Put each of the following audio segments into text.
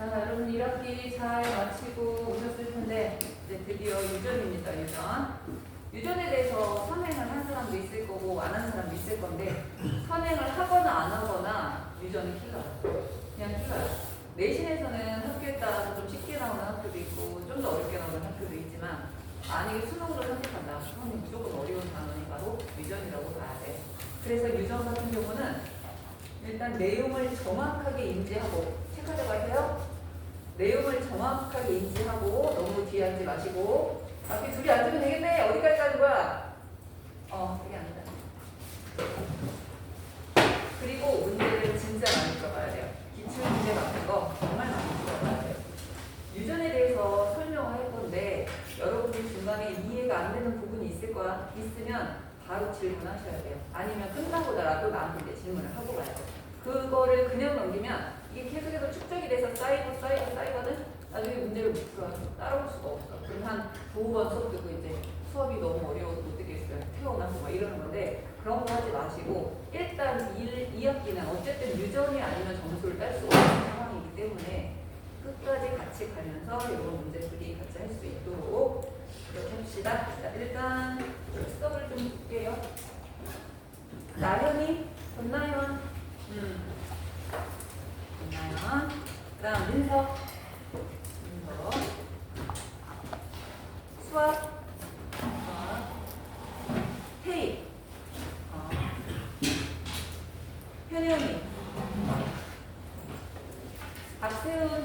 자, 여러분 1학기 잘 마치고 오셨을 텐데 이제 드디어 유전입니다. 유전에 대해서 선행을 한 사람도 있을 거고 안 한 사람도 있을 건데 선행을 하거나 안 하거나 유전은 킬러요. 그냥 킬러요. 내신에서는 학교에 따라서 좀 쉽게 나오는 학교도 있고 좀 더 어렵게 나오는 학교도 있지만 만약에 수능으로 선택한다. 그럼 무조건 어려운 단원이 바로 유전이라고 봐야 돼. 그래서 유전 같은 경우는 일단 내용을 정확하게 인지하고 체크하지 마세요. 내용을 정확하게 인지하고 너무 뒤에 앉지 마시고 앞에 둘이 앉으면 되겠네. 어디까지 가는 거야? 그게 아니다. 그리고 문제를 진짜 많이 풀어봐야 돼요. 기출 문제 같은 거 정말 많이 풀어봐야 돼요. 유전에 대해서 설명을 할 건데 여러분이 중간에 이해가 안 되는 부분이 있을 거야. 있으면 바로 질문하셔야 돼요. 아니면 끝나고더라도 나한테 이제 질문을 하고 가야 돼요. 그거를 그냥 넘기면 이게 계속해서 축적이 돼서 쌓이거든. 나중에 문제를 못 풀어. 따라올 수가 없어. 그럼 한 두어 번 수업 듣고 이제 수업이 너무 어려워서 못 듣겠어요. 태어나고 막 이러는 건데 그런 거 하지 마시고 일단 2학기는 어쨌든 유전이 아니면 점수를 딸 수가 없는 상황이기 때문에 끝까지 같이 가면서 이런 문제들이 같이 할 수 있도록 그렇게 합시다. 자, 일단 수업을 좀 볼게요. 나연이, 권나연, 권나연, 그 다음 민석, 수학, 태희, 현영이, 박세훈,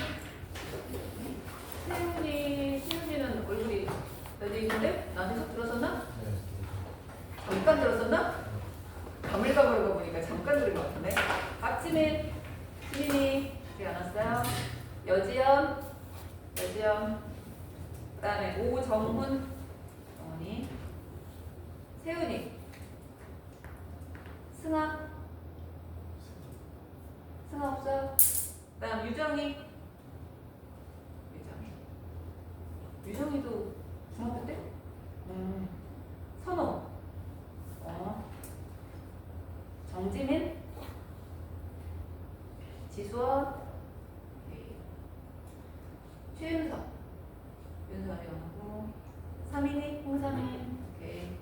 세훈이는 얼굴이 여기 있는데? 나한테 속 들어섰나? 잠깐 들었었나? 가물가물하고 보니까 잠깐 들은 것 같은데. 박지민, 지민이 여기 안 왔어요. 여지연, 그 다음에 오정훈, 정훈이, 세훈이, 승아 없어요. 그 다음 유정이도 중학교 때? 선호, 정지민, 지수원, 최윤석, 윤석이 나오고, 사민이, 홍사민, 오케이.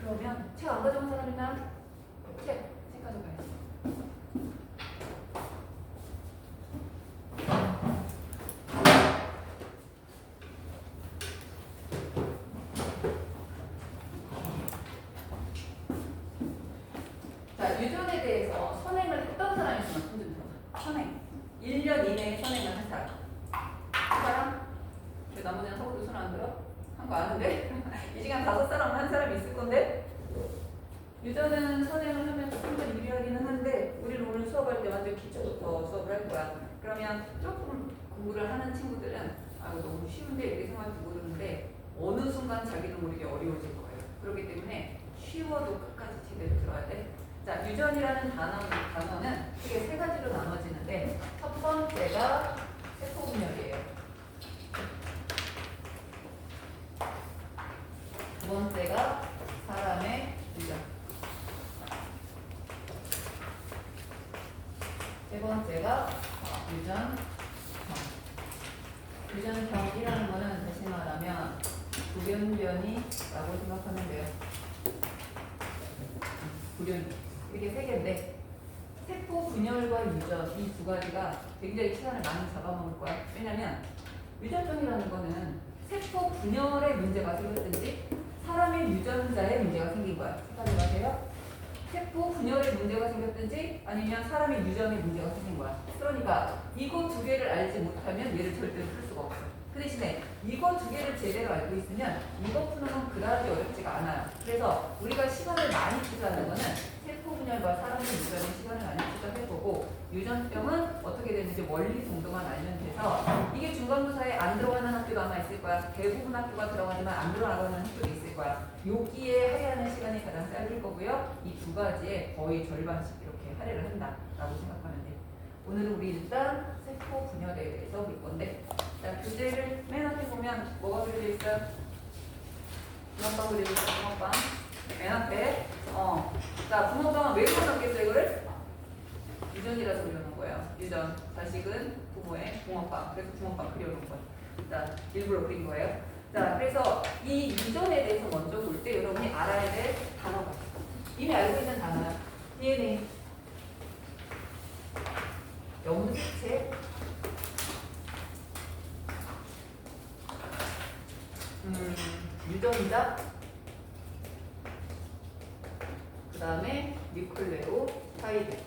그러면 책 안 가져온 사람 있나? 책 가져가야지. 자, 유전에 대해서 선행을 했던 사람이 있으면 손 좀 들어봐. 선행. 1년 이내에 선행을 한 사람. 한 사람? 왜 나머지는 서울도 손 안 들어? 한 거 아는데? 이 시간 5사람 한 사람이 있을 건데? 유전은 선행을 하면 조금 더 유리하기는 한데 우리는 오늘 수업할 때 완전 기초부터 수업을 할 거야. 그러면 조금 공부를 하는 친구들은 너무 쉬운데 이렇게 생각할지 모르는데 어느 순간 자기도 모르게 어려워질 거예요. 그렇기 때문에 쉬워도 끝까지 제대로 들어야 돼. 자, 유전이라는 단어는 크게 3가지로 나눠지는데 첫 번째가 세포분열이에요. 두 번째가 사람의 유전. 세 번째가 유전형이라는 거는 다시 말하면 불연변이라고 생각하면 돼요. 불연이. 이게 3개인데 세포 분열과 유전 이 2가지가 굉장히 시간을 많이 잡아먹을 거야. 왜냐면 유전병이라는 거는 세포 분열에 문제가 생겼든지 사람의 유전자에 문제가 생긴 거야. 생각해 보세요. 세포 분열에 문제가 생겼든지 아니면 사람의 유전에 문제가 생긴 거야. 그러니까 이거 2개를 알지 못하면 얘를 절대로 풀 수가 없어. 그 대신에 이거 2개를 제대로 알고 있으면 이거 푸는 건 그다지 어렵지가 않아요. 그래서 우리가 시간을 많이 투자하는 거는 세포 분열과 사람의 유전에 시간을 많이 투자해보고 유전병은 어떻게 되는지 원리 정도만 알면 돼서 이게 중간고사에 안 들어가는 학교도 아마 있을 거야. 대부분 학교가 들어가지만 안 들어가는 학교도 있을 거야. 여기에 할애하는 시간이 가장 짧을 거고요. 이 2가지에 거의 절반씩 이렇게 할애를 한다라고 생각하면 돼. 오늘은 우리 일단 세포 분열에 대해서 볼 건데 자, 교재를 맨 앞에 보면 뭐가 그려져 있어요? 붕어빵 그려져 있어요. 붕어빵 맨 앞에 자, 붕어빵은 왜 그려놨겠어요 이거를? 유전이라서 그려놓은 거예요. 유전. 자식은 부모의 붕어빵. 그래서 붕어빵 그려놓은 거예요. 자, 일부러 그린 거예요. 자, 그래서 이 유전에 대해서 먼저 볼 때 여러분이 알아야 될 단어가 이미 알고 있는 단어야. DNA. 염색체. 유전자. 그 다음에 뉴클레오타이드.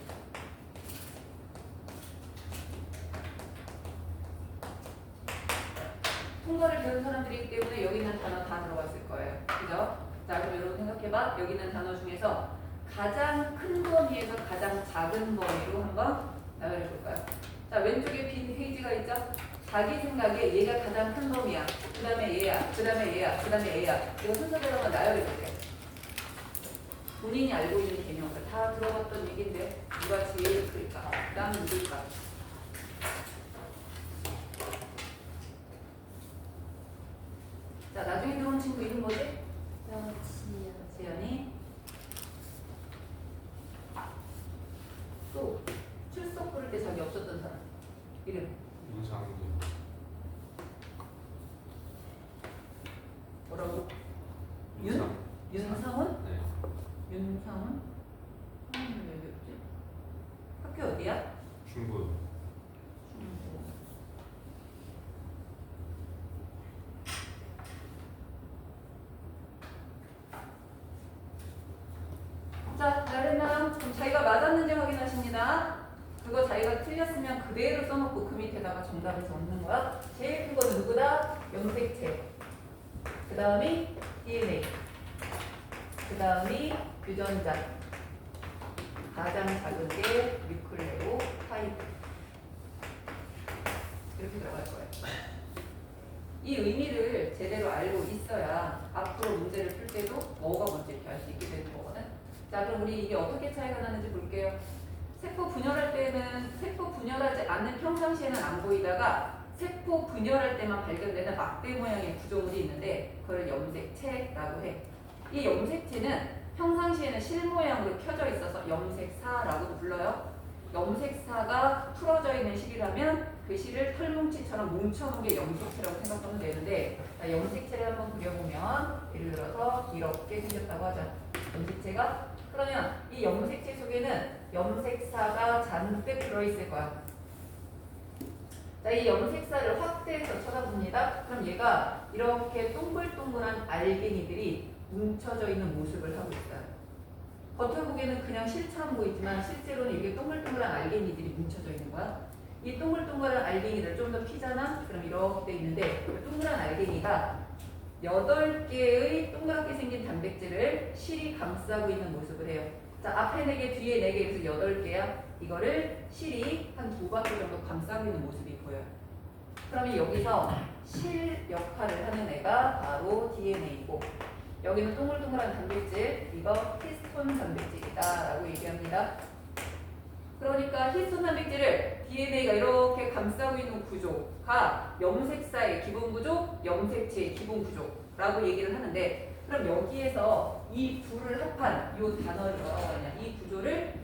통과를 배운 사람들이기 때문에 여기 있는 단어 다 들어갔을 거예요. 그죠? 자, 그럼 여러분 생각해봐. 여기 있는 단어 중에서 가장 큰 범위에서 가장 작은 범위로 한번 나열해 볼까요? 자, 왼쪽에 빈 페이지가 있죠? 자기 생각에 얘가 가장 큰 범위야. 그 다음에 얘야. 그 다음에 얘야. 그 다음에 얘야. 이거 순서대로 한번 나열해 볼게요. 본인이 알고 있는 개념들 다 들어봤던 얘기인데 누가 제일 클까? 그 다음 누굴까? 자, 나중에 들어온 친구 이름 뭐지? 지연이. 또 출석 부를 때 자기 없었던 사람 이름. 윤상훈. 뭐라고? 윤상. 윤상훈? 네. 윤상훈? 왜 여기 없지? 학교 어디야? 중부. 중부. 자, 나랬나? 그럼 자기가 맞았는지 확인하십니다. 그거 자기가 틀렸으면 그대로 써놓고 그 밑에다가 정답을 적는 거야. 제일 큰 거는 누구다? 염색체. 그 다음이 DNA. 그 다음이 유전자. 가장 작은 게 뉴클레오타이드. 이렇게 들어갈 거예요. 이 의미를 제대로 알고 있어야 앞으로 문제를 풀 때도 뭐가 뭔지 이렇게 알 수 있게 되는 거거든. 자, 그럼 우리 이게 어떻게 차이가 나는지 볼게요. 세포 분열할 때는 세포 분열하지 않는 평상시에는 안 보이다가 세포 분열할 때만 발견되는 막대 모양의 구조물이 있는데 그걸 염색체라고 해. 이 염색체는 평상시에는 실 모양으로 켜져 있어서 염색사라고 불러요. 염색사가 풀어져 있는 실이라면 그 실을 털뭉치처럼 뭉쳐놓은 게 염색체라고 생각하면 되는데, 염색체를 한번 그려보면 예를 들어서 이렇게 생겼다고 하자. 염색체가. 그러면 이 염색체 속에는 염색사가 잔뜩 들어있을 거야. 자, 이 염색사를 확대해서 쳐다봅니다. 그럼 얘가 이렇게 동글동글한 알갱이들이 뭉쳐져 있는 모습을 하고 있어요. 겉으로 보기에는 그냥 실처럼 보이지만 실제로는 이게 동글동글한 알갱이들이 뭉쳐져 있는 거야. 이 동글동글한 알갱이들 좀 더 피잖아? 그럼 이렇게 돼 있는데 동그란 알갱이가 8개의 동그랗게 생긴 단백질을 실이 감싸고 있는 모습을 해요. 자, 앞에 4개, 뒤에 4개, 그래서 8개야. 이거를 실이 한 2바퀴 정도 감싸고 있는 모습이 보여요. 그러면 여기서 실 역할을 하는 애가 바로 DNA고, 여기는 동글동글한 단백질, 이거 히스톤 단백질이다 라고 얘기합니다. 그러니까 히스톤 단백질을 DNA가 이렇게 감싸고 있는 구조가 염색사의 기본 구조, 염색체의 기본 구조라고 얘기를 하는데, 그럼 여기에서 이 둘을 합한 이 단어를 뭐라고 하냐? 이 구조를,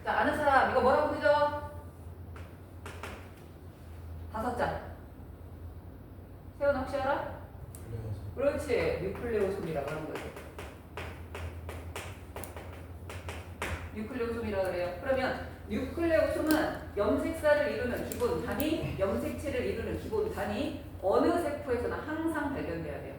자, 아는 사람 이거 뭐라고 그러죠? 5자. 세훈 혹시 알아? 그렇지. 뉴클레오솜이라고 하는 거죠. 뉴클레오솜이라고 그래요. 그러면 뉴클레오솜은 염색사를 이루는 기본 단위, 염색체를 이루는 기본 단위, 어느 세포에서나 항상 발견돼야 돼요.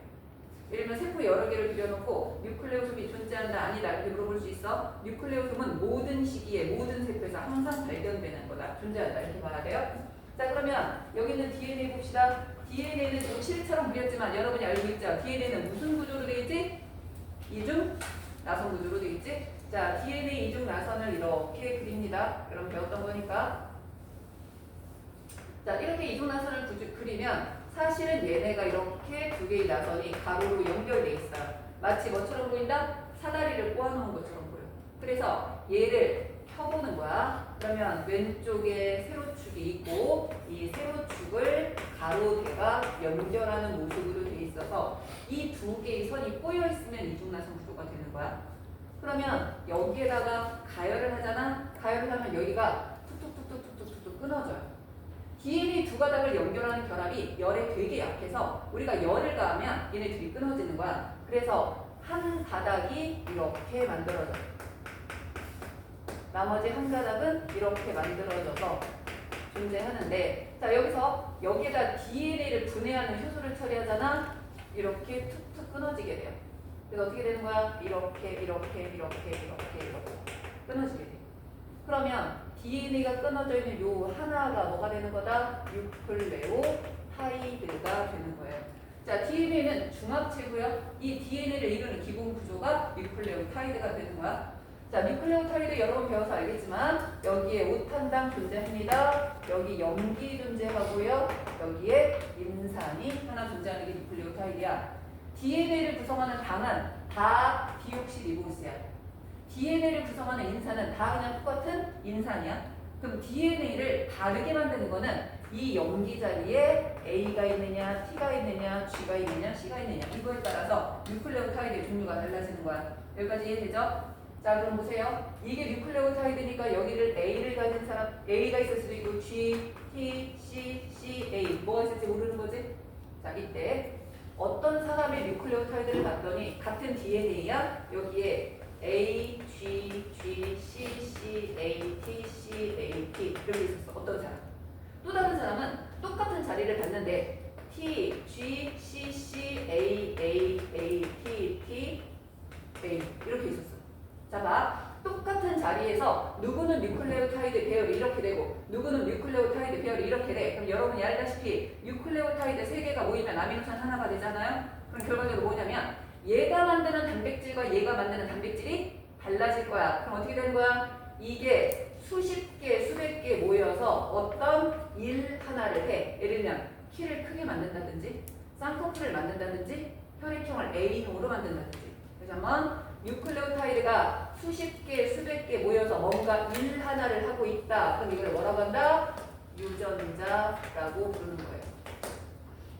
예를 들면 세포 여러 개를 그려놓고 뉴클레오솜이 존재한다 아니다 이렇게 물어볼 수 있어. 뉴클레오솜은 모든 시기에 모든 세포에서 항상 발견되는 거다. 존재한다 이렇게 봐야 돼요. 자, 그러면 여기 있는 DNA 봅시다. DNA는 좀 실처럼 그렸지만 여러분이 알고 있죠? DNA는 무슨 구조로 되어 있지? 이중 나선 구조로 되어 있지? 자, DNA 이중 나선을 이렇게 그립니다. 여러분 배웠던 거니까. 자, 이렇게 이중 나선을 그리면 사실은 얘네가 이렇게 2개의 나선이 가로로 연결되어 있어요. 마치 뭐처럼 보인다? 사다리를 꼬아놓은 것처럼 보여. 그래서 얘를 펴보는 거야. 그러면 왼쪽에 세로축이 있고 이 세로축을 가로대가 연결하는 모습으로 되어 있어서 이 2개의 선이 꼬여 있으면 이중나선 구조가 되는 거야. 그러면 여기에다가 가열을 하잖아. 가열을 하면 여기가 툭툭툭툭툭툭툭 끊어져요. DNA 두 가닥을 연결하는 결합이 열에 되게 약해서 우리가 열을 가하면 얘네 둘이 끊어지는 거야. 그래서 한 가닥이 이렇게 만들어져. 나머지 한 가닥은 이렇게 만들어져서 존재하는데, 자 여기서 여기에다 DNA를 분해하는 효소를 처리하잖아. 이렇게 툭툭 끊어지게 돼요. 그래서 어떻게 되는 거야? 이렇게 끊어지게 돼. 그러면 DNA가 끊어져 있는 요 하나가 뭐가 되는 거다? 뉴클레오타이드가 되는 거예요. 자, DNA는 중합체고요. 이 DNA를 이루는 기본 구조가 뉴클레오타이드가 되는 거야. 자, 뉴클레오타이드 여러분 배워서 알겠지만 여기에 오탄당 존재합니다. 여기 염기 존재하고요. 여기에 인산이 하나 존재하는 게 뉴클레오타이드야. DNA를 구성하는 당은 다 디옥시리보스야. DNA를 구성하는 인산은 다 그냥 똑같은 인산이야. 그럼 DNA를 다르게 만드는 거는 이 염기 자리에 A가 있느냐, T가 있느냐, G가 있느냐, C가 있느냐 이거에 따라서 뉴클레오타이드의 종류가 달라지는 거야. 여기까지 이해되죠? 자 그럼 보세요. 이게 뉴클레오타이드니까 여기를 A를 가진 사람 A가 있을 수도 있고 G, T, C, C, A 뭐가 있을지 모르는 거지? 자 이때 어떤 사람의 뉴클레오타이드를 봤더니 같은 DNA야. 여기에 A, G, G, C, C, A, T, C, A, T 이렇게 있었어. 어떤 사람? 또 다른 사람은 똑같은 자리를 봤는데 T, G, C, C, A, A, A, T, T, A 이렇게 있었어. 자 봐. 똑같은 자리에서 누구는 뉴클레오타이드 배열이 이렇게 되고 누구는 뉴클레오타이드 배열이 이렇게 돼. 그럼 여러분이 알다시피 뉴클레오타이드 3개가 모이면 아미노산 하나가 되잖아요. 그럼 결과적으로 뭐냐면 얘가 만드는 단백질과 얘가 만드는 단백질이 달라질 거야. 그럼 어떻게 되는 거야? 이게 수십 개, 수백 개 모여서 어떤 일 하나를 해. 예를 들면 키를 크게 만든다든지 쌍꺼풀을 만든다든지 혈액형을 A형으로 만든다든지. 그러면 뉴클레오타이드가 수십 개, 수백 개 모여서 뭔가 일 하나를 하고 있다. 그럼 이걸 뭐라고 한다? 유전자라고 부르는 거예요.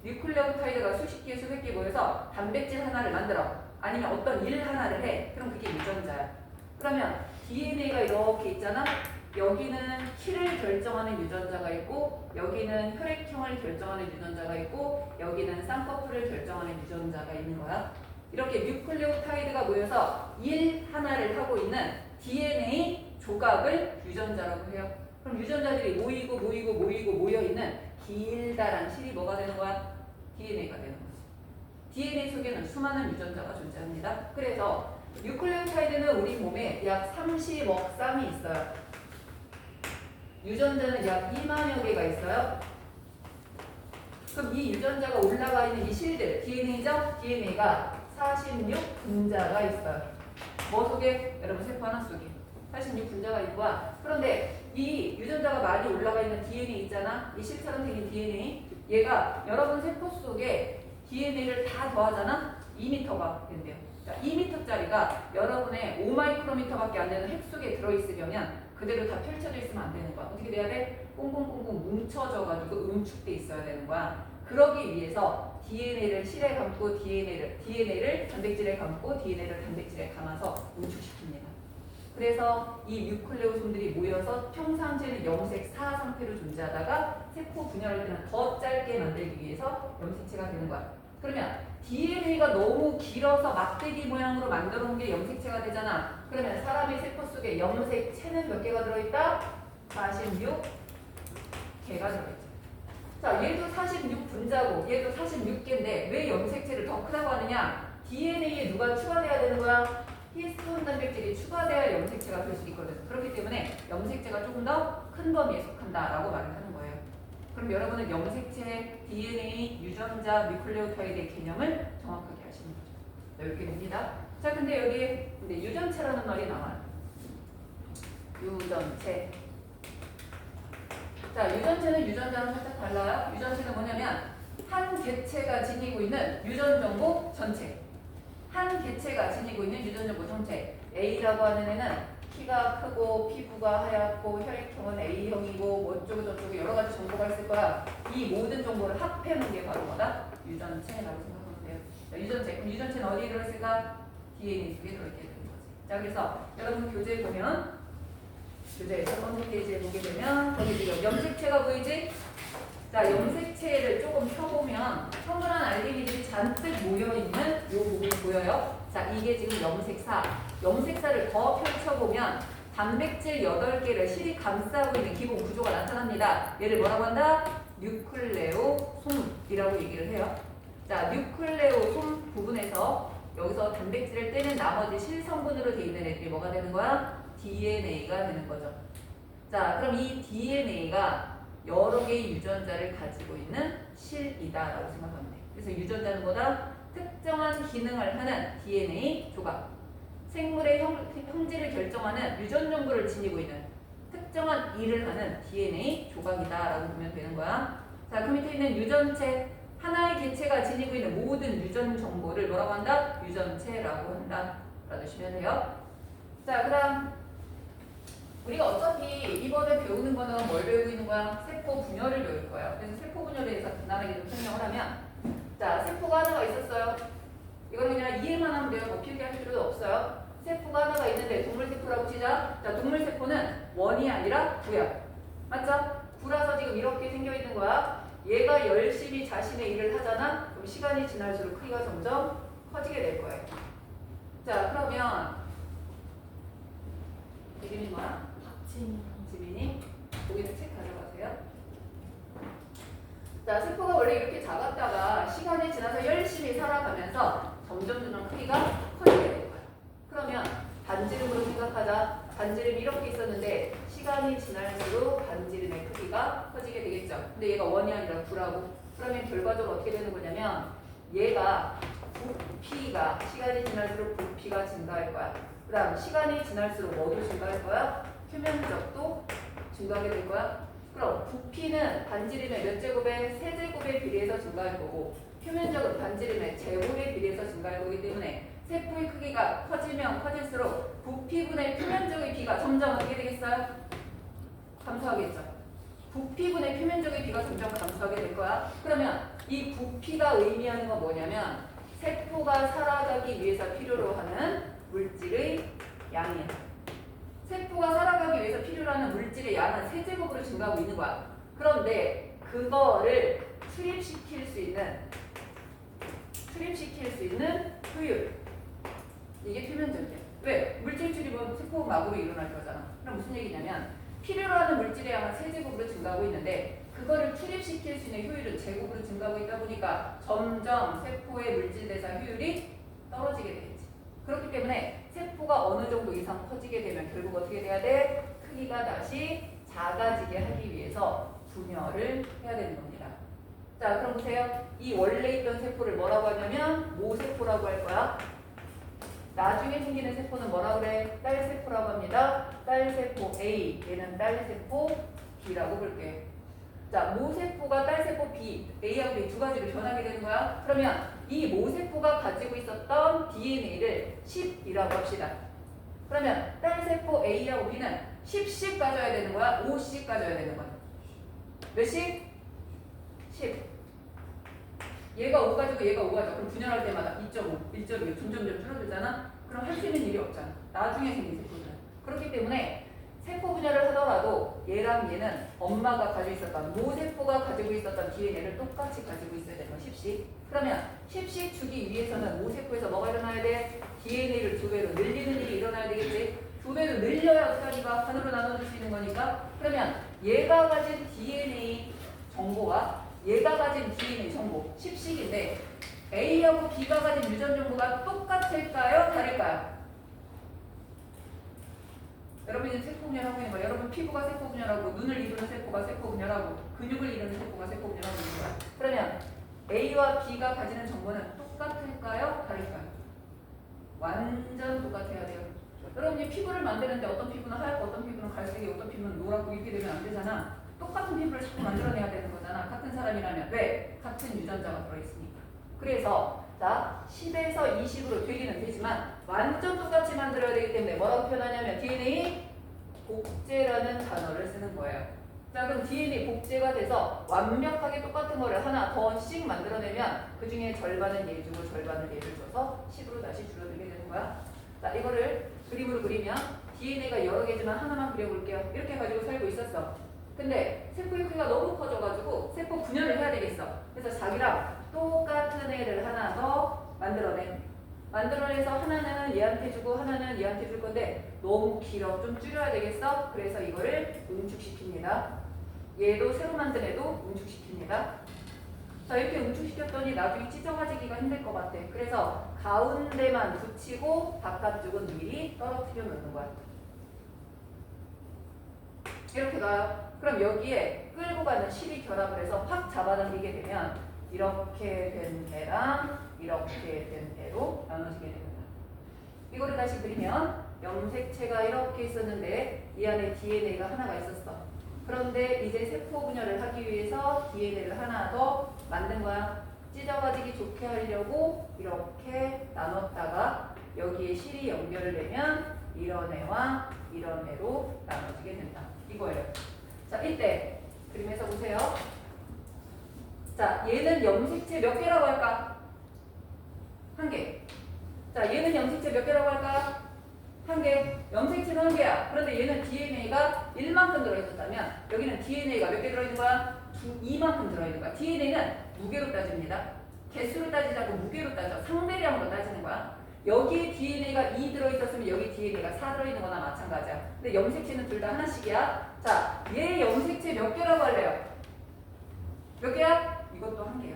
뉴클레오타이드가 수십 개, 수백 개 모여서 단백질 하나를 만들어. 아니면 어떤 일 하나를 해. 그럼 그게 유전자야. 그러면 DNA가 이렇게 있잖아. 여기는 키를 결정하는 유전자가 있고 여기는 혈액형을 결정하는 유전자가 있고 여기는 쌍꺼풀을 결정하는 유전자가 있는 거야. 이렇게 뉴클레오타이드가 모여서 일 하나를 하고 있는 DNA 조각을 유전자라고 해요. 그럼 유전자들이 모이고 모여있는 길다란 실이 뭐가 되는 거야? DNA가 되는 거지. DNA 속에는 수많은 유전자가 존재합니다. 그래서 뉴클레오타이드는 우리 몸에 약 30억 쌍이 있어요. 유전자는 약 2만여 개가 있어요. 그럼 이 유전자가 올라가 있는 이 실들, DNA죠? DNA가 46분자가 있어요. 뭐 속에? 여러분 세포 하나 속에 46분자가 있는 거야. 그런데 이 유전자가 많이 올라가 있는 DNA 있잖아. 이 실처럼 생긴 DNA. 얘가 여러분 세포 속에 DNA를 다 더하잖아. 2m가 된대요. 자, 2m짜리가 여러분의 5마이크로미터밖에 안 되는 핵 속에 들어있으려면 그대로 다 펼쳐져 있으면 안 되는 거야. 어떻게 돼야 돼? 꽁꽁꽁꽁 뭉쳐져가지고 응축돼 있어야 되는 거야. 그러기 위해서 DNA를 실에 감고 DNA를 단백질에 감고 DNA를 단백질에 감아서 응축시킵니다. 그래서 이 뉴클레오솜들이 모여서 평상시에는 염색사 상태로 존재하다가 세포 분열할 때는 더 짧게 만들기 위해서 염색체가 되는 거야. 그러면 DNA가 너무 길어서 막대기 모양으로 만들어 놓은 게 염색체가 되잖아. 그러면 사람의 세포 속에 염색체는 몇 개가 들어있다? 46개가 들어있죠. 자, 얘도 46분자고 얘도 46개인데 왜 염색체를 더 크다고 하느냐? DNA에 누가 추가돼야 되는 거야? 히스톤 단백질이 추가돼야 염색체가 될 수 있거든. 그렇기 때문에 염색체가 조금 더 큰 범위에 속한다라고 말을 하는 거예요. 그럼 여러분은 염색체, DNA, 유전자, 뉴클레오타이드의 개념을 정확하게 아시는 거죠. 이렇게 됩니다. 자, 근데 여기 유전체라는 말이 나와요. 유전체. 자, 유전체는 유전자랑 살짝 달라요. 유전체는 뭐냐면 한 개체가 지니고 있는 유전 정보 전체. 한 개체가 지니고 있는 유전 정보 전체. A라고 하는 애는 키가 크고 피부가 하얗고 혈액형은 A형이고 뭐 어쩌고 저쩌고 여러 가지 정보가 있을 거야. 이 모든 정보를 합해 놓은 게 바로 뭐다? 유전체라고 생각하면 돼요. 자, 유전체. 그럼 유전체는 어디에 들어있을까? DNA 속에 들어있게 되는 거지. 자, 그래서 여러분 교재 보면 교재 첫 번째 페이지에 보게 되면 거기 지금 염색체가 보이지? 자, 염색체를 조금 펴보면 혐오한 알갱이들이 잔뜩 모여있는 이 부분이 보여요. 자, 이게 지금 염색사. 염색사를 더 펼쳐보면 단백질 8개를 실이 감싸고 있는 기본 구조가 나타납니다. 얘를 뭐라고 한다? 뉴클레오솜이라고 얘기를 해요. 자, 뉴클레오솜 부분에서 여기서 단백질을 떼는 나머지 실성분으로 되어 있는 애들이 뭐가 되는 거야? DNA가 되는 거죠. 자, 그럼 이 DNA가 여러 개의 유전자를 가지고 있는 실이다라고 생각하면 돼. 그래서 유전자는 뭐다? 특정한 기능을 하는 DNA 조각. 생물의 형질을 결정하는 유전 정보를 지니고 있는 특정한 일을 하는 DNA 조각이다라고 보면 되는 거야. 자, 그 밑에 있는 유전체. 하나의 개체가 지니고 있는 모든 유전 정보를 뭐라고 한다? 유전체라고 한다. 라주시면 돼요. 자, 그 다음 우리가 어차피 이번에 배우는 거는 뭘 배우고 있는 거야? 세포 분열을 배울 거야. 그래서 세포 분열에 대해서 간단하게 좀 설명을 하면, 자, 세포가 하나가 있었어요. 이거는 그냥 이해만 하면 돼요. 뭐 필기할 필요도 없어요. 세포가 하나가 있는데 동물세포라고 치자. 자, 동물세포는 원이 아니라 구야. 맞죠? 구라서 지금 이렇게 생겨 있는 거야. 얘가 열심히 자신의 일을 하잖아. 그럼 시간이 지날수록 크기가 점점 커지게 될 거예요. 자, 그러면 이름이 뭐야? 지민이 거기서 책 가져가세요. 자, 세포가 원래 이렇게 작았다가 시간이 지나서 열심히 살아가면서 점점 크기가 커지게 될 거야. 그러면 반지름으로 생각하자. 반지름이 이렇게 있었는데 시간이 지날수록 반지름의 크기가 커지게 되겠죠. 근데 얘가 원이 아니라 구라고. 그러면 결과적으로 어떻게 되는 거냐면 얘가 부피가 시간이 지날수록 부피가 증가할 거야. 그 다음 시간이 지날수록 뭐도 증가할 거야? 표면적도 증가하게 될 거야. 그럼 부피는 반지름의 몇 제곱에? 세제곱에 비례해서 증가할 거고 표면적은 반지름의 제곱에 비례해서 증가할 거기 때문에 세포의 크기가 커지면 커질수록 부피분의 표면적의 비가 점점 어떻게 되겠어요? 감소하겠죠. 부피분의 표면적의 비가 점점 감소하게 될 거야. 그러면 이 부피가 의미하는 건 뭐냐면 세포가 살아가기 위해서 필요로 하는 물질의 양이야. 세포가 살아가기 위해서 필요로 하는 물질의 양은 세제곱으로 증가하고 있는 거야. 그런데 그거를 출입시킬 수 있는 효율. 이게 표면적이야. 왜? 물질 출입은 세포 막으로 일어날 거잖아. 그럼 무슨 얘기냐면 필요로 하는 물질의 양은 세제곱으로 증가하고 있는데 그거를 출입시킬 수 있는 효율은 제곱으로 증가하고 있다 보니까 점점 세포의 물질 대사 효율이 떨어지게 되겠지. 그렇기 때문에 세포가 어느 정도 이상 커지게 되면 결국 어떻게 돼야 돼? 크기가 다시 작아지게 하기 위해서 분열을 해야 되는 겁니다. 자, 그럼 보세요. 이 원래 있던 세포를 뭐라고 하냐면 모세포라고 할 거야. 나중에 생기는 세포는 뭐라 그래? 딸세포라고 합니다. 딸세포 A, 얘는 딸세포 B라고 볼게요. 자, 모세포가 딸세포 B, A하고 B 두 가지로 변하게 되는 거야. 그러면 이 모세포가 가지고 있었던 DNA를 10이라고 합시다. 그러면 딸세포 A하고 B는 10씩 가져야 되는 거야? 5씩 가져야 되는 거야? 몇씩? 10. 얘가 5 가지고 얘가 5 가지고 그럼 분열할 때마다 2.5, 1.2 점점 줄어들잖아? 그럼 할 수 있는 일이 없잖아. 나중에 생긴 세포들은. 그렇기 때문에 세포 분열을 하더라도 얘랑 얘는 엄마가 가지고 있었던 모세포가 가지고 있었던 DNA를 똑같이 가지고 있어야 되는 거 10씩. 그러면 10씩 주기 위해서는 모세포에서 뭐가 일어나야 돼? DNA를 2배로 늘리는 일이 일어나야 되겠지? 2배로 늘려야 어떻게 하니까 반으로 나눠줄 수 있는 거니까. 그러면 얘가 가진 DNA 정보가 얘가 가진 DNA 정보 10씩인데 A하고 B가 가진 유전 정보가 똑같을까요? 다를까요? 여러분이 세포 분열하고 있는 거야. 여러분 피부가 세포 분열하고 눈을 이루는 세포가 세포 분열하고 근육을 이루는 세포가 세포 분열하고 있는 거야. 그러면 A와 B가 가지는 정보는 똑같을까요? 다를까요? 완전 똑같아야 돼요. 여러분이 피부를 만드는데 어떤 피부는 하얗고 어떤 피부는 갈색이 어떤 피부는 노랗고 이렇게 되면 안 되잖아. 똑같은 피부를 자꾸 만들어내야 되는 거잖아. 같은 사람이라면. 왜? 같은 유전자가 들어있으니까. 그래서 자 10에서 20으로 되기는 되지만 완전 똑같이 만들어야 되기 때문에 뭐라고 표현하냐면 DNA 복제라는 단어를 쓰는 거예요. 자, 그럼 DNA 복제가 돼서 완벽하게 똑같은 거를 하나 더씩 만들어내면 그 중에 절반은 얘 주고 절반을 얘를 줘서 10으로 다시 줄어들게 되는 거야. 자, 이거를 그림으로 그리면 DNA가 여러 개지만 하나만 그려볼게요. 이렇게 가지고 살고 있었어. 근데 세포의 크기가 너무 커져가지고 세포 분열을 해야 되겠어. 그래서 자기랑 똑같은 애를 하나 더 만들어내. 만들어내서 하나는 얘한테 주고 하나는 얘한테 줄 건데 너무 길어. 좀 줄여야 되겠어. 그래서 이거를 응축시킵니다. 얘도 새로 만든 애도 응축시킵니다. 자, 이렇게 응축시켰더니 나중에 찢어가지기가 힘들 것 같아. 그래서 가운데만 붙이고 바깥쪽은 미리 떨어뜨려 놓는 거야. 이렇게 가요. 그럼 여기에 끌고 가는 실이 결합을 해서 확 잡아당기게 되면 이렇게 된 애랑 이렇게 된 애로 나눠지게 됩니다. 이거를 다시 그리면 염색체가 이렇게 있었는데 이 안에 DNA가 하나가 있었어. 그런데 이제 세포 분열을 하기 위해서 DNA를 하나 더 만든 거야. 찢어가지기 좋게 하려고 이렇게 나눴다가 여기에 실이 연결을 되면 이런 애와 이런 애로 나눠지게 된다. 이거예요. 자, 이때 그림에서 보세요. 자, 얘는 염색체 몇 개라고 할까? 한 개. 자, 얘는 염색체 몇 개라고 할까? 한 개. 염색체는 한 개야. 그런데 얘는 DNA가 1만큼 들어있었다면 여기는 DNA가 몇 개 들어있는 거야? 2만큼 들어있는 거야. DNA는 무게로 따집니다. 개수로 따지지 않고 무게로 따져. 상대량으로 따지는 거야. 여기에 DNA가 2 들어있었으면 여기 DNA가 4 들어있는 거나 마찬가지야. 근데 염색체는 둘 다 하나씩이야. 자, 얘 염색체 몇 개라고 할래요? 몇 개야? 이것도 한 개야.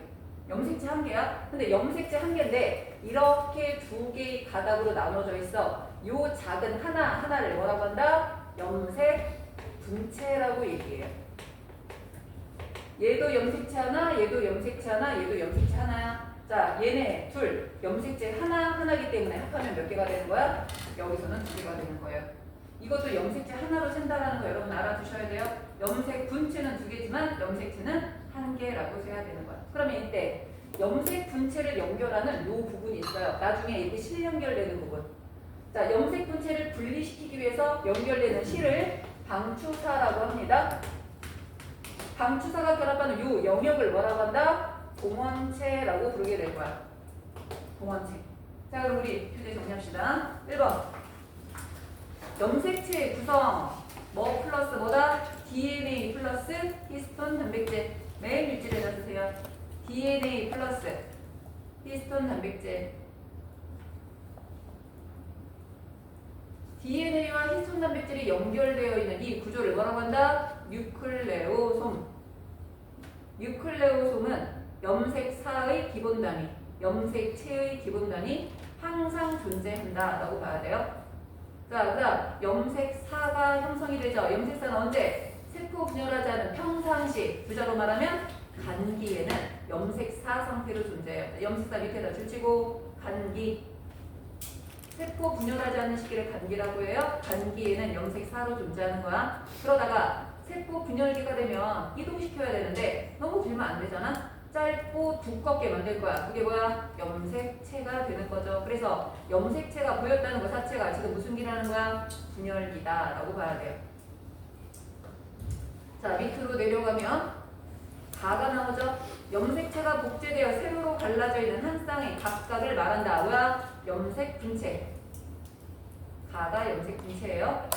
염색체 한 개야. 근데 염색체 한 개인데 이렇게 두 개의 가닥으로 나눠져 있어. 요 작은 하나를 뭐라고 한다? 염색 분체라고 얘기해요. 얘도 염색체 하나, 얘도 염색체 하나, 얘도 염색체 하나야. 자, 얘네 둘 염색체 하나기 때문에 합하면 몇 개가 되는 거야? 여기서는 두 개가 되는 거예요. 이것도 염색체 하나로 센다라는 거 여러분 알아두셔야 돼요. 염색 분체는 두 개지만 염색체는 한 개라고 세야 되는 거야. 그러면 이때 염색 분체를 연결하는 요 부분이 있어요. 나중에 이렇게 실 연결되는 부분. 자, 염색 분체를 분리시키기 위해서 연결되는 실을 방추사라고 합니다. 방추사가 결합하는 요 영역을 뭐라고 한다? 동원체라고 부르게 될 거야. 동원체. 자, 그럼 우리 표제 정리합시다. 1번. 염색체의 구성. 뭐 플러스 뭐다? DNA 플러스 히스톤 단백질. 매일 일지를 해주세요. DNA 플러스 히스톤 단백질. DNA와 히스톤 단백질이 연결되어 있는 이 구조를 뭐라고 한다? 뉴클레오솜. 뉴클레오솜은 염색사의 기본 단위, 염색체의 기본 단위 항상 존재한다 라고 봐야 돼요. 자, 그 다음 염색사가 형성이 되죠. 염색사는 언제? 세포 분열하지 않은 평상시, 부자로 말하면 간기에는 염색사 상태로 존재해요. 염색사 밑에다 줄치고 간기. 세포 분열하지 않는 시기를 간기라고 해요. 간기에는 염색사로 존재하는 거야. 그러다가 세포 분열기가 되면 이동시켜야 되는데 너무 길면 안 되잖아. 짧고 두껍게 만들 거야. 그게 뭐야? 염색체가 되는 거죠. 그래서 염색체가 보였다는 것 자체가 지금 무슨 기라는 거야? 분열기다 라고 봐야 돼요. 자, 밑으로 내려가면 가가 나오죠. 염색체가 복제되어 세로로 갈라져 있는 한 쌍의 각각을 말한다. 뭐야? 염색 분체. 가가 염색 분체예요.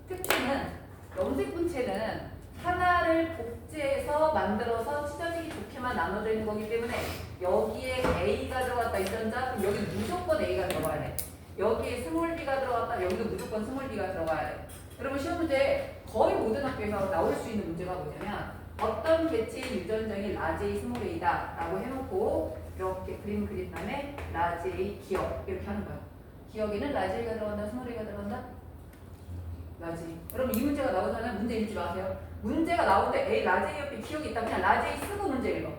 특징은 염색 분체는 하나를 복제해서 만들어서 찢어지기 좋게만 나눠져 있는 거기 때문에 여기에 A가 들어갔다 이전자, 그럼 여기 무조건 A가 들어가야 돼. 여기에 스몰 B가 들어갔다, 여기도 무조건 스몰 B가 들어가야 돼. 여러분 시험 문제 거의 모든 학교에서 나올 수 있는 문제가 뭐냐면 어떤 개체의 유전자이 라지 A, 스몰 A다 라고 해놓고 이렇게 그림 그린 다음에 라지 A 기억 이렇게 하는 거야. 기억에는 라지 A가 들어간다, 스몰 A가 들어간다? 라지. 여러분 이 문제가 나오잖아요. 문제 읽지 마세요. 문제가 나올 때 A 라지 A 옆에 기억이 있다. 그냥 라지 A 쓰고 문제 읽어.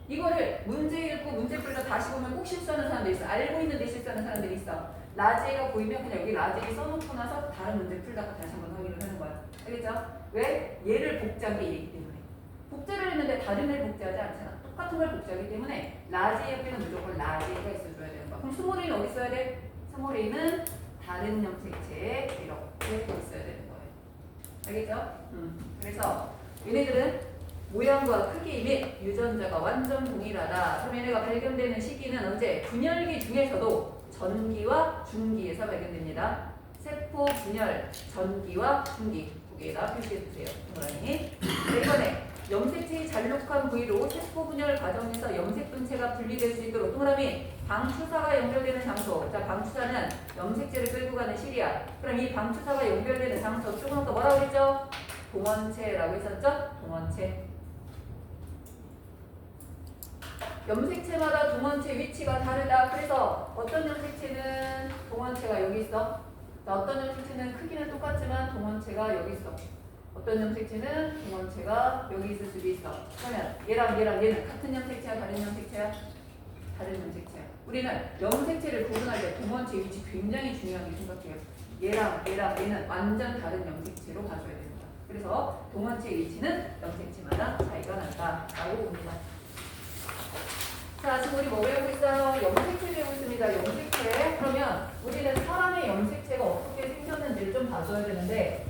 이거를 문제 읽고 문제 풀다 다시 보면 꼭 실수하는 사람들이 있어. 알고 있는데 실수하는 사람들이 있어. 라지 A가 보이면 그냥 여기 라지 A 써놓고 나서 다른 문제 풀다가 다시 한번 확인을 하는 거야. 알겠죠? 왜? 얘를 복제한 게 얘이기 때문에. 복제를 했는데 다른 애를 복제하지 않잖아. 똑같은 걸 복제하기 때문에 라지 A 옆에는 무조건 라지 A가 있어줘야 되는 거야. 그럼 스몰 A는 어디 있어야 돼? 스몰 A는 다른 염색체에 이렇게 있어야 되는 거예요. 알겠죠? 그래서 얘네들은 모양과 크기 및 유전자가 완전 동일하다. 그럼 얘네가 발견되는 시기는 언제? 분열기 중에서도 전기와 중기에서 발견됩니다. 세포 분열, 전기와 중기 두 개에다 표시해주세요. 동그라미. 이번에 염색체의 잘록한 부위로 세포 분열 과정에서 염색분체가 분리될 수 있도록 동그라미 방추사가 연결되는 장소. 자, 방추사는 염색체를 끌고 가는 실이야. 그럼 이 방추사가 연결되는 장소 조금 아까 뭐라고 했죠? 동원체라고 했었죠? 동원체. 염색체마다 동원체 위치가 다르다. 그래서 어떤 염색체는 동원체가 여기 있어. 자, 어떤 염색체는 크기는 똑같지만 동원체가 여기 있어. 어떤 염색체는 동원체가 여기 있을 수도 있어. 그러면 얘랑 얘는 같은 염색체야, 다른 염색체야? 다른 염색체야. 우리는 염색체를 구분할 때 동원체 위치 굉장히 중요하게 생각해요. 얘랑 얘는 완전 다른 염색체로 봐줘야 됩니다. 그래서 동원체 위치는 염색체마다 차이가 난다라고 봅니다. 자, 지금 우리 뭐 배우고 있어요? 염색체 배우고 있습니다. 염색체. 그러면 우리는 사람의 염색체가 어떻게 생겼는지를 좀 봐줘야 되는데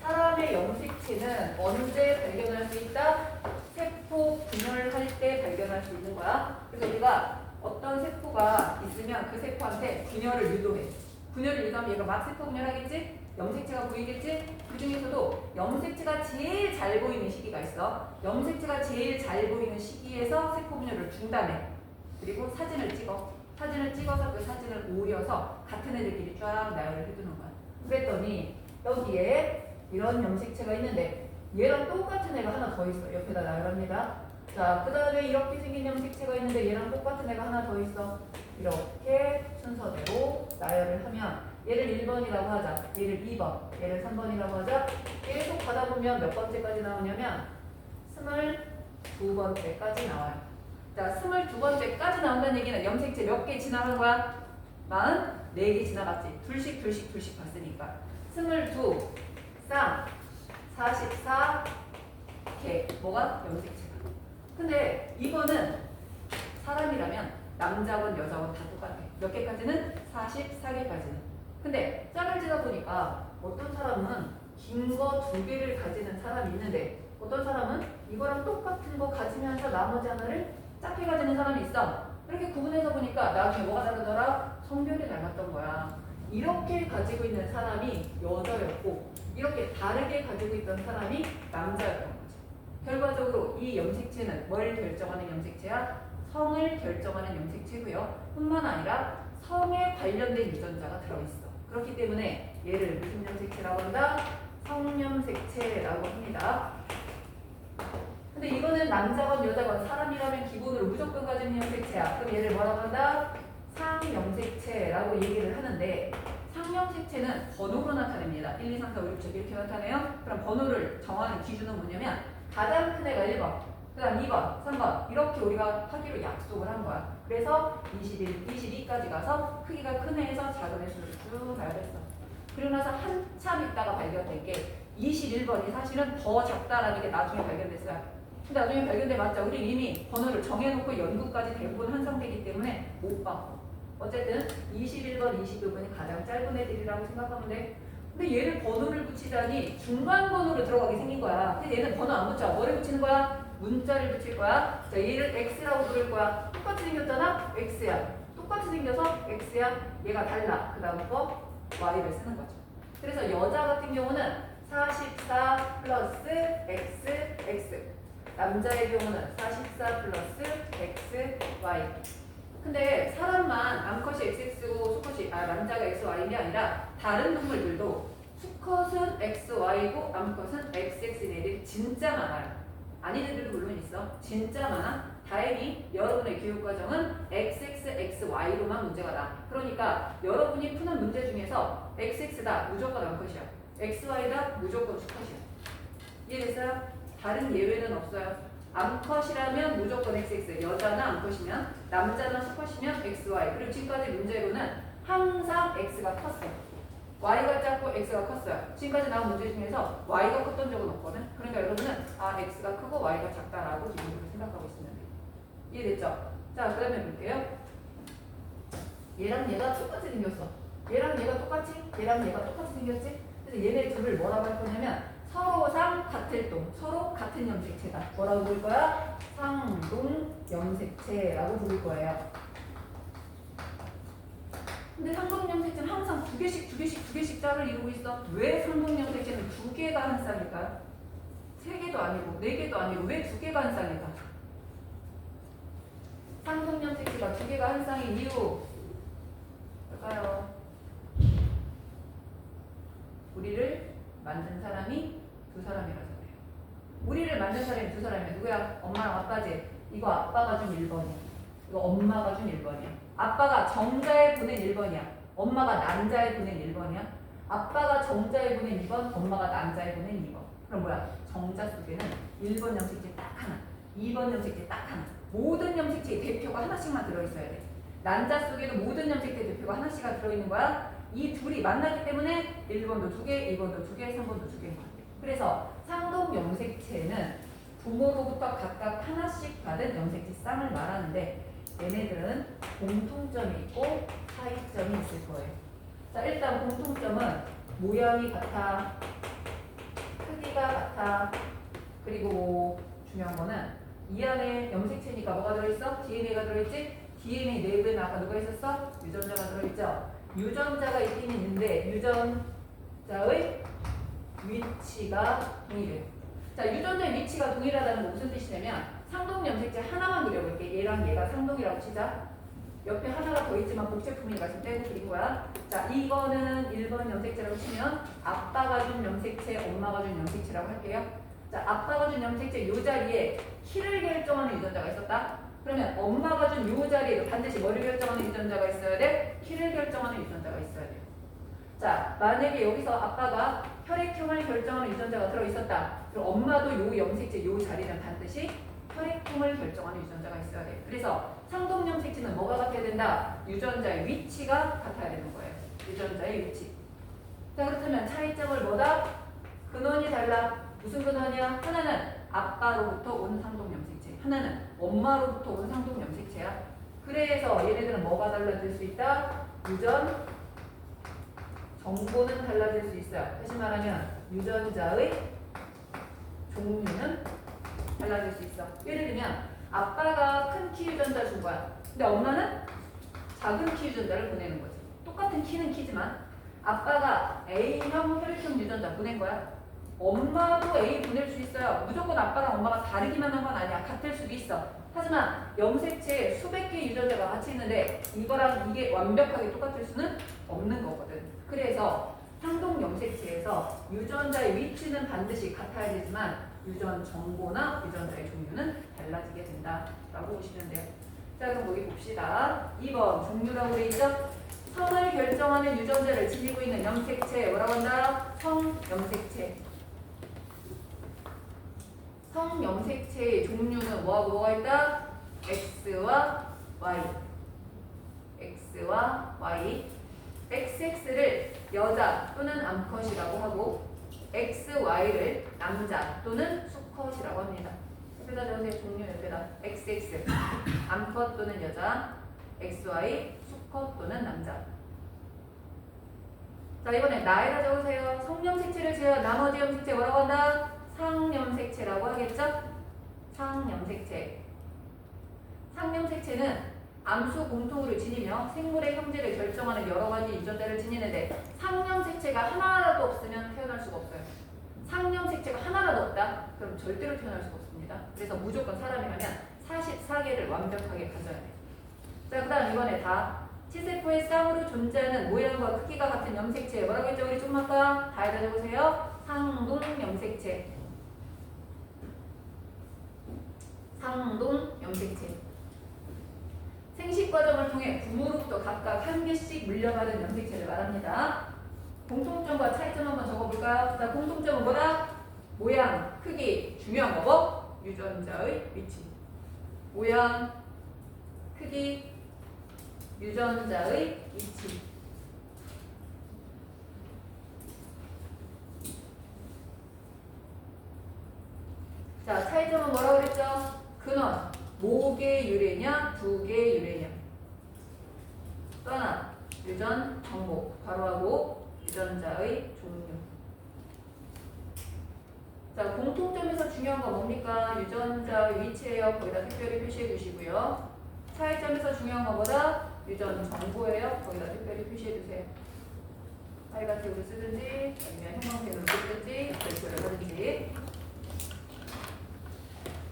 사람의 염색체는 언제 발견할 수 있다? 세포 분열할 때 발견할 수 있는 거야. 그래서 우리가 어떤 세포가 있으면 그 세포한테 분열을 유도해. 분열을 유도하면 얘가 막 세포 분열하겠지? 염색체가 보이겠지? 그 중에서도 염색체가 제일 잘 보이는 시기가 있어. 염색체가 제일 잘 보이는 시기에서 세포 분열을 중단해. 그리고 사진을 찍어. 사진을 찍어서 그 사진을 오려서 같은 애들끼리 쫙 나열을 해두는 거야. 그랬더니 여기에 이런 염색체가 있는데 얘랑 똑같은 애가 하나 더 있어. 옆에다 나열합니다. 자, 그 다음에 이렇게 생긴 염색체가 있는데 얘랑 똑같은 애가 하나 더 있어. 이렇게 순서대로 나열을 하면 얘를 1번이라고 하자. 얘를 2번, 얘를 3번이라고 하자. 계속 가다 보면 몇 번째까지 나오냐면 22번째까지 나와요. 자, 22번째까지 나온다는 얘기는 염색체 몇 개 지나간 거야? 44개 지나갔지. 둘씩 봤으니까. 22, 쌍, 44개. 뭐가? 염색체가. 근데 이거는 사람이라면 남자건 여자건 다 똑같아. 몇 개까지는? 44개까지는. 근데 짝을 지다 보니까 어떤 사람은 긴 거 2개를 가지는 사람이 있는데 어떤 사람은 이거랑 똑같은 거 가지면서 나머지 하나를 작게 가지는 사람이 있어. 이렇게 구분해서 보니까 나중에 뭐가 다르더라? 성별이 닮았던 거야. 이렇게 가지고 있는 사람이 여자였고 이렇게 다르게 가지고 있던 사람이 남자였던 거죠. 결과적으로 이 염색체는 뭘 결정하는 염색체야? 성을 결정하는 염색체고요. 뿐만 아니라 성에 관련된 유전자가 들어있어. 그렇기 때문에 얘를 무슨 염색체라고 한다? 성염색체라고 합니다. 근데 이거는 남자건 여자건 사람이라면 기본으로 무조건 가지는 염색체야. 그럼 얘를 뭐라고 한다? 상염색체라고 얘기를 하는데 상염색체는 번호로 나타냅니다. 1, 2, 3, 4, 5, 6, 7 이렇게 나타내요. 그럼 번호를 정하는 기준은 뭐냐면 가장 큰 애가 1번, 그 다음 2번, 3번 이렇게 우리가 하기로 약속을 한 거야. 그래서 21, 22까지 가서 크기가 큰 애에서 작은 애 순으로 쭉 가야 됐어. 그리고 나서 한참 있다가 발견된 게 21번이 사실은 더 작다라는 게 나중에 발견됐어요. 근데 나중에 발견돼봤자 우리 이미 번호를 정해놓고 연구까지 대부분 한 상태이기 때문에 못 바꿔. 어쨌든 21번, 22번이 가장 짧은 애들이라고 생각하면 돼. 근데 얘를 번호를 붙이다니 중간 번호로 들어가게 생긴 거야. 근데 얘는 번호 안 붙여. 뭐를 붙이는 거야? 문자를 붙일 거야. 자, 얘를 X라고 부를 거야. 똑같이 생겼잖아? X야. 똑같이 생겨서 X야. 얘가 달라. 그 다음 거 Y를 쓰는 거죠. 그래서 여자 같은 경우는 44 플러스 X, X. 남자의 경우는 44 플러스 X, Y. 근데 사람만 암컷이 XX고 수컷이 남자가 XY이 아니라 다른 동물들도 수컷은 XY고 암컷은 XX인 애들이 진짜 많아요. 아닌 애들도 물론 있어. 진짜 많아. 다행히 여러분의 교육과정은 XXXY로만 문제가 나. 그러니까 여러분이 푸는 문제 중에서 XX다 무조건 암컷이야. XY다 무조건 수컷이야. 이해됐어요? 다른 예외는 없어요. 암컷이라면 무조건 XX, 여자나 암컷이면, 남자나 수컷이면 XY. 그리고 지금까지 문제로는 항상 X가 컸어. Y가 작고 X가 컸어요. 지금까지 나온 문제 중에서 Y가 컸던 적은 없거든. 그러니까 여러분은 X가 크고 Y가 작다라고 기본적으로 생각하고 있으면 돼요. 이해됐죠? 자, 그 다음에 볼게요. 얘랑 얘가 똑같이 생겼어. 얘랑 얘가 똑같이 생겼지? 그래서 얘네 둘을 뭐라고 할 거냐면 서로상 같을 동, 서로 같은 염색체다. 뭐라고 부를 거야? 상동 염색체라고 부를 거예요. 근데 상동염색체는 항상 두 개씩 짝을 이루고 있어. 왜 상동염색체는 두 개가 한 쌍일까요? 세 개도 아니고 네 개도 아니고 왜 두 개가 한 쌍일까? 상동염색체가 두 개가 한 쌍인 이유 뭘까요? 우리를 만든 사람이 두 사람이라서 그래요. 우리를 만든 사람이 두 사람이야. 누구야? 엄마랑 아빠지. 이거 아빠가 준 1번이야. 이거 엄마가 준 1번이야. 아빠가 정자에 보낸 1번이야. 엄마가 난자에 보낸 1번이야. 아빠가 정자에 보낸 2번, 엄마가 난자에 보낸 2번. 그럼 뭐야? 정자 속에는 1번 염색체 딱 하나, 2번 염색체 딱 하나. 모든 염색체의 대표가 하나씩만 들어있어야 돼. 난자 속에도 모든 염색체 대표가 하나씩가 들어있는 거야. 이 둘이 만나기 때문에 1번도 두 개, 2번도 두 개, 3번도 두 개인 거야. 그래서 상동 염색체는 부모로부터 각각 하나씩 받은 염색체 쌍을 말하는데 얘네들은 공통점이 있고 차이점이 있을 거예요. 자, 일단 공통점은 모양이 같아, 크기가 같아, 그리고 중요한 거는 이 안에 염색체니까 뭐가 들어있어? DNA가 들어있지? DNA 내부에는 아까 누가 있었어? 유전자가 들어있죠? 유전자가 있긴 있는데 유전자의 위치가 동일해요. 자, 유전자의 위치가 동일하다는 건 무슨 뜻이냐면 상동 염색체 하나만 그려볼게. 얘랑 얘가 상동이라고 치자. 옆에 하나가 더 있지만 복제품이니까 지금 떼고 그린 거야. 자, 이거는 1번 염색체라고 치면 아빠가 준 염색체, 엄마가 준 염색체라고 할게요. 자, 아빠가 준 염색체 요 자리에 키를 결정하는 유전자가 있었다. 그러면 엄마가 준 요 자리에도 반드시 뭐를 결정하는 유전자가 있어야 돼? 키를 결정하는 유전자가 있어야 돼. 자, 만약에 여기서 아빠가 혈액형을 결정하는 유전자가 들어있었다. 그럼 엄마도 요 염색체 요 자리는 반드시 혈액형을 결정하는 유전자가 있어야 돼. 그래서 상동 염색체는 뭐가 같아야 된다? 유전자의 위치가 같아야 되는 거예요. 유전자의 위치. 자, 그렇다면 차이점을 뭐다? 근원이 달라. 무슨 근원이야? 하나는 아빠로부터 온 상동 염색체, 하나는 엄마로부터 온 상동 염색체야. 그래서 얘네들은 뭐가 달라질 수 있다? 유전 정보는 달라질 수 있어요. 다시 말하면 유전자의 종류는 달라질 수 있어. 예를 들면 아빠가 큰 키 유전자 준 거야. 근데 엄마는 작은 키 유전자를 보내는 거지. 똑같은 키는 키지만 아빠가 A형 혈액형 유전자 보낸 거야. 엄마도 A 보낼 수 있어요. 무조건 아빠랑 엄마가 다르기만 한 건 아니야. 같을 수도 있어. 하지만 염색체에 수백 개의 유전자가 같이 있는데 이거랑 이게 완벽하게 똑같을 수는 없는 거거든. 그래서 상동 염색체에서 유전자의 위치는 반드시 같아야 되지만 유전 정보나 유전자의 종류는 달라지게 된다라고 보시면 돼요. 자, 그럼 여기 봅시다. 2번 종류라고 되어 있죠? 성을 결정하는 유전자를 지니고 있는 염색체 뭐라고 한다? 성염색체. 성염색체의 종류는 뭐하고 뭐가 있다? X와 Y. X와 Y. XX를 여자 또는 암컷이라고 하고 XY를 남자 또는 수컷이라고 합니다. 옆에다 적으세요. 종류 옆에다. XX 암컷 또는 여자, XY 수컷 또는 남자. 자, 이번에 나에다 적으세요. 성염색체를 제외한 나머지 염색체 뭐라고 한다? 상염색체라고 하겠죠? 상염색체. 상염색체는 암수 공통으로 지니며 생물의 형질을 결정하는 여러 가지 유전자를 지니는데 상염색체가 하나라도 없으면 태어날 수가 없어요. 상염색체가 하나라도 없다? 그럼 절대로 태어날 수가 없습니다. 그래서 무조건 사람이라면 44개를 완벽하게 가져야 돼요. 자, 그 다음 이번에 다 치세포의 쌍으로 존재하는 모양과 크기가 같은 염색체 뭐라고 했죠? 우리 좀 아까 다에다 적으세요. 상동 염색체. 상동 염색체. 생식 과정을 통해 부모로부터 각각 한 개씩 물려받은 염색체를 말합니다. 공통점과 차이점 한번 적어볼까요? 자, 공통점은 뭐다? 모양, 크기, 중요한 거 뭐? 유전자의 위치. 모양, 크기, 유전자의 위치. 자, 차이점은 뭐라고 그랬죠? 근원, 모개 유래냐, 부개 유래냐. 또 하나, 유전 정보, 바로하고 유전자의 종류. 자, 공통점에서 중요한 거 뭡니까? 유전자의 위치예요. 거기다 특별히 표시해 주시고요. 차이점에서 중요한 거 뭐다? 유전 정보예요. 거기다 특별히 표시해 주세요. 빨간색으로 쓰든지 아니면 형광색으로 쓰든지 별표를 하든지.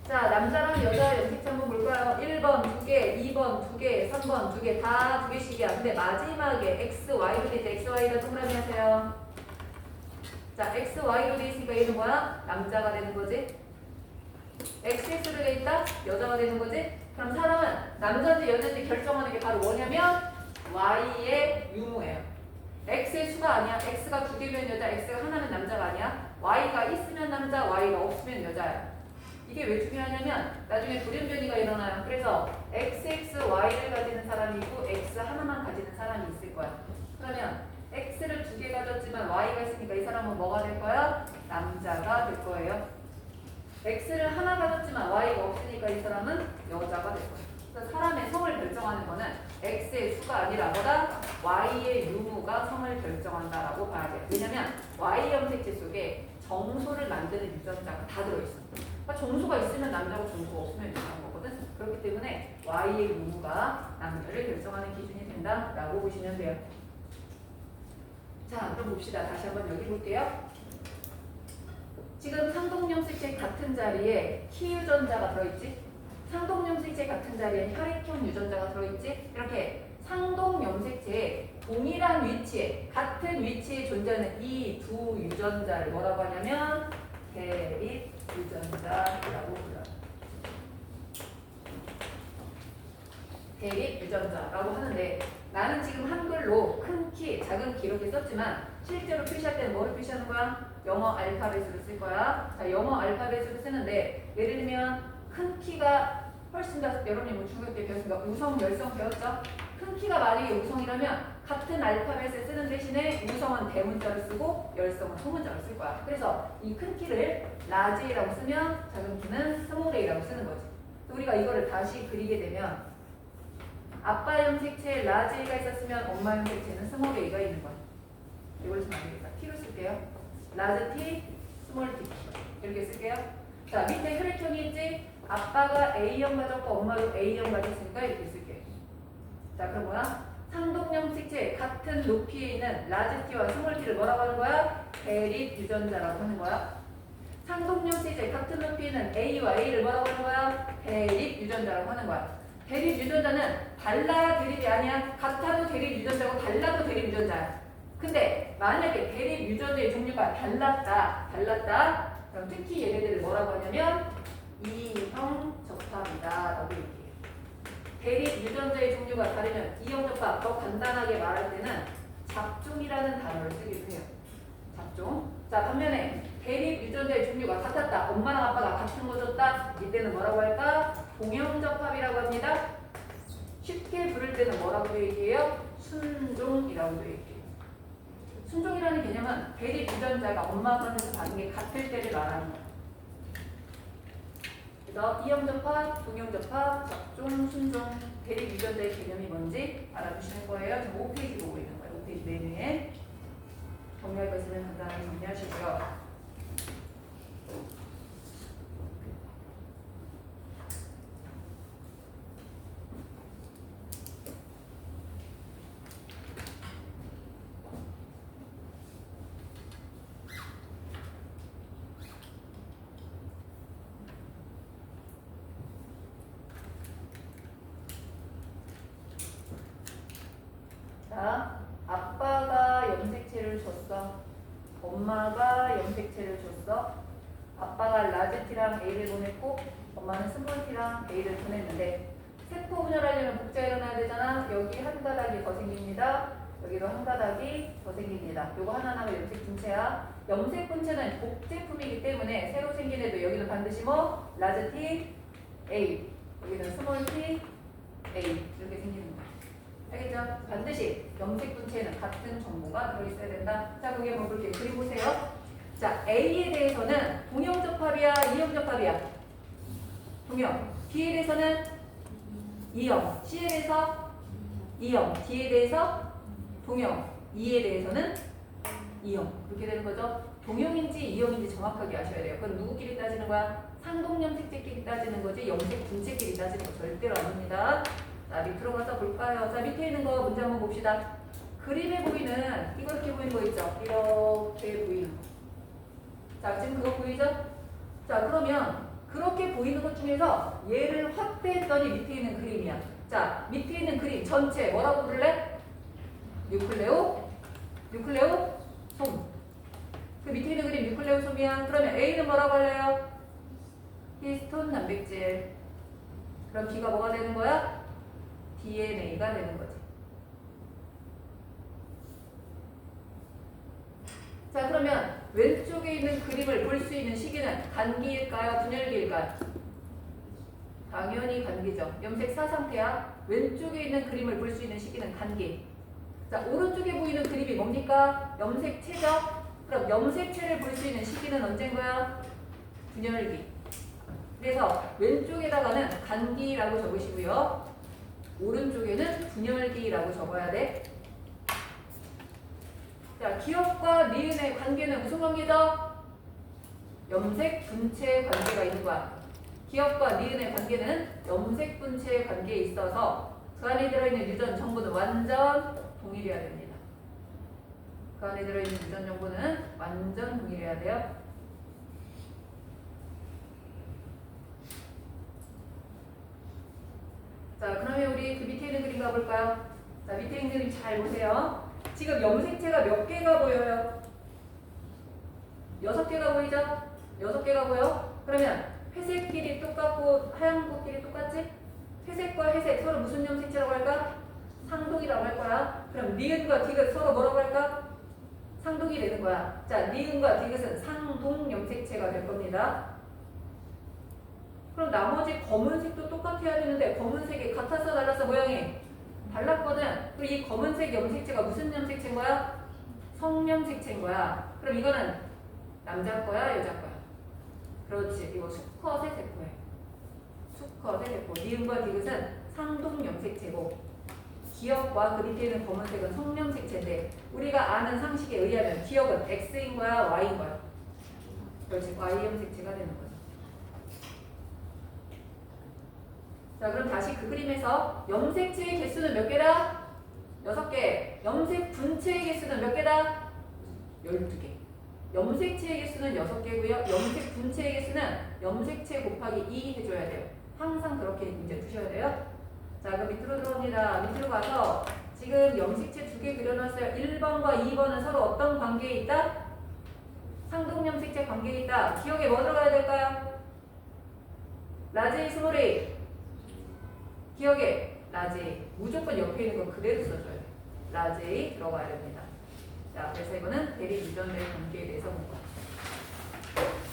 자, 남자랑 여자 염색체 한번 볼까요? 1번 2개, 2번 2개, 3번 2개, 다 2개씩이야. 근데 마지막에 X, Y로 돼 있다. X, Y를 동그라미 하세요. 자, X, Y로 돼 있으니까 얘는 뭐야? 남자가 되는 거지. XX로 돼 있다? 여자가 되는 거지. 그럼 사람은 남자인지 여자인지 결정하는 게 바로 뭐냐면 Y의 유무예요. X의 수가 아니야. X가 2개면 여자, X가 하나면 남자가 아니야. Y가 있으면 남자, Y가 없으면 여자야. 이게 왜 중요하냐면 나중에 돌연변이가 일어나요. 그래서 XXY를 가지는 사람이 있고 X 하나만 가지는 사람이 있을 거야. 그러면 X를 2개 가졌지만 Y가 있으니까 이 사람은 뭐가 될 거야? 남자가 될 거예요. X를 하나 가졌지만 Y가 없으니까 이 사람은 여자가 될 거예요. 그래서 사람의 성을 결정하는 거는 X의 수가 아니라 뭐다? Y의 유무가 성을 결정한다라고 봐야 돼요. 왜냐면 Y 염색체 속에 정소를 만드는 유전자가 다 들어있어. 그러니까 정수가 있으면 남자고 정수가 없으면 여자인 거거든. 그렇기 때문에 Y의 유무가 남녀를 결정하는 기준이 된다라고 보시면 돼요. 자, 그럼 봅시다. 다시 한번 여기 볼게요. 지금 상동염색체 같은 자리에 키 유전자가 들어있지? 상동염색체 같은 자리에 혈액형 유전자가 들어있지? 이렇게 상동염색체에 동일한 위치에 같은 위치에 존재하는 이 두 유전자를 뭐라고 하냐면 대립 유전자라고 불러요. 대립 유전자라고 하는데 나는 지금 한글로 큰 키, 작은 키 이렇게 썼지만 실제로 표시할 때는 뭐를 표시하는 거야? 영어 알파벳으로 쓸 거야. 자, 영어 알파벳으로 쓰는데 예를 들면 큰 키가 훨씬 더 여러분이 뭐 중学때 배웠으니까 우성, 열성 배웠죠? 큰 키가 만약에 우성이라면 같은 알파벳을 쓰는 대신에 우성은 대문자를 쓰고 열성은 소문자를 쓸 거야. 그래서 이 큰 키를 라지 A라고 쓰면 작은 키는 스몰 A라고 쓰는 거지. 우리가 이거를 다시 그리게 되면 아빠 염색체에 라지 A가 있었으면 엄마 염색체는 스몰 A가 있는 거야. 이걸 쓰면 안 되겠다. T로 쓸게요. 라지 T, 스몰 T 이렇게 쓸게요. 자, 밑에 혈액형이 있지? 아빠가 A형 가졌고 엄마도 A형 가졌으니까 이렇게 쓸게요. 자, 그럼 뭐야? 상동염색체 같은 높이에 있는 라지 T와 스몰 T를 뭐라고 하는 거야? 대립 유전자라고 하는 거야. 상동염색체 같은 높이에 있는 A와 A를 뭐라고 하는 거야? 대립 유전자라고 하는 거야. 대립 유전자는 달라야 대립이 아니야. 같아도 대립 유전자고 달라도 대립 유전자야. 근데 만약에 대립 유전자의 종류가 달랐다. 그럼 특히 얘네들을 뭐라고 하냐면 이형 접합이다 라고 얘기해요. 대립 유전자의 종류가 다르면 이형 접합, 더 간단하게 말할 때는 잡종이라는 단어를 쓰기도 해요. 잡종. 자, 반면에 대립 유전자의 종류가 같았다. 엄마랑 아빠가 같은 거 줬다. 이때는 뭐라고 할까? 동형접합이라고 합니다. 쉽게 부를 때는 뭐라고 얘기해요? 순종이라고 얘기해요. 순종이라는 개념은 대립 유전자가 엄마 손에서 받은 게 같을 때를 말하는 거예요. 그래서 이형접합, 동형접합, 잡종, 순종, 대립 유전자의 개념이 뭔지 알아주시는 거예요. 지금 5페이지 보고 있는 거예요. 5페이지 내내 정리할 거 있으면 간단하게 정리하시고요. 자, 아빠가 염색체를 줬어. 엄마가 염색체를 줬어. 아빠가 라지 T랑 A를 보냈고 엄마는 스몰 T랑 A를 보냈는데 세포 분열하려면 복제가 일어나야 되잖아. 여기 한 가닥이 더 생깁니다. 여기도 한 가닥이 더 생깁니다. 요거 하나 나면 염색 분체야. 염색 분체는 복제품이기 때문에 새로 생긴 애도 여기는 반드시 뭐? 라지 T, A. 여기는 스몰 T, A. 이렇게 생기는 거야. 알겠죠? 반드시 염색 분체에는 같은 정보가 들어있어야 된다. 자, 거기 한번 볼게요. 그림 보세요. 자, A에 대해서는 동형접합이야, 이형접합이야? 동형. B에 대해서는 이형. C에 대해서 이형. D에 대해서 동형. E에 대해서는 이형. 그렇게 되는 거죠. 동형인지 이형인지 정확하게 아셔야 돼요. 그건 누구끼리 따지는 거야? 상동염색체끼리 따지는 거지 염색 분체끼리 따지는 거 절대로 아닙니다. 자, 밑으로 가서 볼까요? 자, 밑에 있는 거 문제 한번 봅시다. 그림에 보이는 이렇게 보이는 거 있죠? 이렇게 보이는 거. 자, 지금 그거 보이죠? 자, 그러면 그렇게 보이는 것 중에서 얘를 확대했더니 밑에 있는 그림이야. 자, 밑에 있는 그림 전체 뭐라고 부를래? 뉴클레오? 뉴클레오? 솜. 그 밑에 있는 그림 뉴클레오 솜이야. 그러면 A는 뭐라고 할래요? 히스톤 단백질. 그럼 B가 뭐가 되는 거야? DNA가 되는 거지. 자, 그러면 왼쪽에 있는 그림을 볼 수 있는 시기는 간기일까요? 분열기일까요? 당연히 간기죠. 염색 사상태야. 왼쪽에 있는 그림을 볼 수 있는 시기는 간기. 자, 오른쪽에 보이는 그림이 뭡니까? 염색체죠? 그럼 염색체를 볼 수 있는 시기는 언제인 거야? 분열기. 그래서 왼쪽에다가는 간기라고 적으시고요. 오른쪽에는 분열기라고 적어야 돼. 자, 기억과 니은의 관계는 무슨 관계죠? 염색 분체 관계가 있는 거야. 기억과 니은의 관계는 염색 분체 관계에 있어서 그 안에 들어있는 유전 정보는 완전 동일해야 됩니다. 그 안에 들어있는 유전 정보는 완전 동일해야 돼요. 자, 그러면 우리 그 밑에 있는 그림 가볼까요? 자, 밑에 있는 그림 잘 보세요. 지금 염색체가 몇 개가 보여요? 6개가 보이죠? 6개가 보여? 그러면 회색끼리 똑같고 하얀 것끼리 똑같지? 회색과 회색 서로 무슨 염색체라고 할까? 상동이라고 할 거야. 그럼 니은과 디귿 서로 뭐라고 할까? 상동이 되는 거야. 자, 니은과 디귿은 상동 염색체가 될 겁니다. 그럼 나머지 검은색도 똑같아야 되는데 검은색이 같아서 달라서 모양이 달랐거든. 그리고 이 검은색 염색체가 무슨 염색체인 거야? 성염색체인 거야. 그럼 이거는 남자 거야, 여자 거야? 그렇지. 이거 수컷의 세포야. 수컷의 세포. 니은과 디귿은 상동 염색체고 기억과 그 밑에 있는 검은색은 성염색체인데 우리가 아는 상식에 의하면 기억은 X인 거야, Y인 거야? 그렇지. Y 염색체가 되는 거야. 자, 그럼 다시 그 그림에서 염색체의 개수는 몇 개다? 6개. 염색 분체의 개수는 몇 개다? 12개. 염색체의 개수는 6개고요. 염색 분체의 개수는 염색체 곱하기 2 해줘야 돼요. 항상 그렇게 문제 푸셔야 돼요. 자, 그럼 밑으로 들어옵니다. 밑으로 가서 지금 염색체 2개 그려놨어요. 1번과 2번은 서로 어떤 관계에 있다? 상동 염색체 관계에 있다. 기억에 뭐 들어가야 될까요? 라지 스몰 a. 기억에 라지 무조건 옆에 있는 거 그대로 써줘야 돼. 라지 들어가야 됩니다. 자, 그래서 이거는 대립 유전의 관계에 대해서 본 거야.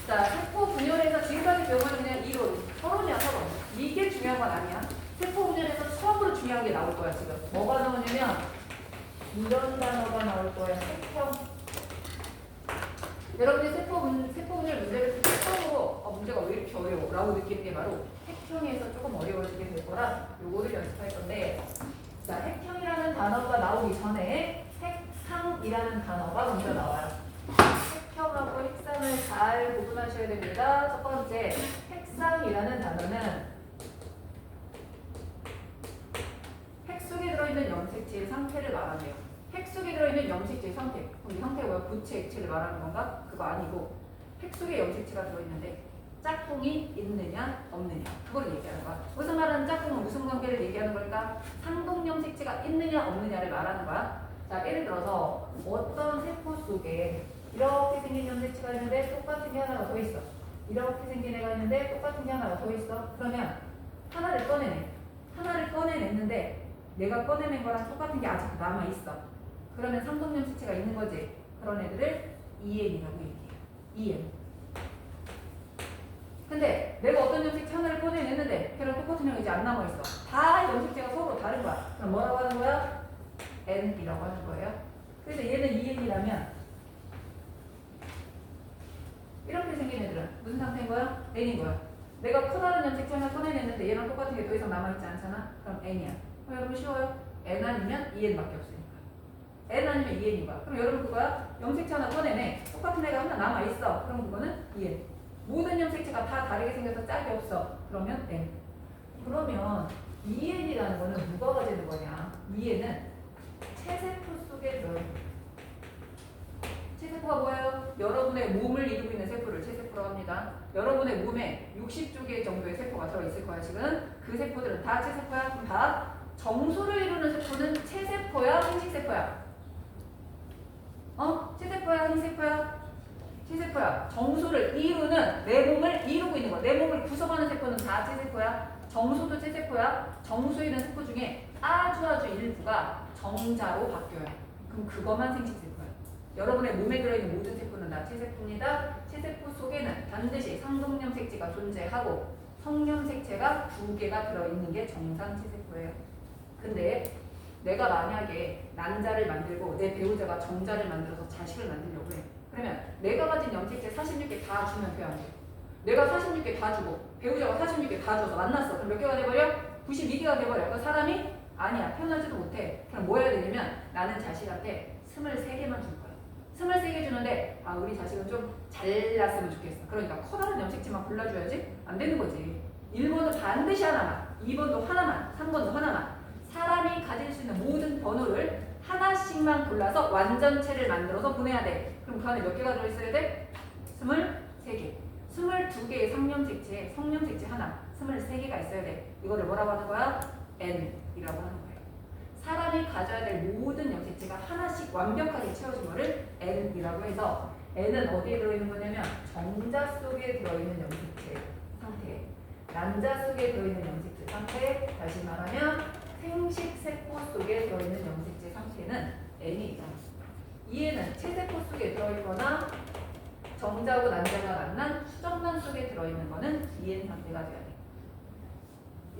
자, 세포 분열에서 지금까지 배운 건 그냥 이론, 서론이야, 서론. 이게 중요한 건 아니야. 세포 분열에서 처음으로 중요한 게 나올 거야, 지금. 뭐가 나오냐면 이런 단어가 나올 거야. 색형. 여러분이 세포 분열 문제를 풀 때 처음으로 문제가 왜 이렇게 어려워? 라고 느끼는 게 바로 핵형에서 조금 어려워지게 될 거라 요거를 연습할 건데, 자, 핵형이라는 단어가 나오기 전에 핵상이라는 단어가 먼저 나와요. 핵형하고 핵상을 잘 구분하셔야 됩니다. 첫 번째, 핵상이라는 단어는 핵 속에 들어있는 염색체의 상태를 말하네요. 핵 속에 들어있는 염색체의 상태. 그럼 이 상태가 뭐야? 고체 액체를 말하는 건가? 그거 아니고 핵 속에 염색체가 들어있는데 짝꿍이 있느냐 없느냐 그걸 얘기하는 거야. 무슨 말하는 짝꿍은 무슨 관계를 얘기하는 걸까? 상동 염색체가 있느냐 없느냐를 말하는 거야. 자, 예를 들어서 어떤 세포 속에 이렇게 생긴 염색체가 있는데 똑같은 게 하나가 더 있어. 이렇게 생긴 애가 있는데 똑같은 게 하나가 더 있어. 그러면 하나를 꺼내내. 하나를 꺼내냈는데 내가 꺼내낸 거랑 똑같은 게 아직 남아있어. 그러면 상동 염색체가 있는 거지. 그런 애들을 EN이라고 얘기해. EN. 근데 내가 어떤 염색체 하나를 꺼내냈는데 걔랑 똑같은 애가 이제 안 남아있어. 다 염색체가 서로 다른 거야. 그럼 뭐라고 하는 거야? N이라고 하는 거예요. 그래서 얘는 EN이라면 이렇게 생긴 애들은 무슨 상태인 거야? N인 거야. 내가 커다란 염색체 하나 꺼내냈는데 얘랑 똑같은 게 더 이상 남아있지 않잖아? 그럼 N이야. 그럼 여러분 쉬워요. N 아니면 EN밖에 없으니까. N 아니면 EN인 거야. 그럼 여러분 그거야? 염색체 하나 꺼내네. 똑같은 애가 하나 남아있어. 그럼 그거는 EN. 모든 염색체가 다 다르게 생겨서 짝이 없어. 그러면 N. 그러면 EN이라는 거는 누가 가지는 거냐? EN은 체세포 속에 들어있는 거예요. 체세포가 뭐예요? 여러분의 몸을 이루고 있는 세포를 체세포라고 합니다. 여러분의 몸에 60조 정도의 세포가 들어있을 거야 지금. 그 세포들은 다 체세포야? 그럼 다 정수를 이루는 세포는 체세포야? 생식세포야? 체세포야? 생식세포야? 체세포야. 정수를 이루는, 내 몸을 이루고 있는 거. 내 몸을 구성하는 세포는 다 체세포야. 정수도 체세포야. 정수에 있는 세포 중에 아주 일부가 정자로 바뀌어요. 그럼 그것만 생식세포야. 여러분의 몸에 들어있는 모든 세포는 다 체세포입니다. 체세포 속에는 반드시 상동염색체가 존재하고 성염색체가 2개가 들어있는 게 정상 체세포예요. 근데 내가 만약에 난자를 만들고 내 배우자가 정자를 만들어서 자식을 만들려고 해. 그러면 내가 가진 염색체 46개 다 주면 돼요, 안 돼요? 내가 46개 다 주고 배우자가 46개 다 줘서 만났어. 그럼 몇 개가 돼버려? 92개가 돼버려. 그 사람이 아니야, 태어나지도 못해. 그럼 뭐 해야 되냐면 나는 자식한테 23개만 줄 거야. 23개 주는데 우리 자식은 좀 잘났으면 좋겠어. 그러니까 커다란 염색체만 골라줘야지. 안 되는 거지. 1번은 반드시 하나만, 2번도 하나만, 3번도 하나만. 사람이 가질 수 있는 모든 번호를 하나씩만 골라서 완전체를 만들어서 보내야 돼. 그럼 그 안에 몇 개가 들어있어야 돼? 23개. 22개의 상염색체, 성염색체 하나, 23개가 있어야 돼. 이거를 뭐라고 하는 거야? N이라고 하는 거예요. 사람이 가져야 될 모든 염색체가 하나씩 완벽하게 채워진 거를 N이라고 해서 N은 어디에 들어있는 거냐면 정자 속에 들어있는 염색체 상태, 난자 속에 들어있는 염색체 상태, 다시 말하면 생식세포 속에 들어있는 염색체 상태는 N이죠. 이에는 체세포 속에 들어있거나 정자하고 난자가 만난 수정란 속에 들어있는 거는 EN 상태가 돼야 돼.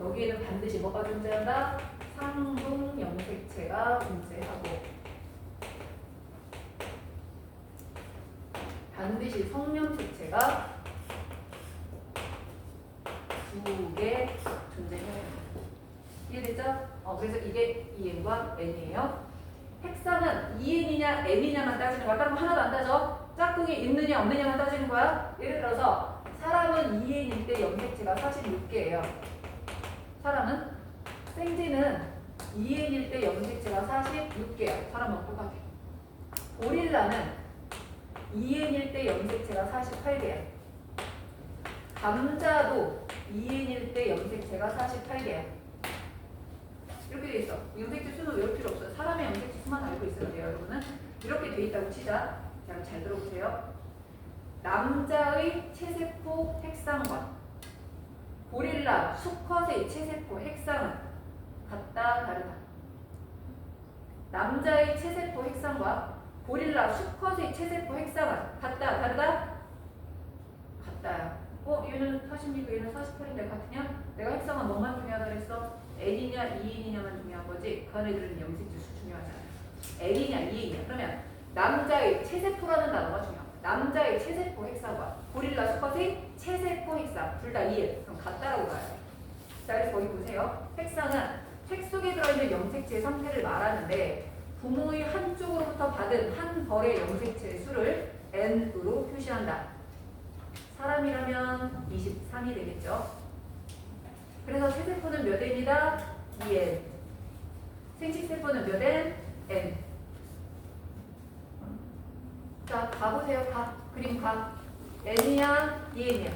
여기에는 반드시 뭐가 존재한다? 상동염색체가 존재하고 반드시 성염색체가 2개 존재해야 됩니다. 이해됐죠? 그래서 이게 EN과 N이에요. 핵상은 EN이냐 N이냐만 따지는 거야. 다른 거 하나도 안 따져. 짝꿍이 있느냐 없느냐만 따지는 거야. 예를 들어서 사람은 EN일 때 염색체가 46개예요. 사람은 생쥐는 EN일 때 염색체가 46개야. 사람하고 똑같아. 고릴라는 EN일 때 염색체가 48개야. 감자도 EN일 때 염색체가 48개야. 이렇게 돼 있어. 염색체 수는 외울 필요 없어요. 사람의 염색체 수만 알고 있어야 돼요, 여러분은. 이렇게 돼 있다고 치자. 자, 잘 들어보세요. 남자의 체세포 핵상과 고릴라 수컷의 체세포 핵상은 같다, 다르다. 남자의 체세포 핵상과 고릴라 수컷의 체세포 핵상은 같다, 다르다? 같다야. 얘는 46, 얘는 48인데 같으냐? 내가 핵상은 뭐만 중요하다 그랬어? N이냐 EN이냐만 중요한 거지. 그 안에 들어있는 염색체 수 중요하잖아. N이냐 EN이냐. 그러면 남자의 체세포라는 단어가 중요해. 남자의 체세포 핵상과 고릴라 수컷의 체세포 핵상 둘 다 EN. 그럼 같다라고 봐야 돼. 자, 그래서 거기 보세요. 핵상은 핵 속에 들어있는 염색체의 상태를 말하는데 부모의 한쪽으로부터 받은 한 벌의 염색체의 수를 N으로 표시한다. 사람이라면 23이 되겠죠. 그래서 체세포는 몇 N이다? 2N. 생식세포는 몇 N? N. 자, 가보세요. 그림 가. N이야? EN이야?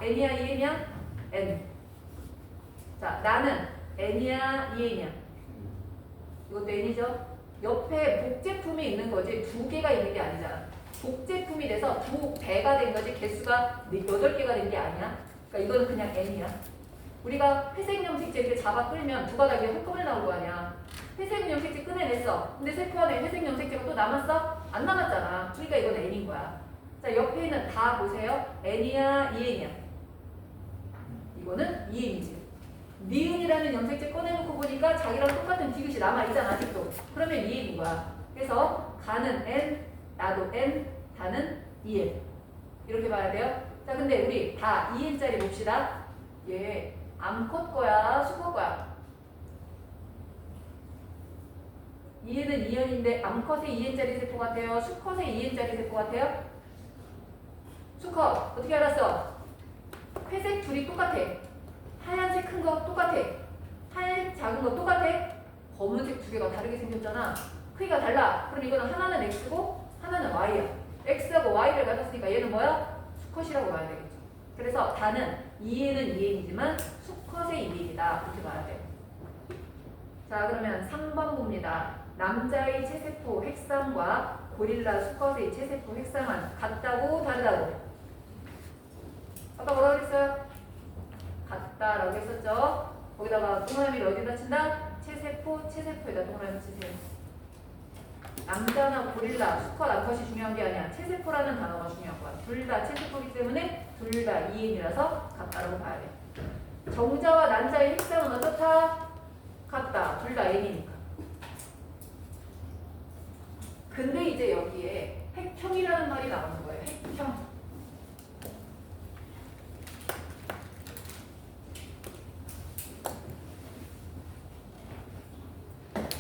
N이야? EN이야? N. 자, 나는 N이야? EN이야? 이것도 N이죠? 옆에 복제품이 있는 거지 2개가 있는 게 아니잖아. 복제품이 돼서 2배가 된 거지 개수가 8개가 된 게 아니야. 그러니까 이거는 그냥 N이야. 우리가 회색 염색체 이렇게 잡아 끌면 두 바닥에 한꺼번에 나올 거 아니야. 회색 염색체 꺼내냈어. 근데 세포 안에 회색 염색체가 또 남았어? 안 남았잖아. 그러니까 이건 N인 거야. 자, 옆에 있는 다 보세요. N이야, EN이야? 이거는 EN이지. 니은이라는 염색체 꺼내놓고 보니까 자기랑 똑같은 디귿이 남아있잖아, 아직도. 그러면 EN인 거야. 그래서 가는 N, 나도 N, 다는 EN. 이렇게 봐야 돼요. 자, 근데 우리 다 EN짜리 봅시다. 얘 암컷 거야, 수컷 거야? EN은 2년인데 암컷의 2N짜리 세포 같아요? 수컷의 2N짜리 세포 같아요? 수컷. 어떻게 알았어? 회색 둘이 똑같아. 하얀색 큰 거 똑같아. 하얀색 작은 거 똑같아. 검은색 두 개가 다르게 생겼잖아. 크기가 달라. 그럼 이거는 하나는 x고 하나는 y야. x하고 y를 가졌으니까 얘는 뭐야? 수컷이라고 봐야 되겠죠. 그래서 다는 2N은 2N이지만 수컷의 이미지다. 이렇게 봐야 돼요. 자, 그러면 3번 봅니다. 남자의 체세포 핵상과 고릴라 수컷의 체세포 핵상은 같다고 다르다고? 아까 뭐라고 그랬어요? 같다라고 했었죠. 거기다가 동그라미를 어디다 친다? 체세포에다 동그라미 치세요. 남자나 고릴라, 수컷, 암컷이 중요한 게 아니야. 체세포라는 단어가 중요한 거야. 둘 다 체세포이기 때문에 둘 다 2N이라서 같다라고 봐야 돼. 정자와 난자의 핵상은 어떻다? 같다. 둘 다 N이니까. 근데 이제 여기에 핵형이라는 말이 나오는 거예요. 핵형.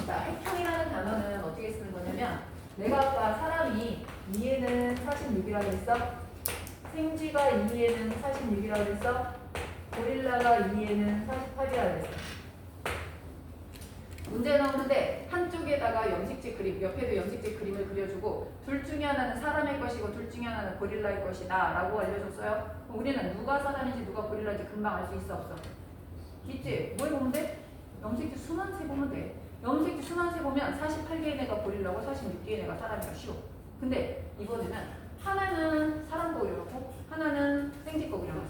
자, 핵형이라는 단어는 어떻게 쓰는 거냐면 내가 아까 사람이 2에는 46이라고 했어. 생쥐가 2에는 46이라고 했어. 고릴라가 2에는 48이라고 했어. 문제 나오는데 한쪽에다가 염색체 그림, 옆에도 염색체 그림을 그려주고 둘 중에 하나는 사람의 것이고 둘 중에 하나는 고릴라의 것이다 라고 알려줬어요. 그럼 우리는 누가 사람인지 누가 고릴라인지 금방 알 수 있어 없어? 있지? 뭘 보면 돼? 염색체 순환체 보면 돼. 염색체 순환체 보면 48개의 애가 고릴라고 46개의 애가 사람이라 쉬워. 근데 이번에는 하나는 사람 거 그려놓고 하나는 생쥐 거 그려놨어.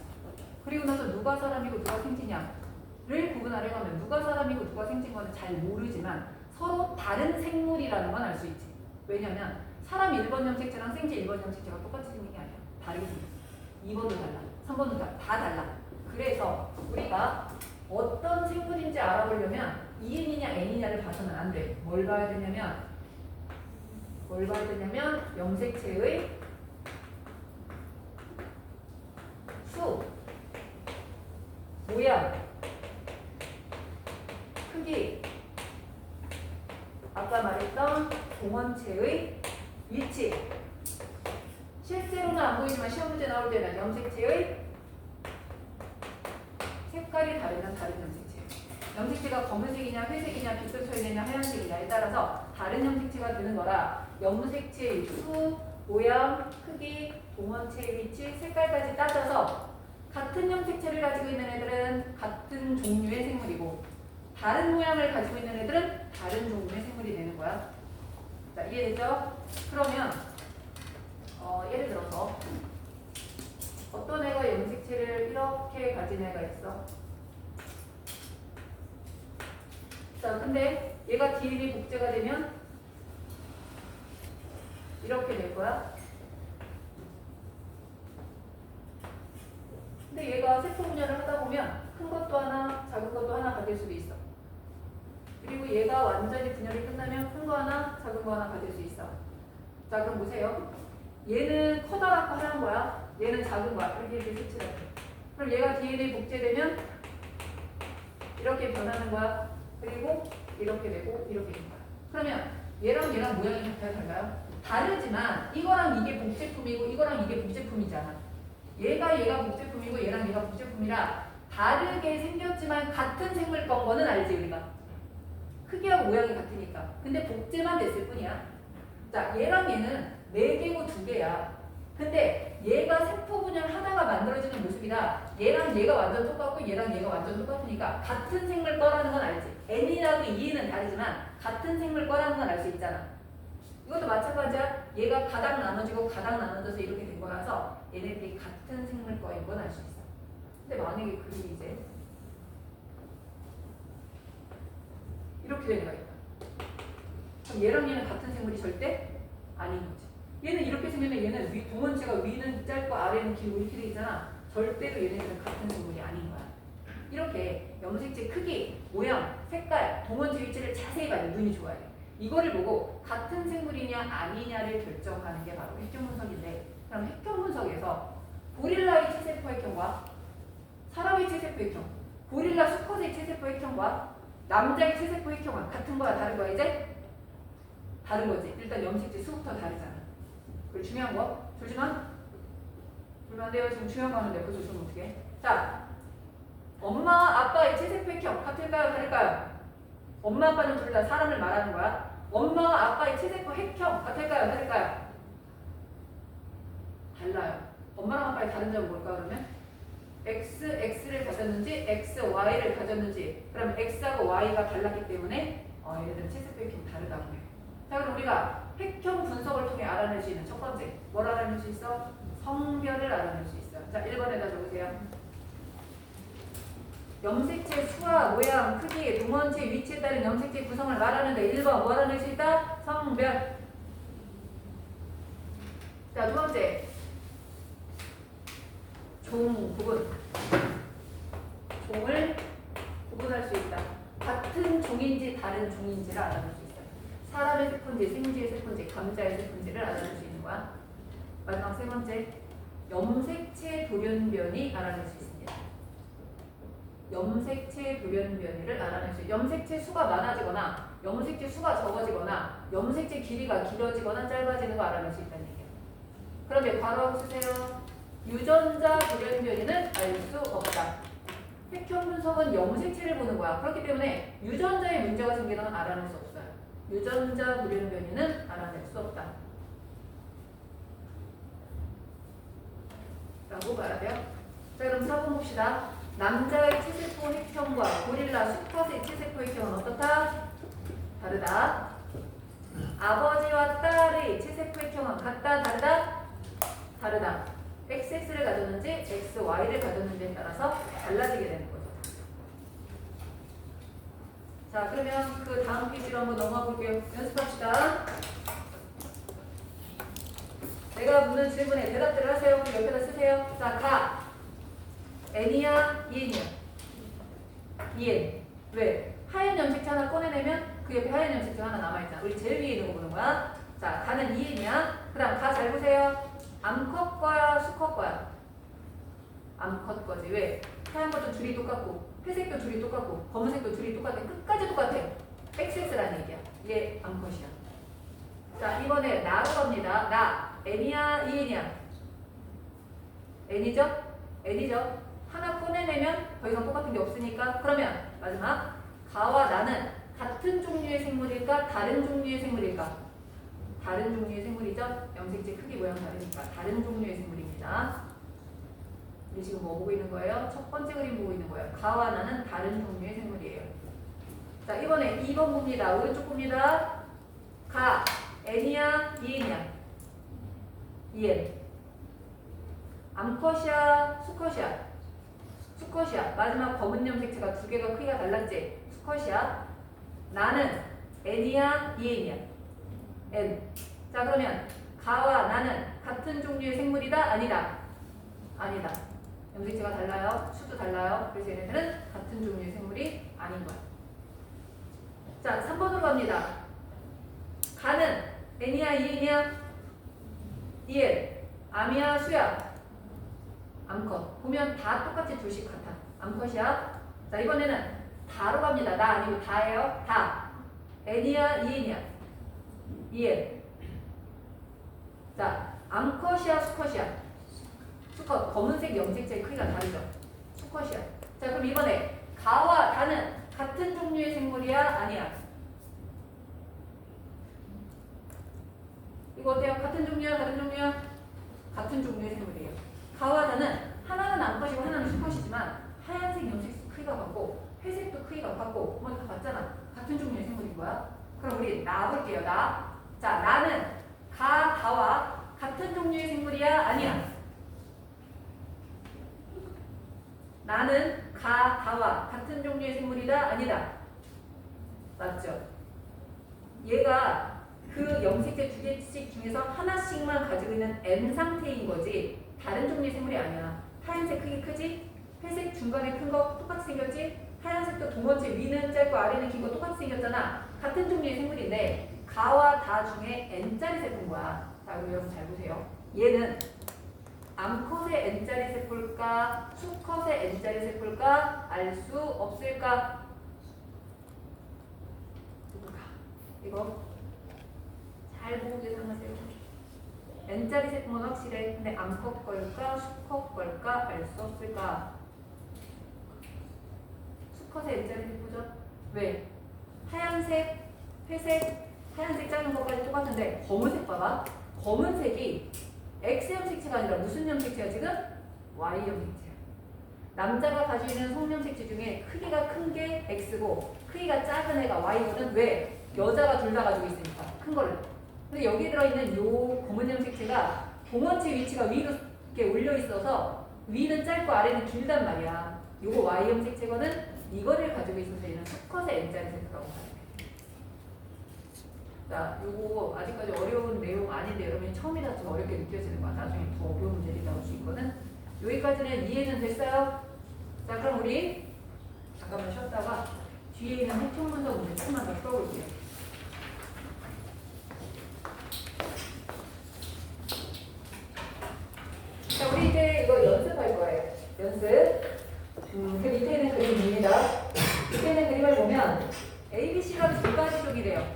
그리고 나서 누가 사람이고 누가 생쥐냐를 구분하려면 누가 사람이고 누가 생긴 거는 잘 모르지만 서로 다른 생물이라는 건 알 수 있지. 왜냐면 사람 1번 염색체랑 생쥐 1번 염색체가 똑같이 생긴 게 아니야. 다르게 생겼어. 2번도 달라. 3번도 다 달라. 그래서 우리가 어떤 생물인지 알아보려면 EN이냐 N이냐를 봐서는 안 돼. 뭘 봐야 되냐면 염색체의 수, 모양, 크기, 아까 말했던 동원체의 위치. 실제로는 안 보이지만 시험 문제 나올 때는 염색체의 색깔이 다르면 다른 염색체. 염색체가 검은색이냐 회색이냐 빛소초이냐 하얀색이냐에 따라서 다른 염색체가 되는 거라 염색체의 수, 모양, 크기, 동원체의 위치, 색깔까지 따져서 같은 염색체를 가지고 있는 애들은 같은 종류의 생물이고 다른 모양을 가지고 있는 애들은 다른 종류의 생물이 되는 거야. 자, 이해되죠? 그러면 예를 들어서 어떤 애가 염색체를 이렇게 가진 애가 있어. 자, 근데 얘가 DNA 복제가 되면 이렇게 될 거야. 근데 얘가 세포 분열을 하다 보면 큰 것도 하나, 작은 것도 하나 가질 수도 있어. 그리고 얘가 완전히 분열이 끝나면 큰 거 하나, 작은 거 하나 가질 수 있어. 자, 그럼 보세요. 얘는 커다랗고 하얀 거야. 얘는 작은 거야. 이렇게 색칠할게. 그럼 얘가 DNA 복제되면 이렇게 변하는 거야. 그리고 이렇게 되고 이렇게 된 거야. 그러면 얘랑 모양이 달라요? 다르지만 이거랑 이게 복제품이고 이거랑 이게 복제품이잖아. 얘가 복제품이고 얘가 복제품이라 다르게 생겼지만 같은 생물 거는 알지 우리가. 크기하고 모양이 같으니까. 근데 복제만 됐을 뿐이야. 자, 얘랑 얘는 4개고 2개야. 근데 얘가 세포 분열 하다가 만들어지는 모습이라 얘랑 얘가 완전 똑같고 얘랑 얘가 완전 똑같으니까 같은 생물 거라는 건 알지. N이라고 E는 다르지만 같은 생물 거라는 건 알 수 있잖아. 이것도 마찬가지야. 얘가 가닥 나눠지고 가닥 나눠져서 이렇게 된 거라서 얘네들이 같은 생물 거인 건 알 수 있어. 근데 만약에 그림이 이제 이렇게 되는 거야. 그럼 얘랑 얘는 같은 생물이 절대 아닌 거지. 얘는 이렇게 생기면 얘는 동원체가 위는 짧고 아래는 길고 이렇게 돼 있잖아. 절대로 얘네들은 같은 생물이 아닌 거야. 이렇게 염색체 크기, 모양, 색깔, 동원체 위치를 자세히 봐야 돼. 눈이 좋아야 돼. 이거를 보고 같은 생물이냐 아니냐를 결정하는 게 바로 핵경 분석인데, 그럼 핵경 분석에서 고릴라의 체세포 핵형과 사람의 체세포 핵형, 고릴라 수컷의 체세포 핵형과 남자의 체세포 핵형은 같은 거야 다른 거야 이제? 다른 거지. 일단 염색체 수부터 다르잖아. 그리고 중요한 거 졸지마. 졸면 안 돼요. 지금 중요한 거 하는데 벌써 졸면 어떡해. 자, 엄마, 아빠 의 체세포획형 같을까요? 다를까요? 엄마, 아빠는 둘 다 사람을 말하는 거야. 엄마, 아빠의 체세포획형 같을까요? 다를까요? 달라요. 엄마랑 아빠의 다른 점은 뭘까 그러면? X를 가졌는지 X, Y를 가졌는지 그러면 X하고 Y가 달랐기 때문에 얘네들은 체세포획형 다르다고 해요. 자 그럼 우리가 획형 분석을 통해 알아낼 수 있는 첫 번째 뭘 알아낼 수 있어? 성별을 알아낼 수 있어요. 자 1번에다 적으세요. 염색체 수와 모양, 크기, 동원체, 위치에 따른 염색체 구성을 말하는데 1번 뭐 알아낼 수 있다? 성별. 자 두 번째 종 구분. 종을 구분할 수 있다. 같은 종인지 다른 종인지를 알아낼 수 있어요. 사람의 세포인지 생쥐의 세포인지 감자의 세포인지를 알아낼 수 있는 거야. 마지막 세 번째 염색체 돌연변이 알아낼 수 있습니다. 염색체 돌연변이를 알아낼 수 있어요. 염색체 수가 많아지거나 염색체 수가 적어지거나 염색체 길이가 길어지거나 짧아지는 거 알아낼 수 있다는 얘기예요. 그런데 바로 쓰세요. 유전자 돌연변이는 알 수 없다. 획형 분석은 염색체를 보는 거야. 그렇기 때문에 유전자에 문제가 생기는 건 알아낼 수 없어요. 유전자 돌연변이는 알아낼 수 없다. 라고 말하대요. 자 그럼 4번 봅시다. 남자의 체세포 획형과 고릴라 수컷의 체세포 획형은 어떻다? 다르다. 아버지와 딸의 체세포 획형은 같다? 다르다? 다르다. XX를 가졌는지 XY를 가졌는지에 따라서 달라지게 되는 거죠. 자 그러면 그 다음 페이지로 한번 넘어가 볼게요. 연습합시다. 내가 묻는 질문에 대답들을 하세요. 옆에다 쓰세요. 자 가. N이야? EN이야? EN. 왜? 하얀 염색체 하나 꺼내내면 그 옆에 하얀 염색체 하나 남아있잖아. 우리 제일 위에 있는 거 보는 거야. 자 가는 EN이야. 그 다음 가 잘 보세요. 암컷 거야? 수컷 거야? 암컷 거지. 왜? 하얀 것도 줄이 똑같고 회색도 줄이 똑같고 검은색도 줄이 똑같아. 끝까지 똑같아. XX라는 얘기야. 얘 암컷이야. 자 이번에 나로 갑니다. 나. N이야? EN이야? N이죠? N이죠? 하나 꺼내내면 더 이상 똑같은 게 없으니까 그러면 마지막 가와 나는 같은 종류의 생물일까? 다른 종류의 생물일까? 다른 종류의 생물이죠? 염색체 크기 모양 다르니까 다른 종류의 생물입니다. 우리 지금 뭐 보고 있는 거예요? 첫 번째 그림 보고 있는 거예요. 가와 나는 다른 종류의 생물이에요. 자 이번에 2번 봅니다. 오른쪽 봅니다. 가. N이야? EN이야? EN. 암컷이야? 수컷이야? 수컷이야. 마지막 검은 염색체가 두 개가 크기가 달랐지? 수컷이야. 나는 N이야? EN이야? N. 자 그러면 가와 나는 같은 종류의 생물이다? 아니다? 아니다. 염색체가 달라요. 수도 달라요. 그래서 얘네들은 같은 종류의 생물이 아닌 거야. 자 3번으로 갑니다. 가는 N이야? EN이야? EN. 암이야? 수야? 암컷. 보면 다 똑같이 둘씩 같아. 암컷이야. 자 이번에는 다로 갑니다. 나 아니고 다예요. 다. N이야? EN이야? EN. 자 암컷이야? 수컷이야? 수컷. 검은색 염색체의 크기가 다르죠. 수컷이야. 자 그럼 이번에 가와 다는 같은 종류의 생물이야? 아니야? 이거 어때요? 같은 종류야? 다른 종류야? 같은 종류의 생물이에요. 가와 다는 하나는 암컷이고 하나는 수컷이지만 하얀색 염색 크기가 같고 회색도 크기가 같고 뭐 다 같잖아. 같은 종류의 생물인 거야. 그럼 우리 나 볼게요. 나. 자 나는 가, 다와 같은 종류의 생물이야? 아니야? 나는 가, 다와 같은 종류의 생물이다? 아니다? 맞죠? 얘가 그 염색체 두 개씩 중에서 하나씩만 가지고 있는 M 상태인 거지 다른 종류의 생물이 아니야. 하얀색 크기 크지? 회색 중간에 큰 거 똑같이 생겼지? 하얀색도 동원체 위는 짧고 아래는 긴 거 똑같이 생겼잖아. 같은 종류의 생물인데 가와 다 중에 N자리 세포인 거야. 자 그럼 여러분 잘 보세요. 얘는 암컷의 N자리 세포일까? 수컷의 N자리 세포일까? 알 수 없을까? 이거 잘 보고 계산하세요. N자리 세포는 확실해. 근데 암컷 걸까? 수컷 걸까? 알 수 없을까? 수컷의 N자리 세포죠. 왜? 하얀색, 회색, 하얀색 작은 것까지 똑같은데 검은색 봐봐. 검은색이 X형 색채가 아니라 무슨 형 색채야 지금? Y형 색채야. 남자가 가지고 있는 성형 색채 중에 크기가 큰 게 X고 크기가 작은 애가 Y거든. 왜? 여자가 둘 다 가지고 있으니까 큰 거를. 근데 여기 들어있는 요 검은형 색채가 동원체 위치가 위로 이렇게 올려 있어서 위는 짧고 아래는 길단 말이야. 요거 Y형 색채거든. 이거를 가지고 있어서 얘는 수컷의 N자리 세포라고 하는 거야. 자, 요거 아직까지 어려운 내용 아닌데 여러분이 처음이라 좀 어렵게 느껴지는 거야. 나중에 더 어려운 문제들이 나올 수 있거든. 여기까지는 이해는 됐어요? 자, 그럼 우리 잠깐만 쉬었다가 뒤에 있는 핵총 분석 문제 조금만 더 풀어볼게요. 자, 우리 이제 이거 연습할 거예요. 연습. 그 밑에 있는 그림입니다. 밑에 있는 그림을 보면 ABC가 두 가지 쪽이래요.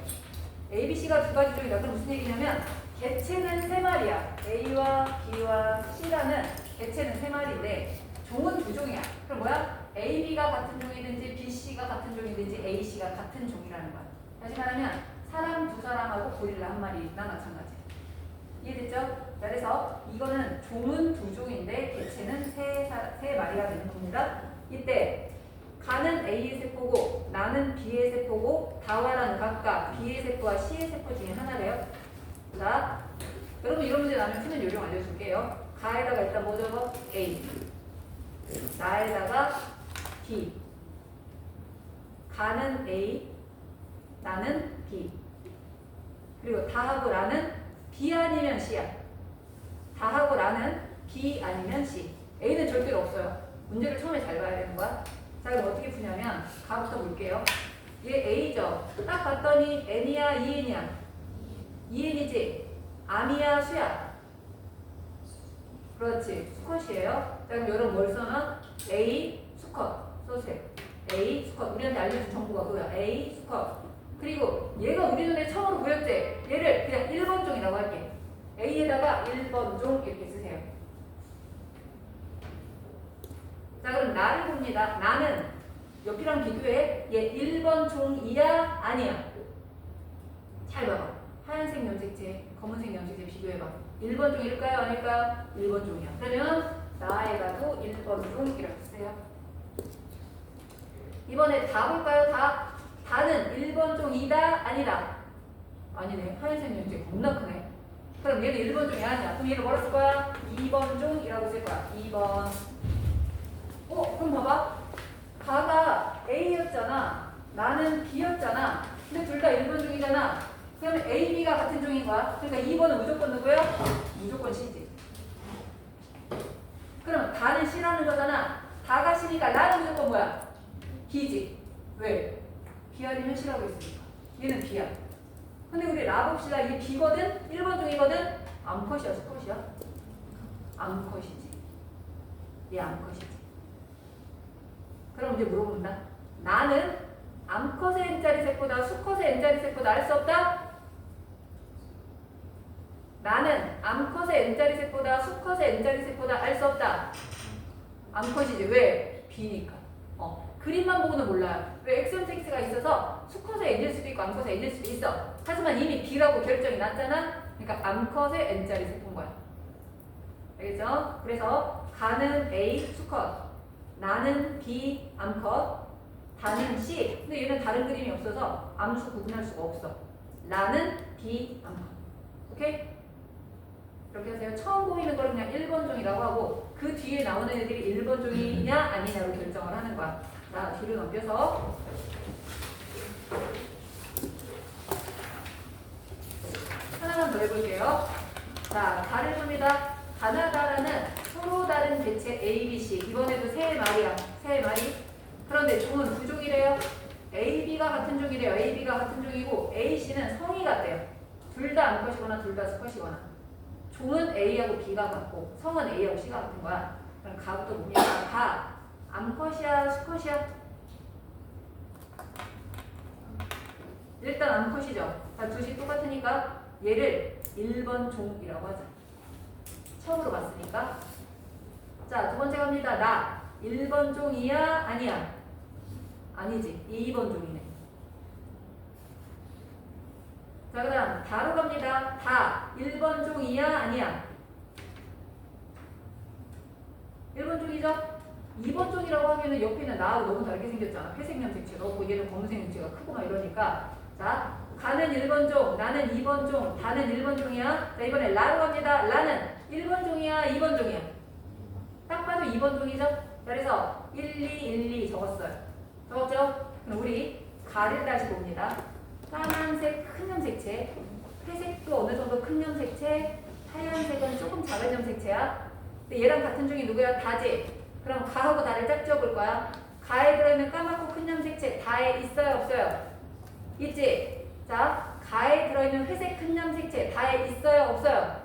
ABC가 두 가지 쪽이다. 그럼 무슨 얘기냐면 개체는 세 마리야. A와 B와 C라는 개체는 세 마리인데 종은 두 종이야. 그럼 뭐야? AB가 같은 종이든지 BC가 같은 종이든지 AC가 같은 종이라는 거야. 다시 말하면 사람 두 사람하고 고릴라 한 마리나 마찬가지. 이해됐죠? 자, 그래서 이거는 종은 두 종인데 개체는 세 마리가 되는 겁니다. 이때 가는 A의 세포고 나는 B의 세포고 다와라는 각각 B의 세포와 C의 세포 중에 하나래요. 자, 여러분 이런 문제 나면 푸는 요령 알려줄게요. 가에다가 일단 뭐 적어? A. 나에다가 B. 가는 A, 나는 B. 그리고 다하고 나는 B 아니면 C야. 다하고 나는 B 아니면 C. A는 절대로 없어요. 문제를 처음에 잘 봐야 되는 거야. 자, 그럼 어떻게 푸냐면 가부터 볼게요. 얘 A죠. 딱 봤더니 N이야, EN이야. EN이지. 암이야, 수야. 그렇지. 수컷이에요. 자, 그럼 여러분 뭘 써놔? A 수컷 써주세요. A 수컷. 우리한테 알려준 정보가 그거야. A 수컷. 그리고 얘가 우리 눈에 처음으로 보였지? 얘를 그냥 1번 종이라고 할게. A에다가 1번 종 이렇게 쓰세요. 자, 그럼 나를 봅니다. 나는 옆이랑 비교해. 얘 1번 종이야? 아니야? 잘 봐봐. 하얀색 염색체, 검은색 염색체 비교해봐. 1번 종일까요? 아닐까요? 1번 종이야. 그러면 나에가도 1번 종 이렇게 쓰세요. 이번에 다 볼까요? 다는 1번 종이다? 아니다? 아니네. 하얀색 염색체 겁나 크네. 그럼 얘는 1번 종이 아니야. 그럼 얘를 뭐라 쓸 거야? 2번 종이라고 쓸 거야. 2번. 그럼 봐봐. 가가 A였잖아. 나는 B였잖아. 근데 둘 다 1번 종이잖아. 그러면 A, B가 같은 종인 거야. 그러니까 2번은 무조건 누구야? 무조건 C지. 그럼 다는 C라는 거잖아. 다가 C니까 나는 무조건 뭐야? B지. 왜? B 아니면 C라고 했으니까. 얘는 B야. 근데 우리 라 봅시다. 이게 B거든? 1번 종이거든? 암컷이야, 수컷이야? 암컷이지. 얘 암컷이지. 그럼 이제 물어본다. 나는 암컷의 N자리 세포다, 수컷의 N자리 세포다 알 수 없다? 나는 암컷의 N자리 세포다, 수컷의 N자리 세포다 알 수 없다. 암컷이지. 왜? B니까. 그림만 보고는 몰라요. 왜? X형 X가 있어서 수컷의 N일 수도 있고 암컷의 N일 수도 있어. 하지만 이미 B라고 결정이 났잖아. 그러니까 암컷의 N자리 세포인 거야. 알겠죠? 그래서 가는 A 수컷, 나는 B 암컷, 다는 C. 근데 얘는 다른 그림이 없어서 암수 구분할 수가 없어. 나는 B 암컷. 오케이? 이렇게 하세요. 처음 보이는 걸 그냥 1번 종이라고 하고 그 뒤에 나오는 애들이 1번 종이냐 아니냐로 결정을 하는 거야. 자, 뒤로 넘겨서 하나만 더 해볼게요. 자, 다를 봅니다. 가나다라는 서로 다른 개체 A, B, C. 이번에도 세 마리야. 세 마리. 그런데 종은 두 종이래요. A, B가 같은 종이래요. A, B가 같은 종이고 A, C는 성이 같대요. 둘 다 암컷이거나 둘 다 수컷이거나. 종은 A하고 B가 같고 성은 A하고 C가 같은 거야. 그럼 가부터 봅니다. 가. 암컷이야, 수컷이야? 일단 암컷이죠. 자, 둘이 똑같으니까 얘를 1번 종이라고 하자. 처음으로 봤으니까. 자, 두 번째 갑니다. 나. 1번 종이야? 아니야? 아니지. 2번 종이네. 자, 그 다음 다로 갑니다. 다 1번 종이야? 아니야? 1번 종이죠? 2번 종이라고 하기에는 옆에 있는 나하고 너무 다르게 생겼잖아. 회색 염색체가 없고 얘는 검은색 염색체가 크고 막 이러니까. 자, 가는 1번 종, 나는 2번 종, 다는 1번 종이야. 자, 이번에 라로 갑니다. 라는 1번 종이야? 2번 종이야? 딱 봐도 2번 종이죠? 자, 그래서 1, 2, 1, 2 적었어요. 적었죠? 그럼 우리 가를 다시 봅니다. 까만색 큰 염색체, 회색도 어느 정도 큰 염색체, 하얀색은 조금 작은 염색체야. 근데 얘랑 같은 종이 누구야? 다지. 그럼 가하고 다를 짝 지어볼 거야. 가에 들어있는 까맣고 큰 염색체 다에 있어요? 없어요? 있지? 자, 가에 들어있는 회색 큰 염색체 다에 있어요? 없어요?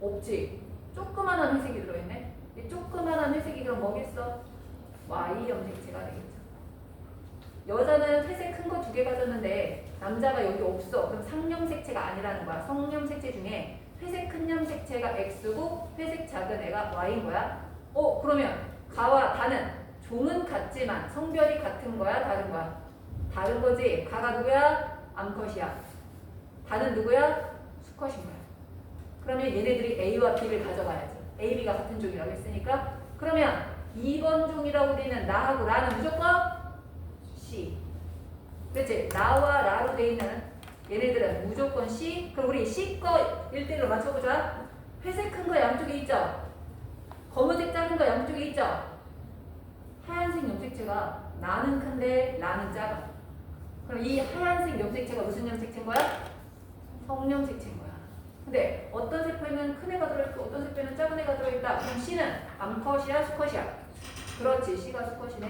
없지. 조그만한 회색이 들어있네. 이 조그만한 회색이 그럼 뭐겠어? Y 염색체가 되겠죠. 여자는 회색 큰 거 2개 가졌는데 남자가 여기 없어. 그럼 상염색체가 아니라는 거야. 성염색체 중에 회색 큰 염색체가 X고 회색 작은 애가 Y인 거야. 그러면 가와 다는 종은 같지만 성별이 같은 거야? 다른 거야? 다른 거지. 가가 누구야? 암컷이야. 다는 누구야? 수컷인 거야. 그러면 얘네들이 A와 B를 가져가야지. A, B가 같은 종이라고 했으니까. 그러면 2번 종이라고 되는 나하고 라는 무조건 C. 그렇지? 나와 라로 돼 있는 얘네들은 무조건 C. 그럼 우리 C 거 1대1로 맞춰보자. 회색 큰 거 양쪽에 있죠? 검은색 작은 거 양쪽에 있죠? 하얀색 염색체가 나는 큰데 라는 작아. 그럼 이 하얀색 염색체가 무슨 염색체인 거야? 성염색체인 거야. 근데 어떤 세포에는 큰 애가 들어있고 어떤 세포에는 작은 애가 들어있다. 그럼 C는 암컷이야? 수컷이야? 그렇지. C가 수컷이네.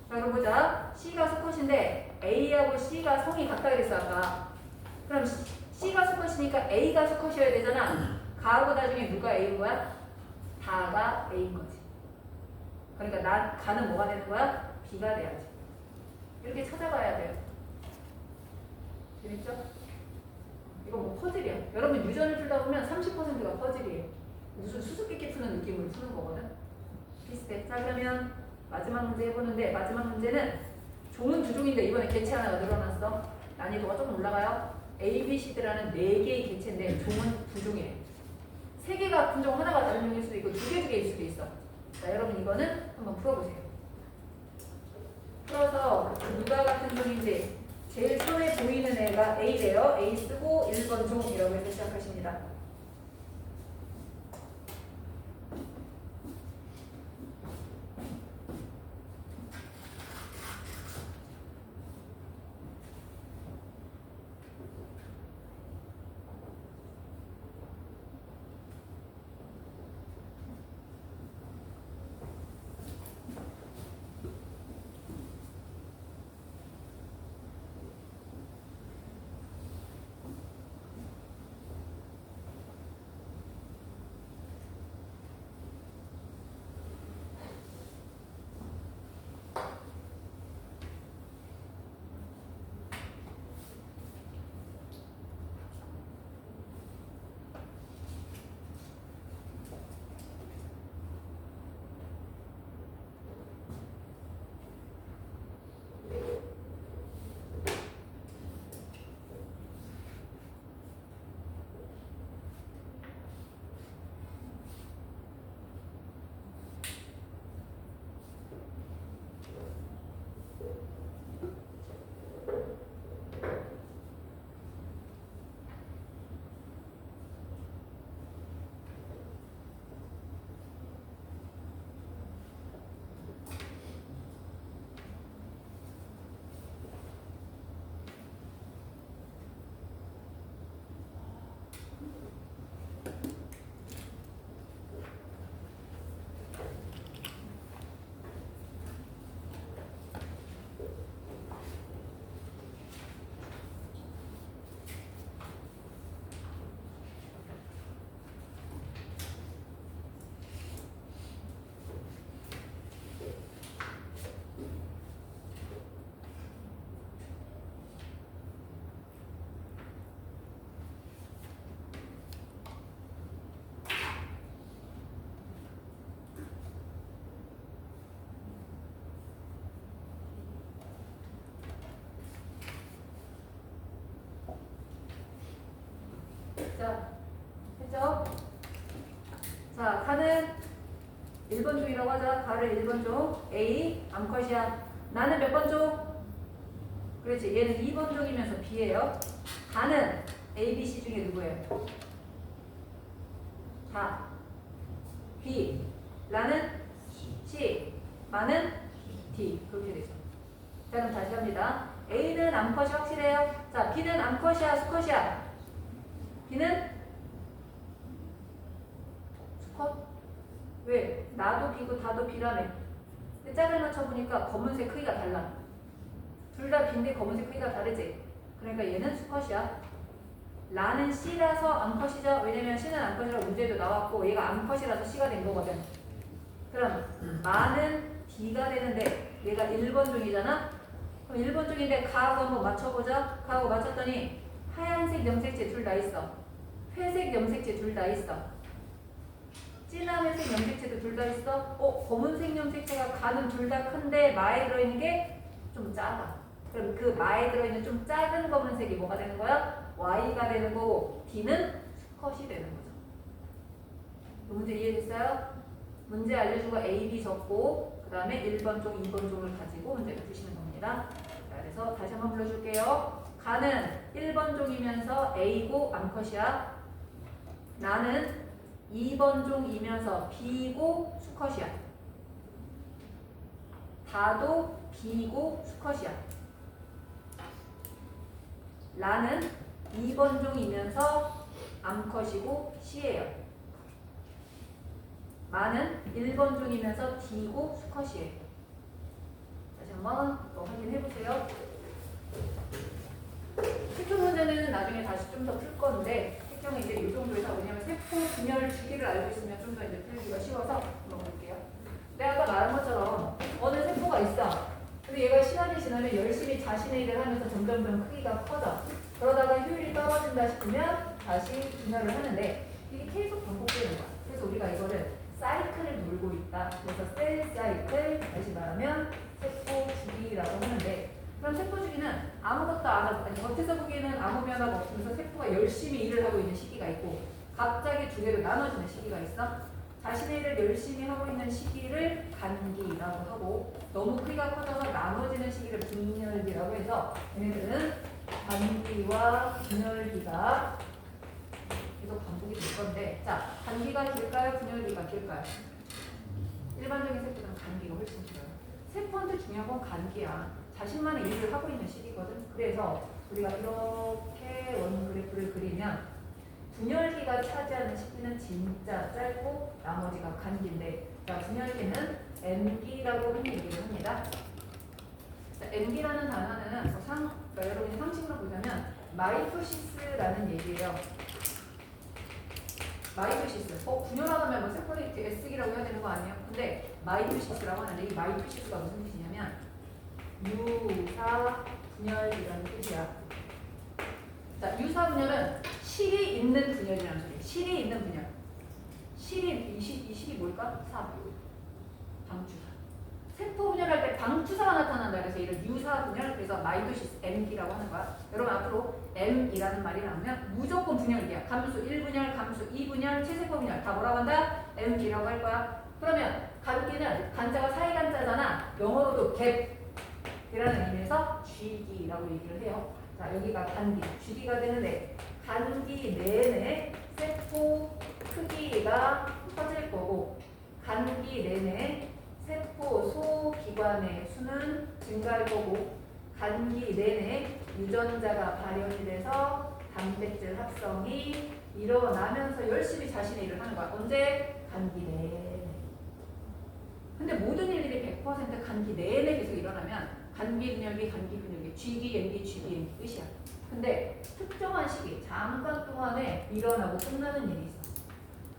자, 그럼 보자. C가 수컷인데 A하고 C가 성이 같다 그랬어 아까. 그럼 C가 수컷이니까 A가 수컷이어야 되잖아. 가하고 다 중에 누가 A인 거야? 다가 A인 거지. 그러니까 가는 뭐가 되는 거야? B가 돼야지. 이렇게 찾아가야 돼요. 재밌죠? 이거 뭐 퍼즐이야. 여러분 유전을 풀다 보면 30%가 퍼즐이에요. 무슨 수수께끼 푸는 느낌으로 푸는 거거든. 비슷해. 자, 그러면 마지막 문제 해보는데 마지막 문제는 종은 2종인데 이번에 개체 하나가 늘어났어. 난이도가 조금 올라가요. A, B, C들라는 4개의 개체인데 종은 2종이래. 3개가 같은 종, 하나가 다른 종일 수도 있고 2개일 수도 있어. 자, 여러분 이거는 한번 풀어보세요. 풀어서 누가 같은 종인지 제일 손에 보이는 애가 A래요. A 쓰고 1번 종이라고 해서 시작하십니다. 됐죠? 했죠? 자, 가는 1번 쪽이라고 하자. 가를 1번 쪽. A, 암컷이야. 나는 몇 번 쪽? 그렇지. 얘는 2번 쪽이면서 B예요. 가는 A, B, C 중에 누구예요? 다. B. 나는 C. 마는 D. 그렇게 되죠. 자, 그럼 다시 합니다. A는 암컷이 확실해요. 자, B는 암컷이야, 수컷이야? B는 수컷? 왜? 나도 B고 다도 B라며. 근데 짝을 맞춰보니까 검은색 크기가 달라. 둘 다 B인데 검은색 크기가 다르지? 그러니까 얘는 수컷이야. 라는 C라서 암컷이죠. 왜냐면 C는 암컷이라고 문제도 나왔고 얘가 암컷이라서 C가 된 거거든. 그럼 마는 D가 되는데 얘가 1번 쪽이잖아. 그럼 1번 쪽인데 가하고 한번 맞춰보자. 가하고 맞췄더니 하얀색 염색체 둘 다 있어. 회색 염색체 둘 다 있어. 진한 회색 염색체도 둘 다 있어. 검은색 염색체가 가는 둘 다 큰데 마에 들어있는 게 좀 작아. 그럼 그 마에 들어있는 좀 작은 검은색이 뭐가 되는 거야? Y가 되는 거고 D는 수컷이 되는 거죠. 이 문제 이해됐어요? 문제 알려준 거 A, B 적고 그 다음에 1번 쪽, 2번 쪽을 가지고 문제를 푸시는 겁니다. 자, 그래서 다시 한번 불러줄게요. 가는 1번 쪽이면서 A고 암컷이야. 나는 2번 쪽이면서 B고 수컷이야. 다도 B고 수컷이야. 라는 2번 종이면서 암컷이고 C예요. 마는 1번 종이면서 D고 수컷이에요. 다시 한번 또 확인해보세요. 특정 문제는 나중에 다시 좀 더 풀 건데 특정은 이제 이 정도에서 왜냐면 세포 분열 주기를 알고 있으면 좀 더 이제 풀기가 쉬워서 한번 볼게요. 내가 아까 말한 것처럼 어느 세포가 있어. 근데 얘가 시간이 지나면 열심히 자신의 일을 하면서 점점 크기가 커져. 그러다가 효율이 떨어진다 싶으면 다시 분열을 하는데 이게 계속 반복되는 거야. 그래서 우리가 이거를 사이클을 돌고 있다. 그래서 셀 사이클, 다시 말하면 세포 주기라고 하는데 그럼 세포 주기는 아무것도 안 하고 겉에서 보기에는 아무 변화가 없으면서 세포가 열심히 일을 하고 있는 시기가 있고 갑자기 두 개로 나눠지는 시기가 있어. 자신의 일을 열심히 하고 있는 시기를 간기라고 하고 너무 크기가 커져서 나눠지는 시기를 분열기라고 해서 얘네들은 간기와 분열기가 계속 반복이 될 건데 자, 간기가 길까요? 분열기가 길까요? 일반적인 세포는 간기가 훨씬 길어요. 세포한테 중요한 건 간기야. 자신만의 일을 하고 있는 시기거든. 그래서 우리가 이렇게 원그래프를 그리면 분열기가 차지하는 시기는 진짜 짧고 나머지가 간기인데 자, 분열기는 M기라고 흔히 얘기를 합니다. 자, M기라는 단어는 그러니까 여러분이 상식으로 보자면 마이토시스라는 얘기예요. 마이토시스. 분열하다면 뭐 세포레이트 S기라고 해야 되는 거 아니에요? 근데 마이토시스라고 하는데 이 마이토시스가 무슨 뜻이냐면 유사 분열이라는 뜻이야. 자, 유사 분열은 실이 있는 분열이라는 소리예요. 실이 있는 분열. 이 실이 뭘까? 방추사. 세포 분열할 때 방추사가 나타난다. 그래서 이런 유사 분열, 그래서 마이토시스 M기라고 하는 거야. 여러분 앞으로 M이라는 말이 나오면 무조건 분열기야. 감수 1분열, 감수 2분열, 체세포 분열 다 뭐라고 한다? M기라고 할 거야. 그러면 간기는 간자가 사이간자잖아. 영어로도 갭이라는 의미에서 G기라고 얘기를 해요. 자, 여기가 간기, G기가 되는데 간기 내내 세포 크기가 커질 거고 간기 내내 세포 소기관의 수는 증가할 거고 간기 내내 유전자가 발현이 돼서 단백질 합성이 일어나면서 열심히 자신의 일을 하는 거야. 언제? 간기 내내. 근데 모든 일들이 100% 간기 내내 계속 일어나면 간기 분열기, G기, M기, G기, M기 끝이야. 근데 특정한 시기, 잠깐 동안에 일어나고 끝나는 일이 있어.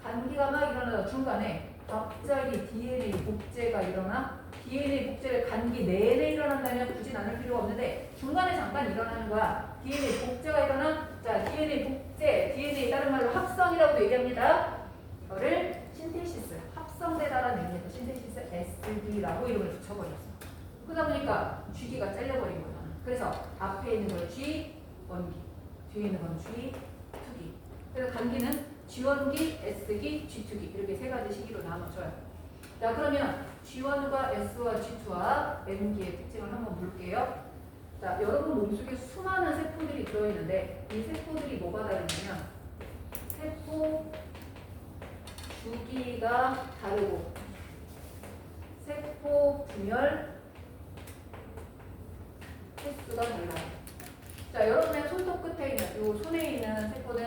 간기가 막 일어나다 중간에 갑자기 DNA 복제가 일어나. DNA 복제를 간기 내내 일어난다면 굳이 나눌 필요가 없는데 중간에 잠깐 일어나는 거야. DNA 복제가 일어나. 자, DNA 복제, DNA 다른 말로 합성이라고도 얘기합니다. 이거를 신테시스, 합성되다라는 의미에서 신테시스 SD라고 이름을 붙여버렸어. 그러다 보니까 G기가 잘려버린 거잖아. 그래서 앞에 있는 걸 G, 원기, 뒤에 있는 건 G, 투기. 그래서 단기는 G1기, S기, G2기 이렇게 세 가지 시기로 나눠져요. 자 그러면 G1과 S와 G2와 N기의 특징을 한번 볼게요. 자 여러분 몸속에 수많은 세포들이 들어있는데 이 세포들이 뭐가 다르냐면 세포 주기가 다르고 세포 분열 횟수가 달라요. 자, 여러분의 손톱 끝에 있는, 요 손에 있는 세포는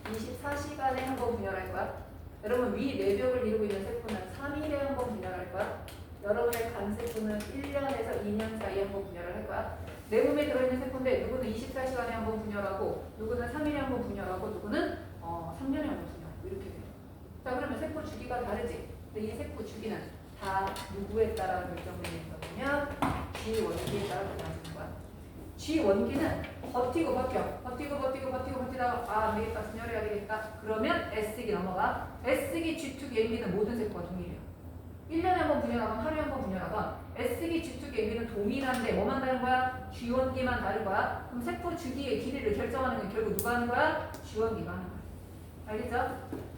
24시간에 한 번 분열할 거야. 여러분 위 내벽을 이루고 있는 세포는 3일에 한 번 분열할 거야. 여러분의 간 세포는 1년에서 2년 사이에 한 번 분열을 할 거야. 내 몸에 들어있는 세포인데 누구는 24시간에 한 번 분열하고 누구는 3일에 한 번 분열하고 누구는 3년에 한 번 분열하고 이렇게 돼요. 자, 그러면 세포 주기가 다르지. 근데 이 세포 주기는 다 누구에 따라 결정되는 거냐면 G1기에 따라 달라지는 거야. G1기는 버티고 버티다가 안 되겠다, 분열해야 되겠다. 그러면 S기 넘어가. S기, G2기, N기는 모든 세포가 동일해요. 1년에 한 번 분열하건 하루에 한 번 분열하건 S기, G2기, N기는 동일한데 뭐만 다른 거야? G1기만 다른 거야. 그럼 세포 주기의 길이를 결정하는 건 결국 누가 하는 거야? G1기가 하는 거야. 알겠죠?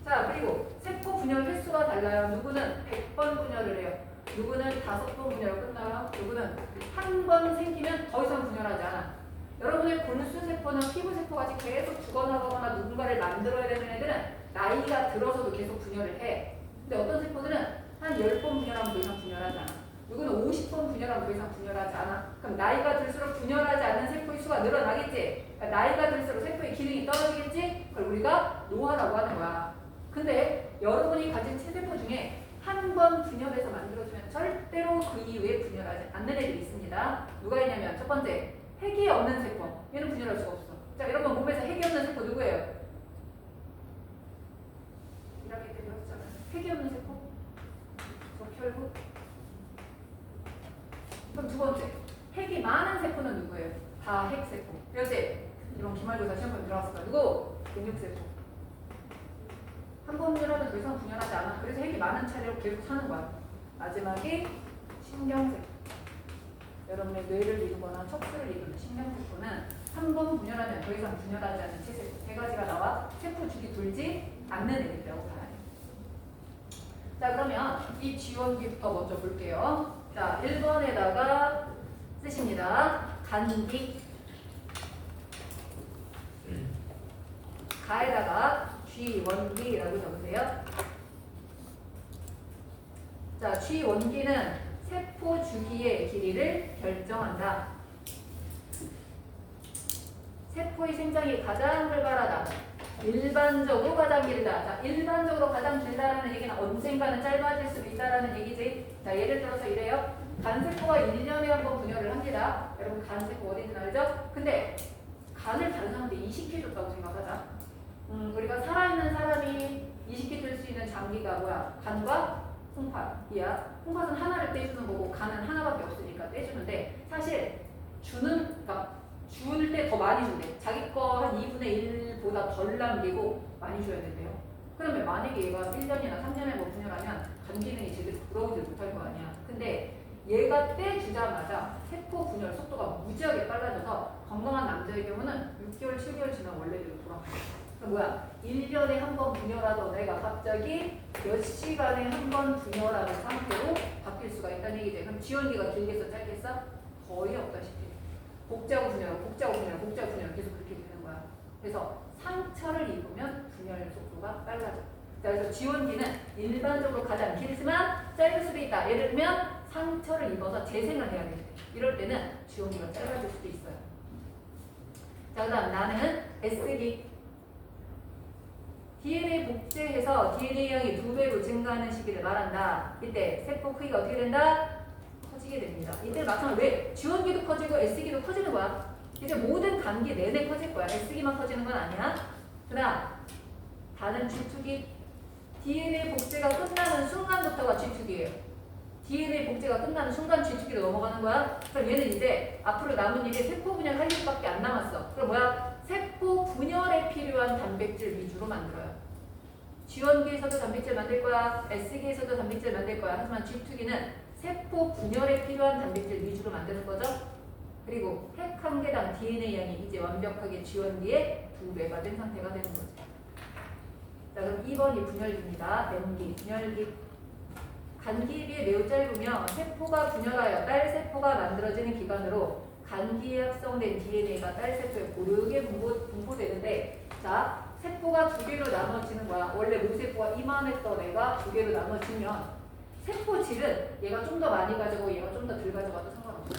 자, 그리고 세포 분열 횟수가 달라요. 누구는 100번 분열을 해요. 누구는 5번 분열로 끝나요. 누구는 한 번 생기면 더 이상 분열하지 않아. 여러분의 골수세포나 피부세포같이 계속 죽어나가거나 누군가를 만들어야 되는 애들은 나이가 들어서도 계속 분열을 해. 근데 어떤 세포들은 한 10번 분열하면 더 이상 분열하지 않아. 누구는 50번 분열하면 더 이상 분열하지 않아. 그럼 나이가 들수록 분열하지 않는 세포의 수가 늘어나겠지. 그러니까 나이가 들수록 세포의 기능이 떨어지겠지. 그걸 우리가 노화라고 하는 거야. 근데 여러분이 가진 체세포 중에 한 번 분열해서 만들어주면 절대로 그 이후에 분열하지 않는 애들이 있습니다. 누가 있냐면 첫 번째, 핵이 없는 세포. 얘는 분열할 수가 없어. 자, 여러분 몸에서 핵이 없는 세포 누구예요? 1학기 때 배웠잖아요. 핵이 없는 세포? 적혈구? 그럼 두 번째, 핵이 많은 세포는 누구예요? 다 핵세포. 그렇지? 이번 기말고사 시험에 들어왔을 거야. 누구? 근육세포. 한 번 분열하면 더 이상 분열하지 않아. 그래서 핵이 많은 차례로 계속 사는 거야. 마지막이 신경세포. 여러분의 뇌를 이루거나 척수를 이루는 신경세포는 한 번 분열하면 더 이상 분열하지 않는 체세포. 세 가지가 나와 세포 주기 돌지 않는 애들이라고 봐야 돼. 자, 그러면 이 G1기부터 먼저 볼게요. 자, 1번에다가 쓰십니다. 간기. 가에다가 G1기라고 적으세요. 자, G1기는 세포 주기의 길이를 결정한다. 세포의 생장이 가장 활발하다. 일반적으로 가장 길다. 자, 일반적으로 가장 길다라는 얘기는 언젠가는 짧아질 수도 있다라는 얘기지. 자, 예를 들어서 이래요. 간세포가 1년에 한 번 분열을 합니다. 여러분 간세포 어딘지 알죠? 근데 간을 다른 사람한테 이식해줬다고 생각하자. 우리가 살아있는 사람이 이식해줄 수 있는 장기가 뭐야? 간과 홍팥이야. 홍팥은 하나를 떼주는 거고 간은 하나밖에 없으니까 떼주는데 사실 그러니까 줄 때 더 많이 준대. 자기 거 한 2분의 1보다 덜 남기고 많이 줘야 된대요. 그러면 만약에 얘가 1년이나 3년에 뭐 분열하면 간 기능이 제대로 돌아오지 못할 거 아니야. 근데 얘가 떼주자마자 세포 분열 속도가 무지하게 빨라져서 건강한 남자의 경우는 6개월, 7개월 지나면 원래대로 돌아가요. 뭐야? 1년에 한 번 분열하던 애가 갑자기 몇 시간에 한 번 분열하는 상태로 바뀔 수가 있다는 얘기죠. 그럼 지원기가 길겠어, 짧겠어? 거의 없다시피. 복제하고 분열 계속 그렇게 되는 거야. 그래서 상처를 입으면 분열 속도가 빨라져. 자, 그래서 지원기는 일반적으로 가장 길지만 짧을 수도 있다. 예를 들면 상처를 입어서 재생을 해야 돼. 이럴 때는 지원기가 짧아질 수도 있어요. 자, 그 다음 나는 S기. DNA 복제해서 DNA량이 2배로 증가하는 시기를 말한다. 이때 세포 크기가 어떻게 된다? 커지게 됩니다. 이때 마찬가지로 왜? G1기도 커지고 S기도 커지는 거야. 이제 모든 단기 내내 커질 거야. S기만 커지는 건 아니야. 그 다음 다른 G2기. DNA 복제가 끝나는 순간부터가 G2기예요. DNA 복제가 끝나는 순간 G2기로 넘어가는 거야. 그럼 얘는 이제 앞으로 남은 일이 세포 분열 할 일밖에 안 남았어. 그럼 뭐야? 세포 분열에 필요한 단백질 위주로 만들어요. G1기에서도 단백질 만들 거야. S기에서도 단백질 만들 거야. 하지만 G2기는 세포 분열에 필요한 단백질 위주로 만드는 거죠. 그리고 핵 한 개당 DNA 양이 이제 완벽하게 G1기의 2배가 된 상태가 되는 거죠. 그럼 2번이 분열기입니다. 맹기, 분열기. 간기에 비해 매우 짧으며 세포가 분열하여 딸 세포가 만들어지는 기관으로 간기에 합성된 DNA가 딸 세포에 고르게 분포되는데, 자, 세포가 두 개로 나눠지는 거야. 원래 모세포가 이만했던 애가 두 개로 나눠지면 세포질은 얘가 좀 더 많이 가지고 얘가 좀 더 덜 가져가도 상관없어.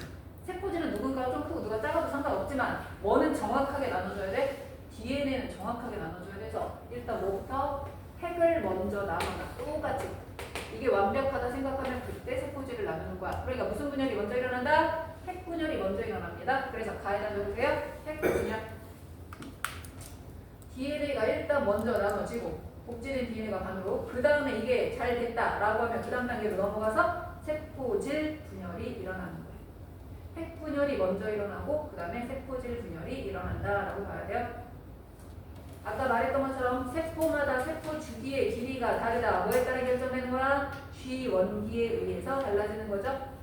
세포질은 누군가 좀 크고 누가 작아도 상관없지만 뭐는 정확하게 나눠줘야 돼? DNA는 정확하게 나눠줘야 돼서 일단 뭐부터? 핵을 먼저 나눠놔. 똑같이. 이게 완벽하다 생각하면 그때 세포질을 나누는 거야. 그러니까 무슨 분열이 먼저 일어난다? 핵 분열이 먼저 일어납니다. 그래서 가에다 적으세요. 핵 분열. DNA가 일단 먼저 나눠지고 복제된 DNA가 반으로, 그 다음에 이게 잘 됐다라고 하면 그 다음 단계로 넘어가서 세포질 분열이 일어나는 거예요. 핵 분열이 먼저 일어나고 그 다음에 세포질 분열이 일어난다라고 봐야 돼요. 아까 말했던 것처럼 세포마다 세포 주기의 길이가 다르다. 뭐에 따라 결정되는 거야? G 원기에 의해서 달라지는 거죠.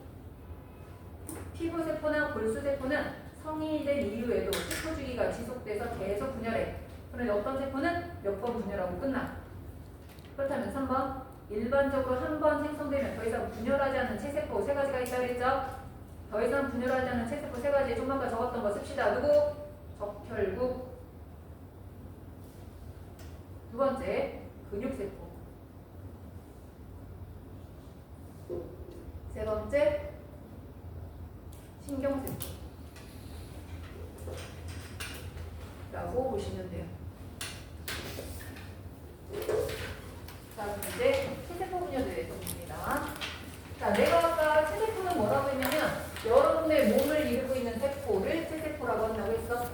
피부세포나 골수세포는 성인이 된 이후에도 세포 주기가 지속돼서 계속 분열해. 그런데 어떤 세포는 몇 번 분열하고 끝나. 그렇다면 3번. 일반적으로 한 번 생성되면 더 이상 분열하지 않는 체세포 세 가지가 있다고 그랬죠? 더 이상 분열하지 않는 체세포 세 가지 좀 아까 적었던 거 씁시다. 누구? 적혈구. 두 번째, 근육세포. 세 번째, 신경세포. 라고 보시면 돼요. 자, 그럼 이제 체세포 분열에 대해서 봅니다. 자, 내가 아까 체세포는 뭐라고 했냐면 여러분의 몸을 이루고 있는 세포를 체세포라고 한다고 했어.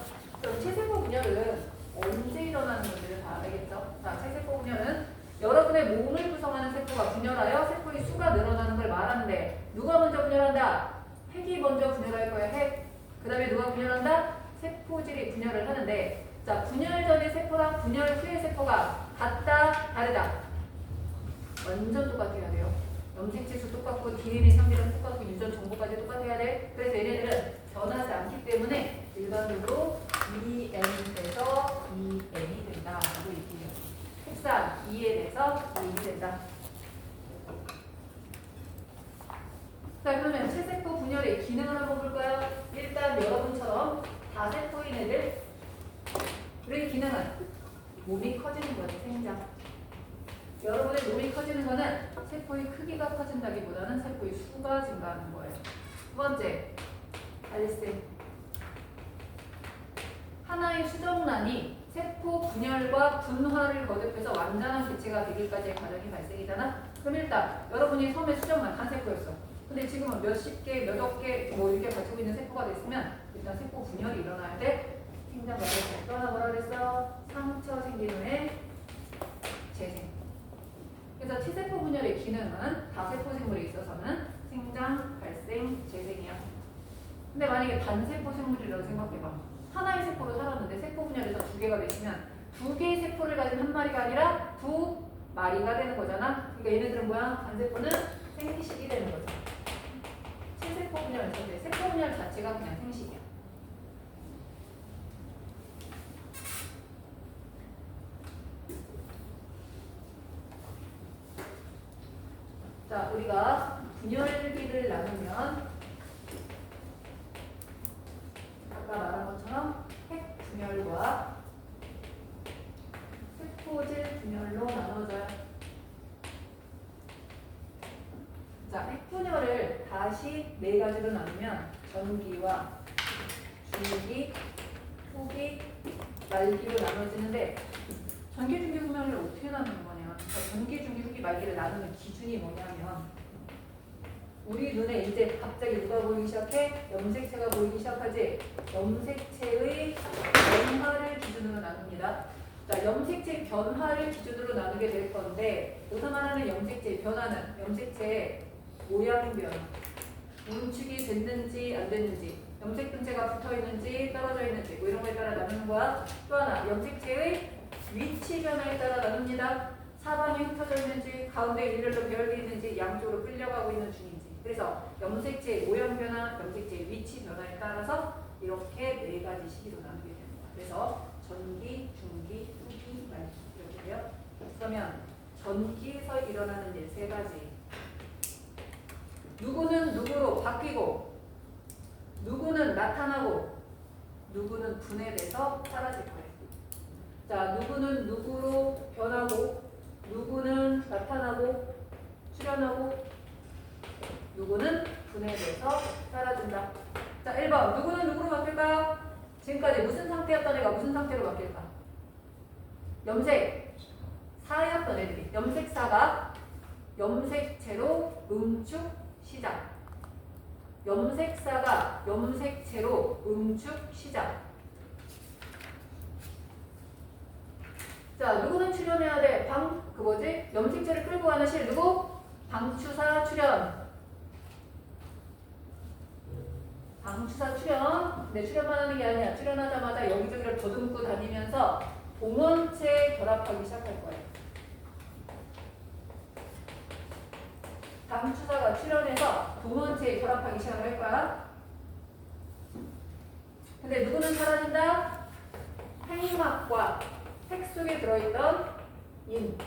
그럼 체세포 분열은 언제 일어나는 건지를 다 알겠죠? 자, 체세포 분열은 여러분의 몸을 구성하는 세포가 분열하여 세포의 수가 늘어나는 걸 말하는데, 누가 먼저 분열한다? 핵이 먼저 분열할 거예요. 핵. 그 다음에 누가 분열한다? 세포질이 분열을 하는데, 자, 분열 전의 세포랑 분열 후의 세포가 같다, 다르다? 완전 똑같아야 돼요. 염색체수 똑같고 DNA 상태는 똑같고 유전 정보까지 똑같아야 돼. 그래서 얘네들은 변하지 않기 때문에 일반적으로 EN에서 EN이 된다라고 얘기해요. 흡산 EN에서 EN이 된다. 자, 그러면 체세포 분열의 기능을 한번 볼까요? 일단 여러분처럼 다세포인 애들, 우리의 기능은 몸이 커지는 거지, 생장. 여러분의 몸이 커지는 거는 세포의 크기가 커진다기보다는 세포의 수가 증가하는 거예요. 두 번째, 발생. 하나의 수정란이 세포 분열과 분화를 거듭해서 완전한 개체가 되기까지의 과정이 발생이잖아. 그럼 일단 여러분이 처음에 수정란 한 세포였어. 근데 지금은 몇십 개, 몇억 개 뭐 이렇게 가지고 있는 세포가 됐으면 일단 세포 분열이 일어나야 돼. 생장 발생. 또 하나 뭐라 그랬어? 상처 생긴 후에 재생. 그래서 체세포 분열의 기능은 다세포 생물에 있어서는 생장, 발생, 재생이야. 근데 만약에 단세포 생물이라고 생각해봐. 하나의 세포로 살았는데 세포 분열에서 두 개가 됐으면 두 개의 세포를 가진 한 마리가 아니라 두 마리가 되는 거잖아. 그러니까 얘네들은 뭐야? 단세포는 생식이 되는 거죠. 체세포 분열은 전데 세포 분열 자체가 그냥 생식이야. 자, 우리가 분열기를 나누면 아까 말한 것처럼 핵 분열과 세포질 분열로 나눠져요. 자, 핵 분열을 다시 네 가지로 나누면 전기와 중기, 후기, 말기로 나눠지는데, 전기, 중기, 분열을 어떻게 나누는 거냐? 그러니까 전기, 중기, 후기, 말기를 나누는 기준이 뭐냐면, 우리 눈에 이제 갑자기 누가 보이기 시작해? 염색체가 보이기 시작하지? 염색체의 변화를 기준으로 나눕니다. 자, 염색체 변화를 기준으로 나누게 될 건데, 여기서 말하는 염색체의 변화는 염색체의 모양 변화, 움축이 됐는지 안 됐는지, 염색 등체가 붙어 있는지 떨어져 있는지 뭐 이런 거에 따라 나누는 거야. 또 하나, 염색체의 위치 변화에 따라 나눕니다. 사방이 흩어져 있는지, 가운데 일렬로 배열되어 있는지, 양쪽으로 끌려가고 있는 중인지. 그래서 염색체의 모양 변화, 염색체의 위치 변화에 따라서 이렇게 네 가지 시기로 나누게 됩니다. 그래서 전기, 중기, 후기, 말기 이렇게 돼요. 그러면 전기에서 일어나는 일 세 가지. 누구는 누구로 바뀌고, 누구는 나타나고, 누구는 분해돼서 사라질 거예요. 자, 누구는 누구로 변하고, 누구는 나타나고, 출현하고, 누구는 분해돼서 사라진다. 자, 1번. 누구는 누구로 바뀔까요? 지금까지 무슨 상태였던 애가 무슨 상태로 바뀔까? 염색 4였던 애들이. 염색사가 염색체로 응축 시작. 염색사가 염색체로 응축 시작. 자, 누구는 출현해야 돼? 염색체를 끌고 가는 실 누구? 방추사 출현. 방추사 출현. 네, 출현만 하는 게 아니야. 출현하자마자 여기저기를 더듬고 다니면서 동원체 결합하기 시작할 거예요. 방추사가 출현해서 동원체에 결합하기 시작할 거야. 근데 누구는 사라진다? 핵막과 핵 속에 들어있던 인.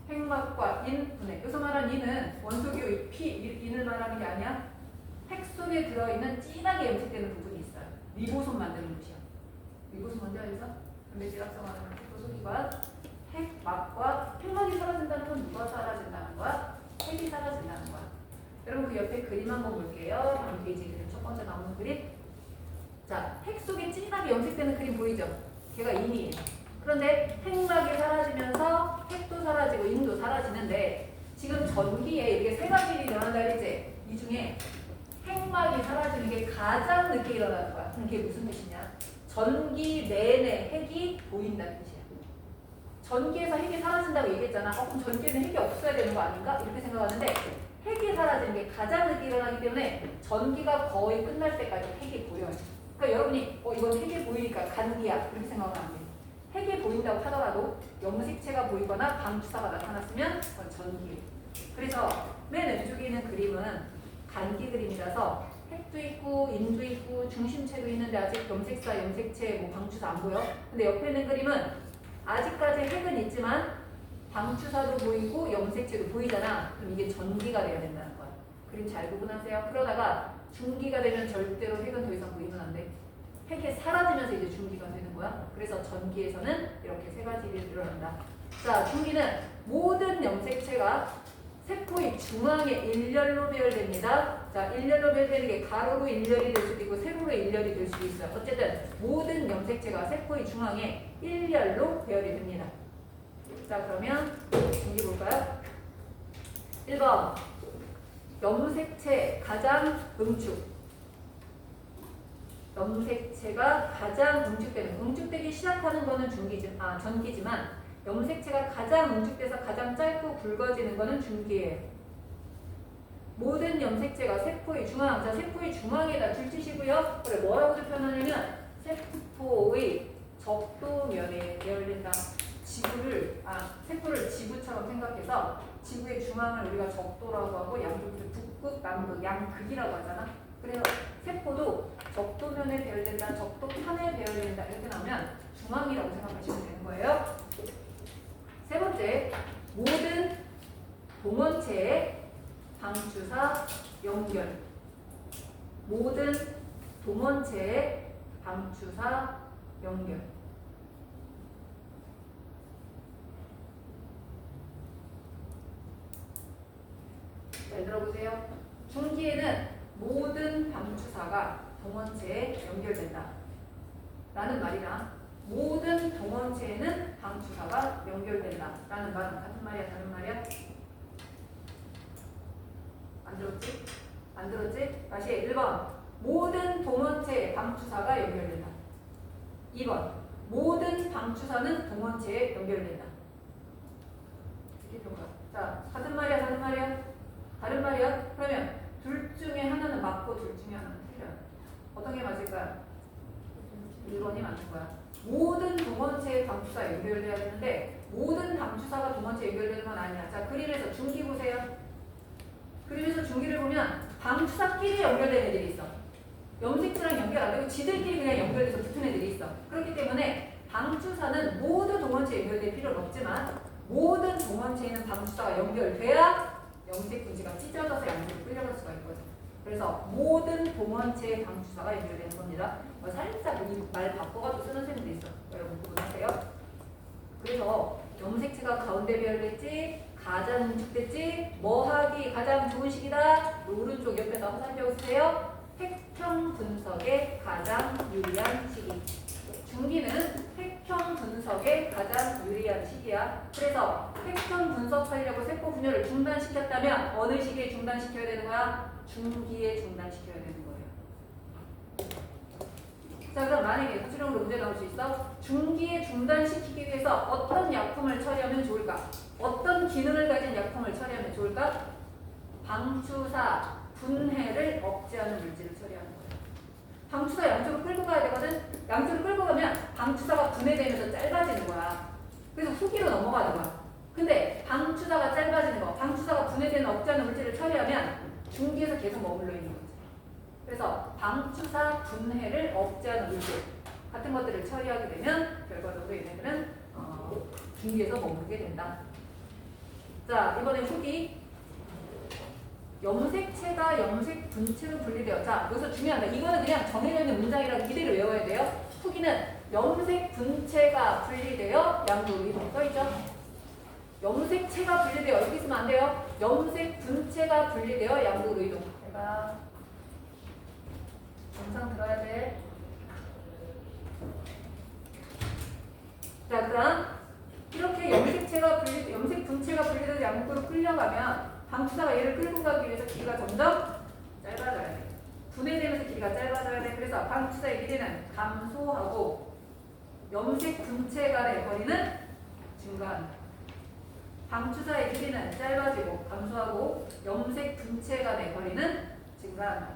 핵막과 인 분해. 여기서 말한 인은 원소기호 인을 말하는 게 아니야. 핵 속에 들어있는 진하게 염색되는 부분이 있어요. 리보솜 만드는 곳이야. 리보솜 뭔지 알죠? 단백질 합성하는 리보솜이관. 핵막과 핵막이 사라진다는 건 누가 사라진다는 거야? 핵이 사라진다는 거야. 여러분 그 옆에 그림 한번 볼게요. 다음 페이지 그림 첫 번째 나오는 그림. 자, 핵 속에 진하게 염색되는 그림 보이죠? 걔가 인이에요. 그런데 핵막이 사라지면서 핵도 사라지고 인도 사라지는데 지금 전기에 이렇게 세 가지 일이 일어난다 그랬지? 이 중에 핵막이 사라지는 게 가장 늦게 일어나는 거야. 그럼 그게 무슨 뜻이냐? 전기 내내 핵이 보인다는 뜻이야. 전기에서 핵이 사라진다고 얘기했잖아. 그럼 전기에는 핵이 없어야 되는 거 아닌가? 이렇게 생각하는데 핵이 사라지는 게 가장 늦게 일어나기 때문에 전기가 거의 끝날 때까지 핵이 보여요. 그러니까 여러분이 이건 핵이 보이니까 간기야 이렇게 생각하면 안 돼. 핵이 보인다고 하더라도 염색체가 보이거나 방추사가 나타났으면 그건 전기예요. 그래서 맨 왼쪽에 있는 그림은 간기 그림이라서 핵도 있고 인도 있고 중심체도 있는데 아직 염색사, 염색체, 방추사 안 보여. 근데 옆에 있는 그림은 아직까지 핵은 있지만 방추사도 보이고 염색체도 보이잖아. 그럼 이게 전기가 돼야 된다는 거야. 그림 잘 구분하세요. 그러다가 중기가 되면 절대로 핵은 더 이상 보이면 안 돼. 핵이 사라지면서 이제 중기가 되는 거야. 그래서 전기에서는 이렇게 세 가지 일이 일어난다. 자, 중기는 모든 염색체가 세포의 중앙에 일렬로 배열됩니다. 자, 일렬로 배열되는 게 가로로 일렬이 될 수도 있고 세로로 일렬이 될 수도 있어요. 어쨌든 모든 염색체가 세포의 중앙에 일렬로 배열이 됩니다. 자, 그러면 중기 볼까요? 1번 염색체 가장 응축. 염색체가 가장 응축되기 시작하는 거는 전기지만 염색체가 가장 응축돼서 가장 짧고 굵어지는 거는 중기예요. 모든 염색체가 세포의 중앙, 자 세포의 중앙에다 줄치시고요. 그래 뭐라고 표현하냐면 세포의 적도면에 배열된다. 세포를 지구처럼 생각해서 지구의 중앙을 우리가 적도라고 하고 양쪽을 북극, 남극, 양극이라고 하잖아. 그래서 세포도 적도면에 배열된다, 적도판에 배열된다 이렇게 나오면 중앙이라고 생각하시면 되는 거예요. 세 번째, 모든 동원체의 방추사 연결. 모든 동원체의 방추사 연결. 잘 들어보세요. 중기에는 모든 방추사가 동원체에 연결된다 라는 말이랑 모든 동원체에는 방추사가 연결된다 라는 말은 같은 말이야 다른 말이야? 안 들었지? 안 들었지? 다시 1번 모든 동원체에 방추사가 연결된다. 2번 모든 방추사는 동원체에 연결된다. 이렇게 표가. 자, 같은 말이야 다른 말이야? 다른 말이야? 그러면 둘 중에 하나는 맞고 둘 중에 하나는 틀려. 어떤 게 맞을까요? 1번이 맞는 거야. 모든 동원체의 방추사가 연결돼야 되는데 모든 방추사가 동원체에 연결되는 건 아니야. 자, 그림에서 중기 보세요. 그림에서 중기를 보면 방추사끼리 연결된 애들이 있어. 염색체랑 연결 안 되고 지들끼리 그냥 연결돼서 붙은 애들이 있어. 그렇기 때문에 방추사는 모두 동원체에 연결될 필요는 없지만 모든 동원체에는 방수사가 연결돼야 염색 분지가 찢어져서 양쪽으로 끌려갈 수가 있거든. 그래서 모든 동원체의 방수사가 연결되는 겁니다. 살짝 이 말 바꿔가지고 쓰는 셈도 있어. 여러분 구분하세요. 그래서 염색체가 가운데 배열됐지, 가장 응축됐지, 뭐 하기 가장 좋은 시기다. 오른쪽 옆에다 화살표 쓰세요. 획형 분석의 가장 유리한 시기. 중기는 획형 분석의 가장 유리한 시기야. 그래서 획형 분석하려고 세포 분열을 중단시켰다면 어느 시기에 중단시켜야 되는 거야? 중기에 중단시켜야 되는 거예요. 자, 그럼 만약에 구체적으로 문제 나올 수 있어? 중기에 중단시키기 위해서 어떤 약품을 처리하면 좋을까? 어떤 기능을 가진 약품을 처리하면 좋을까? 방추사 분해를 억제하는 물질을 처리하는 거예요. 방추사 양쪽으로 끌고 가야 되거든? 양쪽으로 끌고 가면 방추사가 분해되면서 짧아지는 거야. 그래서 후기로 넘어가는 거야. 근데 방추사가 짧아지는 거, 방추사가 분해되는 억제하는 물질을 처리하면 중기에서 계속 머물러 있는 거지. 그래서 방추사 분해를 억제하는 물질 같은 것들을 처리하게 되면 결과적으로 얘네들은 중기에서 머무르게 된다. 자, 이번에 후기. 염색체가 염색 분체로 분리되어. 자, 여기서 중요하다. 이거는 그냥 정해져 있는 문장이라고 이대로 외워야 돼요. 후기는 염색 분체가 분리되어 양쪽으로 이동 써있죠. 염색체가 분리되어 여기 있으면 안 돼요. 염색 분체가 분리되어 양쪽으로 이동. 내가 영상 들어야 돼. 자, 그럼 이렇게 염색 분체가 분리되어 양쪽으로 끌려가면 방추사가 얘를 끌고 가기 위해서 길이가 점점 짧아져야 돼. 분해되면서 길이가 짧아져야 돼. 그래서 방추사의 길이는 감소하고 염색 분체 간의 거리는 증가한다. 방추사의 길이는 짧아지고 감소하고 염색 분체 간의 거리는 증가한다.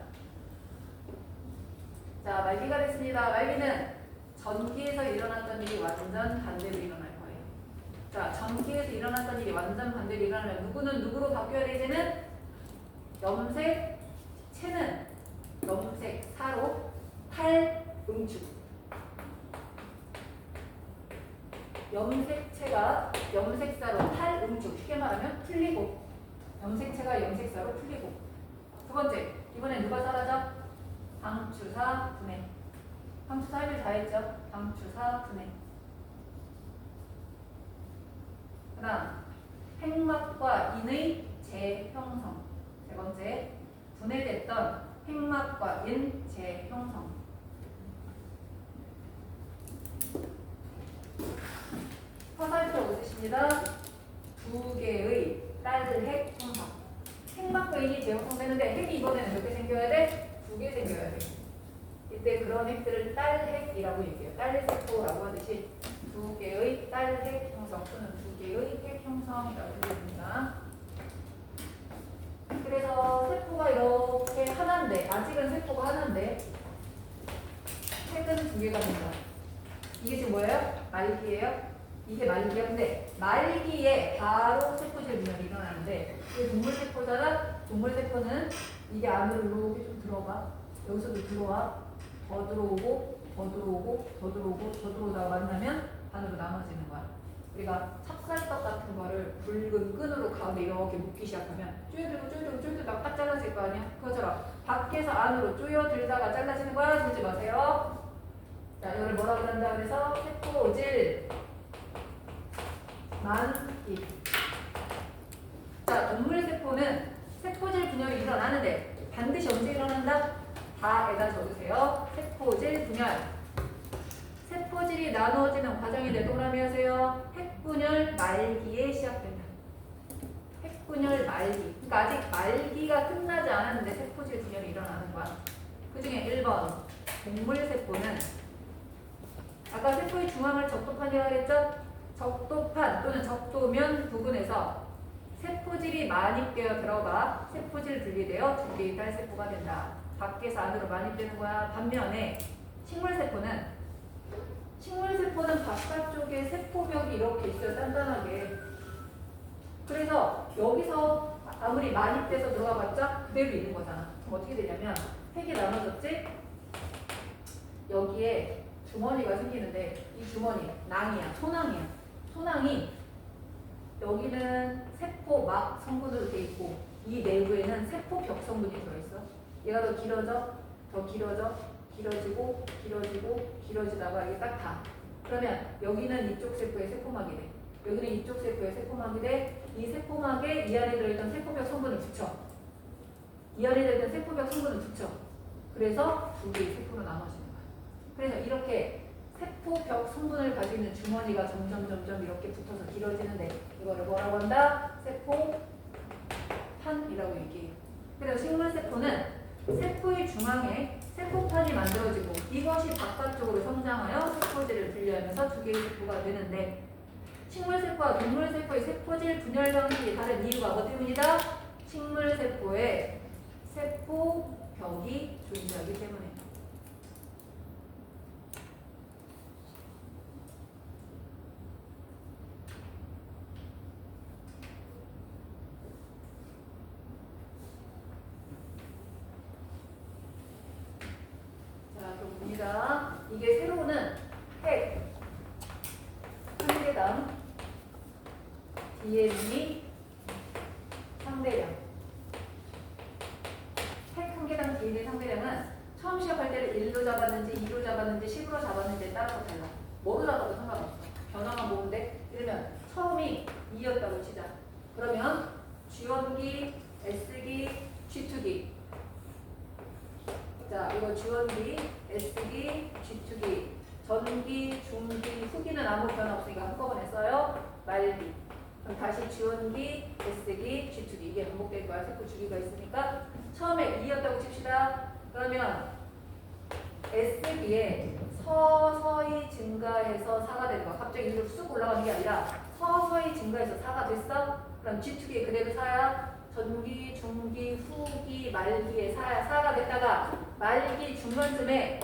자, 말기가 됐습니다. 말기는 전기에서 일어났던 일이 완전 반대로 일어날 거예요. 자, 전기에서 일어났던 일이 완전 반대로 일어나면 누구는 누구로 바뀌어야 돼? 이제는 염색체는 염색사로 탈응축. 염색체가 염색사로 탈응축. 쉽게 말하면 풀리고, 염색체가 염색사로 풀리고. 두 번째, 이번엔 누가 사라져? 방추사 분해. 방추사 할 일 다 했죠? 방추사 분해. 그 다음 핵막과 인의 재형성. 세 번째, 분해됐던 핵막과 인 재형성. 화살표 없으십니다. 두 개의 딸핵 형성. 핵막과 인이 재형성되는데 핵이 이번에는 몇 개 생겨야 돼? 두 개 생겨야 돼. 이때 그런 핵들을 딸핵이라고 얘기해요. 딸세포라고 하듯이 두 개의 딸핵 형성 또는 두 개의 핵 형성이라고 불립니다. 그래서 세포가 이렇게 하나인데, 아직은 세포가 하나인데 핵은 두 개가 된다. 이게 지금 뭐예요? 말기예요? 이게 말기야. 근데 말기에 바로 세포질 분열이 일어나는데 이게 동물세포잖아. 동물세포는 이게 안으로 이렇게 좀 들어가. 여기서도 들어와. 더 들어오고 더 들어오고 더 들어오고 더 들어오다가 만나면 반으로 나눠지는 거야. 우리가 찹쌀떡 같은 거를 붉은 끈으로 가운데 이렇게 묶기 시작하면 쪼여들고 딱 잘라질 거 아니야? 그것처럼 밖에서 안으로 쪼여들다가 잘라지는 거야. 들지 마세요. 자, 이걸 뭐라고 한다 그래서 세포질 만기. 자, 동물세포는 세포질 분열이 일어나는데 반드시 언제 일어난다? 다에다 적으세요. 세포질 분열. 세포질이 나누어지는 과정인데 동그라미 하세요. 핵분열 말기에 시작된다. 핵분열 말기. 그러니까 아직 말기가 끝나지 않았는데 세포질 분열이 일어나는 거야. 그 중에 1번 동물세포는 아까 세포의 중앙을 적도판이라고 했죠? 적도판 또는 적도면 부분에서 세포질이 만입되어 들어가 세포질 분리되어 두 개의 딸세포가 된다. 밖에서 안으로 만입되는 거야. 반면에 식물세포는 바깥쪽에 세포벽이 이렇게 있어요. 단단하게. 그래서 여기서 아무리 만입돼서 들어가봤자 그대로 있는 거잖아. 그럼 어떻게 되냐면 핵이 나눠졌지? 여기에 주머니가 생기는데 이 주머니 낭이야. 소낭이야. 소낭이 여기는 세포막 성분으로 돼 있고 이 내부에는 세포벽 성분이 들어있어. 얘가 더 길어져, 더 길어져, 길어지고, 길어지고, 길어지다가 이게 딱 다. 그러면 여기는 이쪽 세포의 세포막이 돼. 여기는 이쪽 세포의 세포막이 돼. 이 세포막에 이 안에 들어있던 세포벽 성분을 붙여. 이 안에 들어있던 세포벽 성분을 붙여. 그래서 두 개의 세포로 나눠지는 거야. 그래서 이렇게 세포벽 성분을 가지고 있는 주머니가 점점 이렇게 붙어서 길어지는데 이거를 뭐라고 한다? 세포판이라고 얘기해요. 그래서 식물세포는 세포의 중앙에 세포판이 만들어지고 이것이 바깥쪽으로 성장하여 세포질을 분리하면서 두 개의 세포가 되는데 식물세포와 동물세포의 세포질 분열 방식이 다른 이유가 뭐 때문이다? 식물세포에 세포벽이 존재하기 때문에. 자, 그럼 봅니다. 이게 세로는 핵 한 개당 DNA 상대량. 핵 한 개당 DNA 상대량은 처음 시작할 때를 1로 잡았는지 2로 잡았는지 10으로 잡았는지에 따라서 달라. 뭐로 잡아도 상관없어. 변화가 뭔데? 이러면 처음이 2였다고 치자. 그러면 G1기, S기, G2기. 자, 이거 G1기, S기, G2기. 전기, 중기, 후기는 아무 변화 없으니까 한꺼번에 써요. 말기. 그럼 다시 G1기, S기, G2기. 이게 반복될 거야. 세포 주기가 있으니까. 처음에 2였다고 칩시다. 그러면 S기에 서서히 증가해서 4가 되는 거야. 갑자기 1로 쑥 올라가는 게 아니라 서서히 증가해서 4가 됐어? 그럼 G2기에 그대로 4야. 전기, 중기, 후기, 말기에 4가 됐다가 말기 중간쯤에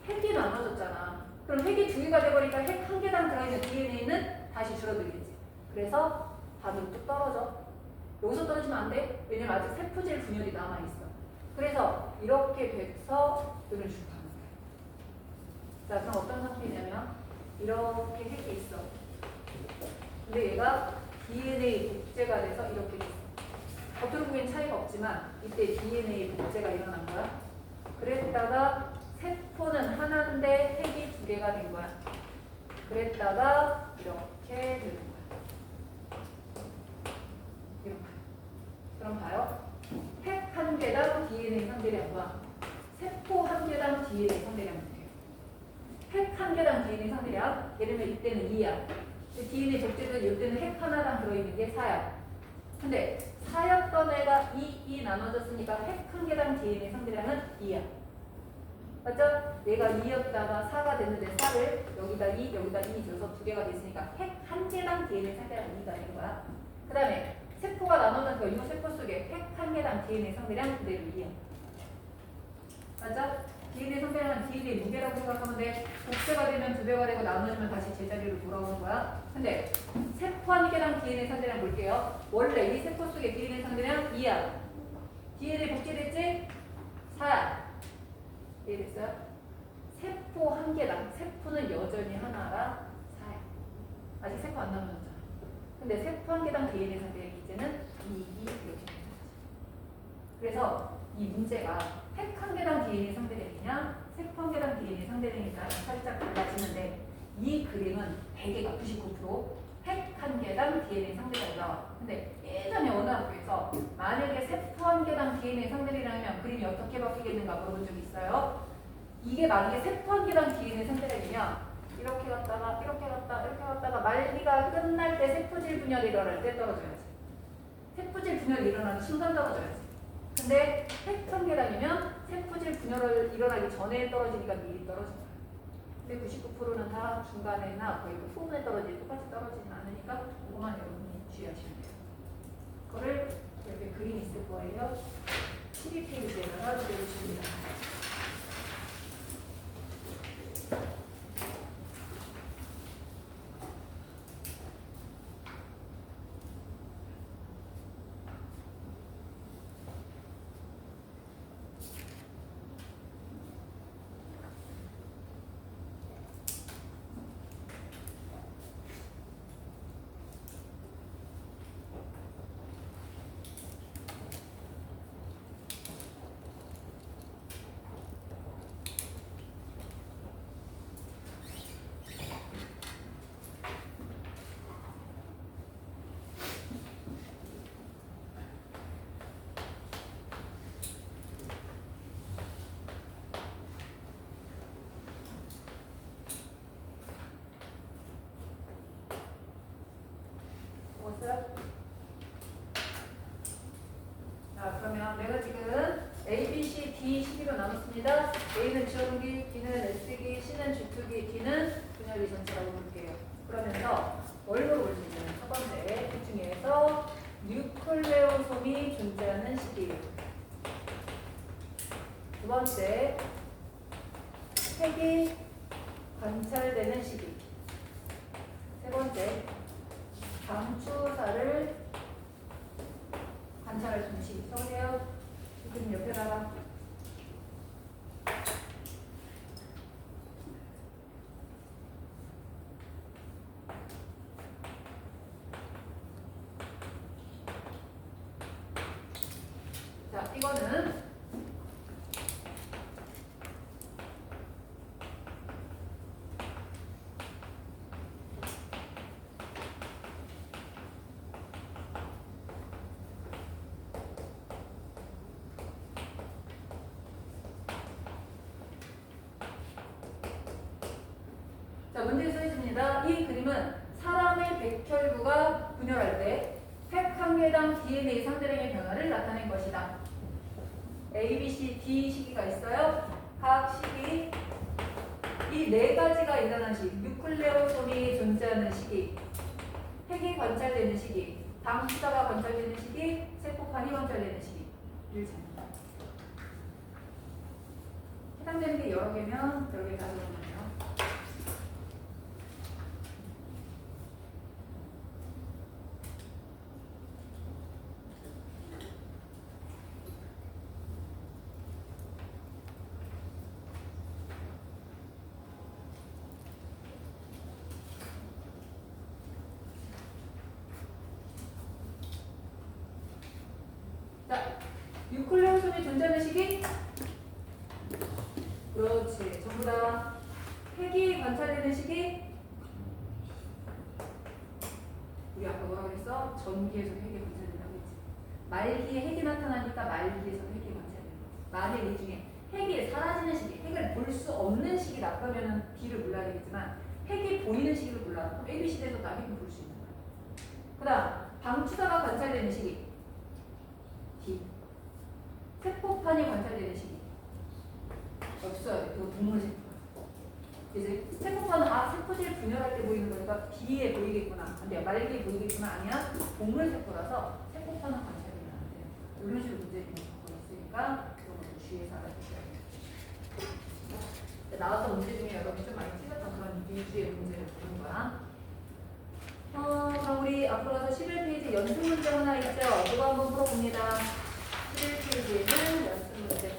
핵이 나눠졌잖아. 그럼 핵이 2개가 돼버리니까 핵 한 개당 들어있는 DNA는 다시 줄어들겠지. 그래서 반으로 뚝 떨어져. 여기서 떨어지면 안 돼. 왜냐면 아직 세포질 분열이 남아있어. 그래서 이렇게 돼서 이런 식으로 가는 거야. 자, 그럼 어떤 상태냐면 이렇게 핵이 있어. 근데 얘가 DNA 복제가 돼서 이렇게 됐어. 겉으로 보기엔 차이가 없지만 이때 DNA 복제가 일어난 거야. 그랬다가 세포는 하나인데 핵이 2개가 된 거야. 그랬다가 이렇게 되는 거야. 이렇게. 그럼 봐요. 핵 한 개당 DNA 상대량과 세포 한 개당 DNA 상대량이 돼요. 핵 한 개당 DNA 상대량, 예를 들면 이때는 2야. DNA 적재도 이때는 핵 하나당 들어있는 게 4야. 근데 4였던 애가 2 나눠졌으니까 핵 한 개당 DNA 상대량은 2야. 맞죠? 얘가 2였다가 4가 됐는데 4를 여기다 2, 여기다 2 줘서 2개가 됐으니까 핵 한 개당 DNA 상대량 2가 된 거야. 그 다음에 세포가 나눠져서 이 세포 속에 핵 한 개당 DNA 상대량 그대로 2야. 맞죠? DNA 상대량은 DNA 무게라고 생각하면 돼. 복제가 되면 2배가 되고 나눠지면 다시 제자리로 돌아오는 거야. 근데 세포 한 개당 DNA 상대량 볼게요. 원래 이 세포 속에 DNA 상대량 2야. DNA 복제됐지? 4야. 이해됐어요? 세포 한 개당, 세포는 여전히 하나라 4야. 아직 세포 안 나눠졌잖아. 근데 세포 한 개당 DNA 상대량 이제는 2, 이렇게 되는 거지. 그래서 이 문제가 핵 한 개당 DNA 상대량이냐 세포 한 개당 DNA 상대량이냐 살짝 달라지는데 이 그림은 대개가 99%핵 한 개당 DNA 상대량이 나와. 근데 예전에 어느 학교에서 만약에 세포 한 개당 DNA 상대량이면 그림이 어떻게 바뀌겠는가 물어본 적이 있어요. 이게 만약에 세포 한 개당 DNA 상대량이면 이렇게 갔다가 이렇게 갔다가 이렇게 갔다가 말기가 끝날 때 세포질 분열이 일어날 때 떨어져야지. 세포질 분열이 일어나는 순간 떨어져야지. 근데 핵 한 개당이면 세포질 분열이 일어나기 전에 떨어지니까 미리 떨어진 거야. 근데 99%는 다 중간에나 거의 그 후분에 떨어지지 똑같이 떨어지진 않으니까 그것만 여러분이 주의하시면 돼요. 그거를 이렇게 그림이 있을 거예요. 12페이지에다가 그려주십니다. 적었어요? 자, 그러면 내가 지금 A, B, C, D 시기로 나눴습니다. A는 지워두기, B는 S기, C는 G투기, D는 분열이 전체라고 볼게요. 그러면서 뭘 물어볼 수 있냐면 첫 번째 그 중에서 뉴클레오솜이 존재하는 시기, 두 번째 핵이 관찰되는 시기, 세 번째 방추사를 관찰할 수 있는 시기. 써보세요. 그림 옆에다가. 자, 이거는 자, 문제에 써 있습니다. 이 그림은 사람의 백혈구가 분열할 때 핵 한 개당 DNA 상대량의 변화를 나타낸 것이다. A, B, C, D 시기가 있어요. 각 시기 이 네 가지가 일어나는 시기, 뉴클레오솜이 존재하는 시기, 핵이 관찰되는 시기, 방수사가 관찰되는 시기, 세포판이 관찰되는 시기를 잡니다. 해당되는 게 여러 개면 여러 개 가져오면 돼요. 자, 뉴클레오솜이 존재하는 시기? 그렇지. 전부 다 핵이 관찰되는 시기? 우리 아까 뭐라고 그랬어? 전기에서 핵이 관찰된다고 했지. 말기에 핵이 나타나니까 말기에서 핵이 관찰되는 거지. 만약 이 중에 핵이 사라지는 시기, 핵을 볼 수 없는 시기다. 그러면은 D를 몰라야 되겠지만 핵이 보이는 시기를 몰라. 그럼 A, B, C에서 나 핵을 볼 수 있는 거야. 그 다음 방추사가 관찰되는 시기 D. 세포판이 관찰되는 시기 없어요. 이거 동물 세포. 이제 세포판은 세포질 분열할 때 보이는 거니까 B에 보이겠구나. 안 돼요. 말기에 보이겠지만 아니야. 동물 세포라서 세포판은 관찰되면 안 돼요. 이런 식으로 문제를 갖고 있으니까 그런 것도 주의해서 알아주셔야 돼요. 나왔던 문제 중에 여러분이 좀 많이 찍었던 그런 위주의 문제를 보는 거야. 그럼 우리 앞으로 가서 11페이지 연습 문제 하나 있죠? 그거 한번 풀어봅니다. 11페이지에는 연습 문제.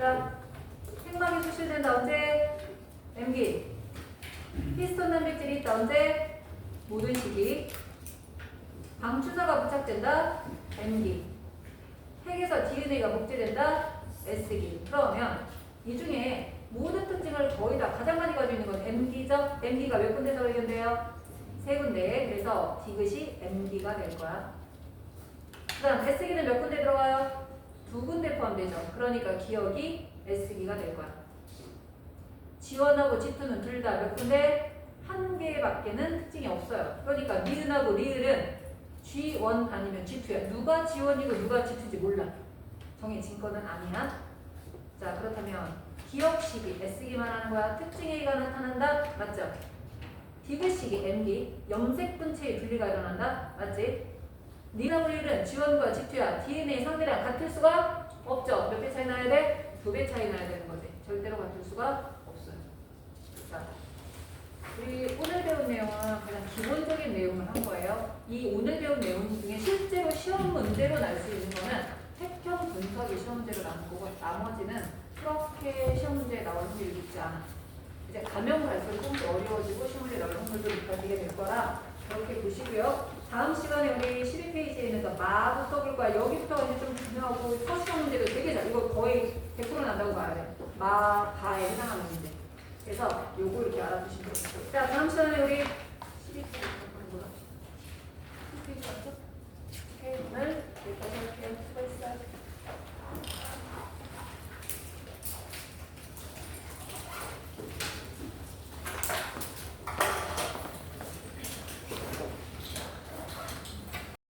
자, 핵막이 수출된다. 언제? M기. 히스톤 단백질이 있다. 언제? 모든 시기. 방추사가 부착된다. M기. 핵에서 DNA가 복제된다. S기. 그러면 이 중에 모든 특징을 거의 다 가장 많이 가지고 있는 건 M기죠? M기가 몇 군데서 발견돼요? 3군데. 그래서 디귿이 M기가 될 거야. 그 다음 S기는 몇 군데 들어가요? 2군데 포함되죠. 그러니까 기억이 S기가 될 거야. G1하고 G2는 둘 다 몇 군데? 한 개밖에는 특징이 없어요. 그러니까 니은하고 리을은 G1 아니면 G2야. 누가 G1이고 누가 G2인지 몰라. 정해진 거는 아니야. 자, 그렇다면 기억식이 S기만 하는 거야. 특징 A가 나타난다. 맞죠? 디귿식이 M기. 염색분체의 분리가 일어난다. 맞지? 니은하고 리을은 G1과 G2야. DNA 상대량 같을 수가 없죠. 몇 배 차이 나야 돼? 2배 차이 나야 되는 거지. 절대로 같을 수가 없어요. 자, 우리 오늘 배운 내용은 가장 기본적인 내용을 한 거예요. 이 오늘 배운 내용 중에 실제로 시험 문제로 날 수 있는 거는 핵형 분석이 시험 문제로 나온 거고 나머지는 그렇게 시험 문제에 나올 확률이 높지 않아. 이제 가면 갈수록 조금 더 어려워지고 시험 문제 나올 확률도 높아지게 될 거라 그렇게 보시고요. 다음 시간에 우리 12페이지에 있는 거 마부터 볼 거야. 여기부터가 이제 좀 중요하고 서시험 문제도 되게 잘 이거 거의 100% 난다고 봐야 돼. 마, 바에 해당하는 문제. 그래서 요거 이렇게 알아두시면 좋겠어요. 자, 다음 시간에 우리 12페이지 맞죠?